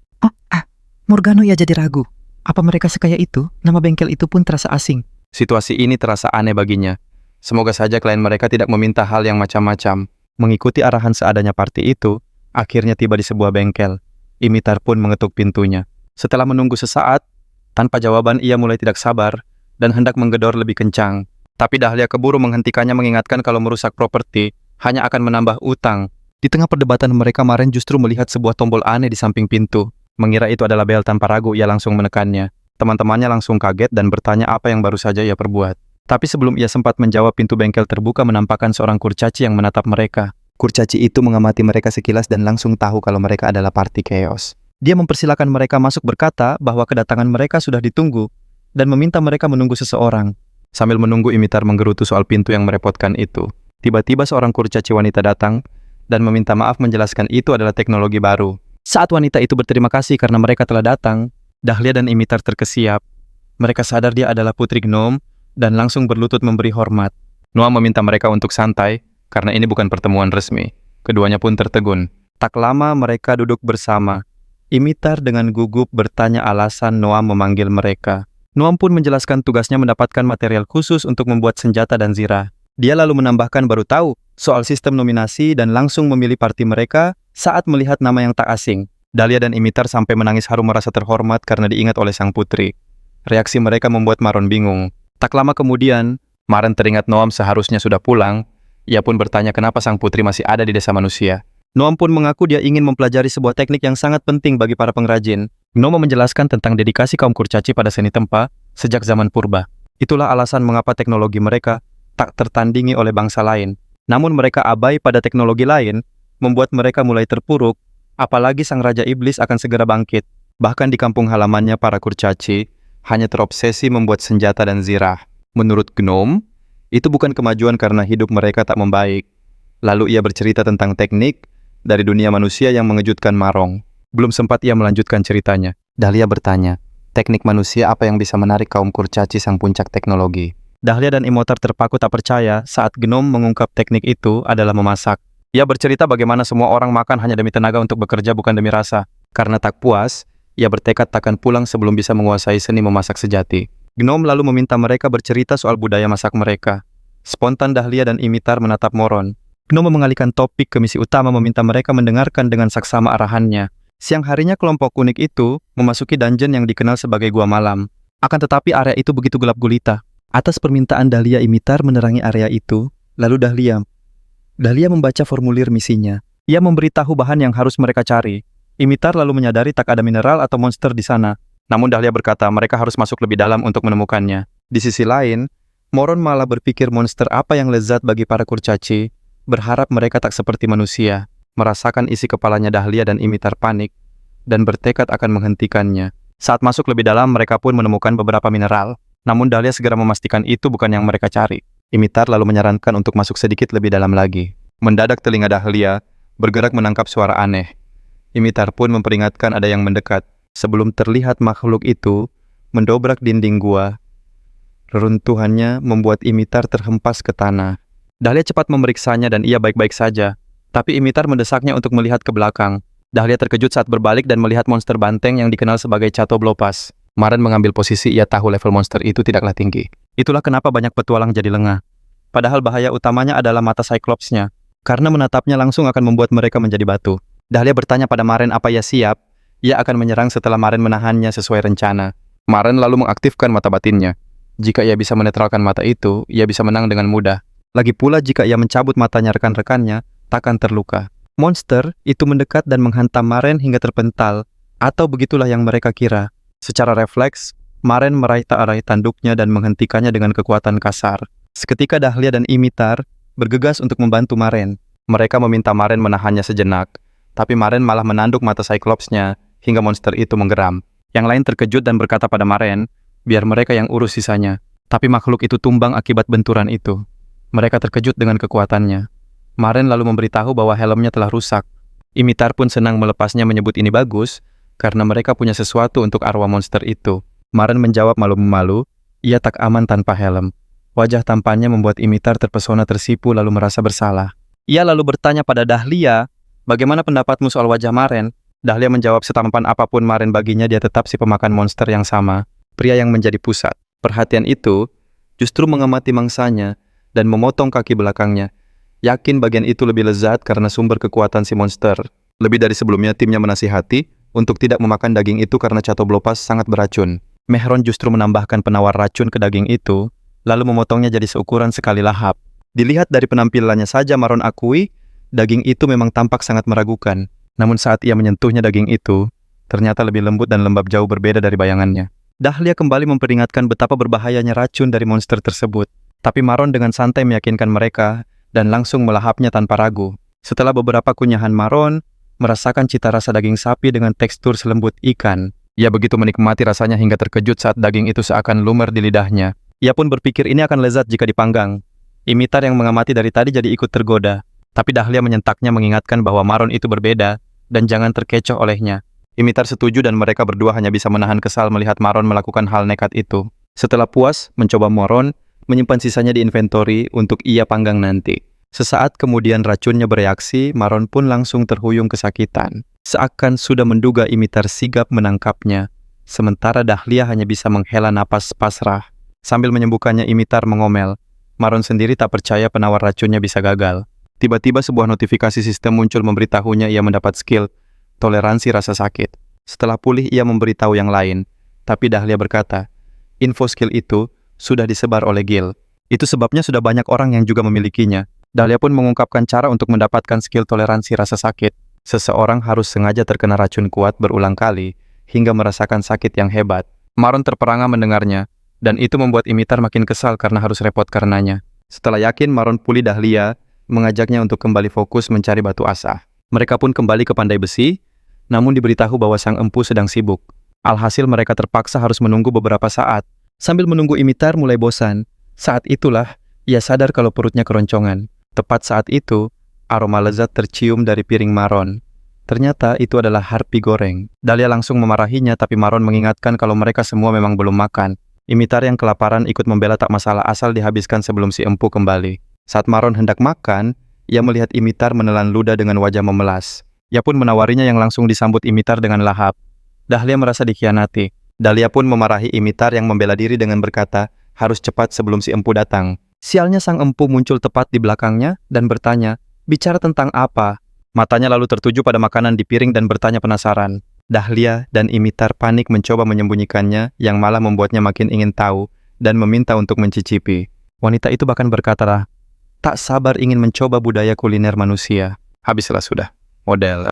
Morgano ia jadi ragu. Apa mereka sekaya itu? Nama bengkel itu pun terasa asing. Situasi ini terasa aneh baginya. Semoga saja klien mereka tidak meminta hal yang macam-macam. Mengikuti arahan seadanya parti itu, akhirnya tiba di sebuah bengkel. Imitar pun mengetuk pintunya. Setelah menunggu sesaat, tanpa jawaban ia mulai tidak sabar dan hendak menggedor lebih kencang. Tapi Dahlia keburu menghentikannya mengingatkan kalau merusak properti hanya akan menambah utang. Di tengah perdebatan mereka, Maren justru melihat sebuah tombol aneh di samping pintu. Mengira itu adalah bel, tanpa ragu ia langsung menekannya. Teman-temannya langsung kaget dan bertanya apa yang baru saja ia perbuat. Tapi sebelum ia sempat menjawab, pintu bengkel terbuka menampakkan seorang kurcaci yang menatap mereka. Kurcaci itu mengamati mereka sekilas dan langsung tahu kalau mereka adalah parti chaos. Dia mempersilakan mereka masuk, berkata bahwa kedatangan mereka sudah ditunggu dan meminta mereka menunggu seseorang. Sambil menunggu, Imitar menggerutu soal pintu yang merepotkan itu. Tiba-tiba seorang kurcaci wanita datang dan meminta maaf, menjelaskan itu adalah teknologi baru. Saat wanita itu berterima kasih karena mereka telah datang, Dahlia dan Imitar terkesiap. Mereka sadar dia adalah putri Gnome dan langsung berlutut memberi hormat. Noam meminta mereka untuk santai karena ini bukan pertemuan resmi. Keduanya pun tertegun. Tak lama mereka duduk bersama. Imitar dengan gugup bertanya alasan Noam memanggil mereka. Noam pun menjelaskan tugasnya mendapatkan material khusus untuk membuat senjata dan zirah. Dia lalu menambahkan baru tahu soal sistem nominasi dan langsung memilih parti mereka saat melihat nama yang tak asing. Dahlia dan Imitar sampai menangis haru merasa terhormat karena diingat oleh sang putri. Reaksi mereka membuat Maren bingung. Tak lama kemudian, Maren teringat Noam seharusnya sudah pulang. Ia pun bertanya kenapa sang putri masih ada di desa manusia. Noam pun mengaku dia ingin mempelajari sebuah teknik yang sangat penting bagi para pengrajin. Gnome menjelaskan tentang dedikasi kaum kurcaci pada seni tempa sejak zaman purba. Itulah alasan mengapa teknologi mereka tak tertandingi oleh bangsa lain. Namun mereka abai pada teknologi lain, membuat mereka mulai terpuruk, apalagi sang Raja Iblis akan segera bangkit. Bahkan di kampung halamannya, para kurcaci hanya terobsesi membuat senjata dan zirah. Menurut Gnome, itu bukan kemajuan karena hidup mereka tak membaik. Lalu ia bercerita tentang teknik dari dunia manusia yang mengejutkan Marong. Belum sempat ia melanjutkan ceritanya, Dahlia bertanya, teknik manusia apa yang bisa menarik kaum kurcaci, sang puncak teknologi? Dahlia dan Imitar terpaku tak percaya saat Gnome mengungkap teknik itu adalah memasak. Ia bercerita bagaimana semua orang makan hanya demi tenaga untuk bekerja, bukan demi rasa. Karena tak puas, ia bertekad takkan pulang sebelum bisa menguasai seni memasak sejati. Gnome lalu meminta mereka bercerita soal budaya masak mereka. Spontan Dahlia dan Imitar menatap Moron. Gnome mengalihkan topik ke misi utama, meminta mereka mendengarkan dengan saksama arahannya. Siang harinya kelompok unik itu memasuki dungeon yang dikenal sebagai Gua Malam. Akan tetapi area itu begitu gelap gulita. Atas permintaan Dahlia, Imitar menerangi area itu, lalu Dahlia membaca formulir misinya. Ia memberitahu bahan yang harus mereka cari. Imitar lalu menyadari tak ada mineral atau monster di sana. Namun Dahlia berkata mereka harus masuk lebih dalam untuk menemukannya. Di sisi lain, Moron malah berpikir monster apa yang lezat bagi para kurcaci, berharap mereka tak seperti manusia. Merasakan isi kepalanya, Dahlia dan Imitar panik dan bertekad akan menghentikannya. Saat masuk lebih dalam, mereka pun menemukan beberapa mineral. Namun Dahlia segera memastikan itu bukan yang mereka cari. Imitar lalu menyarankan untuk masuk sedikit lebih dalam lagi. Mendadak telinga Dahlia bergerak menangkap suara aneh. Imitar pun memperingatkan ada yang mendekat. Sebelum terlihat makhluk itu mendobrak dinding gua, reruntuhannya membuat Imitar terhempas ke tanah. Dahlia cepat memeriksanya dan ia baik-baik saja. Tapi Imitar mendesaknya untuk melihat ke belakang. Dahlia terkejut saat berbalik dan melihat monster banteng yang dikenal sebagai Catoblopas. Maren mengambil posisi, ia tahu level monster itu tidaklah tinggi. Itulah kenapa banyak petualang jadi lengah. Padahal bahaya utamanya adalah mata Cyclops-nya. Karena menatapnya langsung akan membuat mereka menjadi batu. Dahlia bertanya pada Maren apa ia siap. Ia akan menyerang setelah Maren menahannya sesuai rencana. Maren lalu mengaktifkan mata batinnya. Jika ia bisa menetralkan mata itu, ia bisa menang dengan mudah. Lagi pula jika ia mencabut matanya rekan-rekannya, takkan terluka. Monster itu mendekat dan menghantam Maren hingga terpental. Atau begitulah yang mereka kira. Secara refleks, Maren meraih tanduknya dan menghentikannya dengan kekuatan kasar. Seketika Dahlia dan Imitar bergegas untuk membantu Maren. Mereka meminta Maren menahannya sejenak, tapi Maren malah menanduk mata Cyclops-nya hingga monster itu menggeram. Yang lain terkejut dan berkata pada Maren, biar mereka yang urus sisanya. Tapi makhluk itu tumbang akibat benturan itu. Mereka terkejut dengan kekuatannya. Maren lalu memberitahu bahwa helmnya telah rusak. Imitar pun senang melepasnya menyebut ini bagus, karena mereka punya sesuatu untuk arwah monster itu. Maren menjawab malu-malu, ia tak aman tanpa helm. Wajah tampannya membuat Imitar terpesona tersipu lalu merasa bersalah. Ia lalu bertanya pada Dahlia, bagaimana pendapatmu soal wajah Maren? Dahlia menjawab setampan apapun Maren baginya dia tetap si pemakan monster yang sama, pria yang menjadi pusat. Perhatian itu justru mengamati mangsanya dan memotong kaki belakangnya. Yakin bagian itu lebih lezat karena sumber kekuatan si monster. Lebih dari sebelumnya timnya menasihati untuk tidak memakan daging itu karena Catoblopas sangat beracun. Mehron justru menambahkan penawar racun ke daging itu, lalu memotongnya jadi seukuran sekali lahap. Dilihat dari penampilannya saja Maron akui, daging itu memang tampak sangat meragukan. Namun saat ia menyentuhnya daging itu, ternyata lebih lembut dan lembab jauh berbeda dari bayangannya. Dahlia kembali memperingatkan betapa berbahayanya racun dari monster tersebut. Tapi Maron dengan santai meyakinkan mereka dan langsung melahapnya tanpa ragu. Setelah beberapa kunyahan Maron, merasakan cita rasa daging sapi dengan tekstur selembut ikan. Ia begitu menikmati rasanya hingga terkejut saat daging itu seakan lumer di lidahnya. Ia pun berpikir ini akan lezat jika dipanggang. Imitar yang mengamati dari tadi jadi ikut tergoda. Tapi Dahlia menyentaknya mengingatkan bahwa Maron itu berbeda dan jangan terkecoh olehnya. Imitar setuju dan mereka berdua hanya bisa menahan kesal melihat Maron melakukan hal nekat itu. Setelah puas mencoba Maron, menyimpan sisanya di inventory untuk ia panggang nanti. Sesaat kemudian racunnya bereaksi, Maron pun langsung terhuyung kesakitan. Seakan sudah menduga Imitar sigap menangkapnya. Sementara Dahlia hanya bisa menghela napas pasrah. Sambil menyembuhkannya Imitar mengomel. Maron sendiri tak percaya penawar racunnya bisa gagal. Tiba-tiba sebuah notifikasi sistem muncul memberitahunya ia mendapat skill toleransi rasa sakit. Setelah pulih ia memberitahu yang lain. Tapi Dahlia berkata, info skill itu sudah disebar oleh Gil. Itu sebabnya sudah banyak orang yang juga memilikinya. Dahlia pun mengungkapkan cara untuk mendapatkan skill toleransi rasa sakit. Seseorang harus sengaja terkena racun kuat berulang kali, hingga merasakan sakit yang hebat. Maron terperangah mendengarnya, dan itu membuat Imitar makin kesal karena harus repot karenanya. Setelah yakin Maron pulih, Dahlia mengajaknya untuk kembali fokus mencari batu asah. Mereka pun kembali ke Pandai Besi, namun diberitahu bahwa sang empu sedang sibuk. Alhasil mereka terpaksa harus menunggu beberapa saat. Sambil menunggu Imitar mulai bosan. Saat itulah, ia sadar kalau perutnya keroncongan. Tepat saat itu, aroma lezat tercium dari piring Maron. Ternyata itu adalah harpi goreng. Dahlia langsung memarahinya, tapi Maron mengingatkan kalau mereka semua memang belum makan. Imitar yang kelaparan ikut membela tak masalah asal dihabiskan sebelum si empu kembali. Saat Maron hendak makan, ia melihat Imitar menelan ludah dengan wajah memelas. Ia pun menawarinya yang langsung disambut Imitar dengan lahap. Dahlia merasa dikhianati. Dahlia pun memarahi Imitar yang membela diri dengan berkata, harus cepat sebelum si empu datang. Sialnya sang empu muncul tepat di belakangnya dan bertanya, bicara tentang apa? Matanya lalu tertuju pada makanan di piring dan bertanya penasaran. Dahlia dan Imitar panik mencoba menyembunyikannya yang malah membuatnya makin ingin tahu dan meminta untuk mencicipi. Wanita itu bahkan berkata, tak sabar ingin mencoba budaya kuliner manusia. Habislah sudah. Model.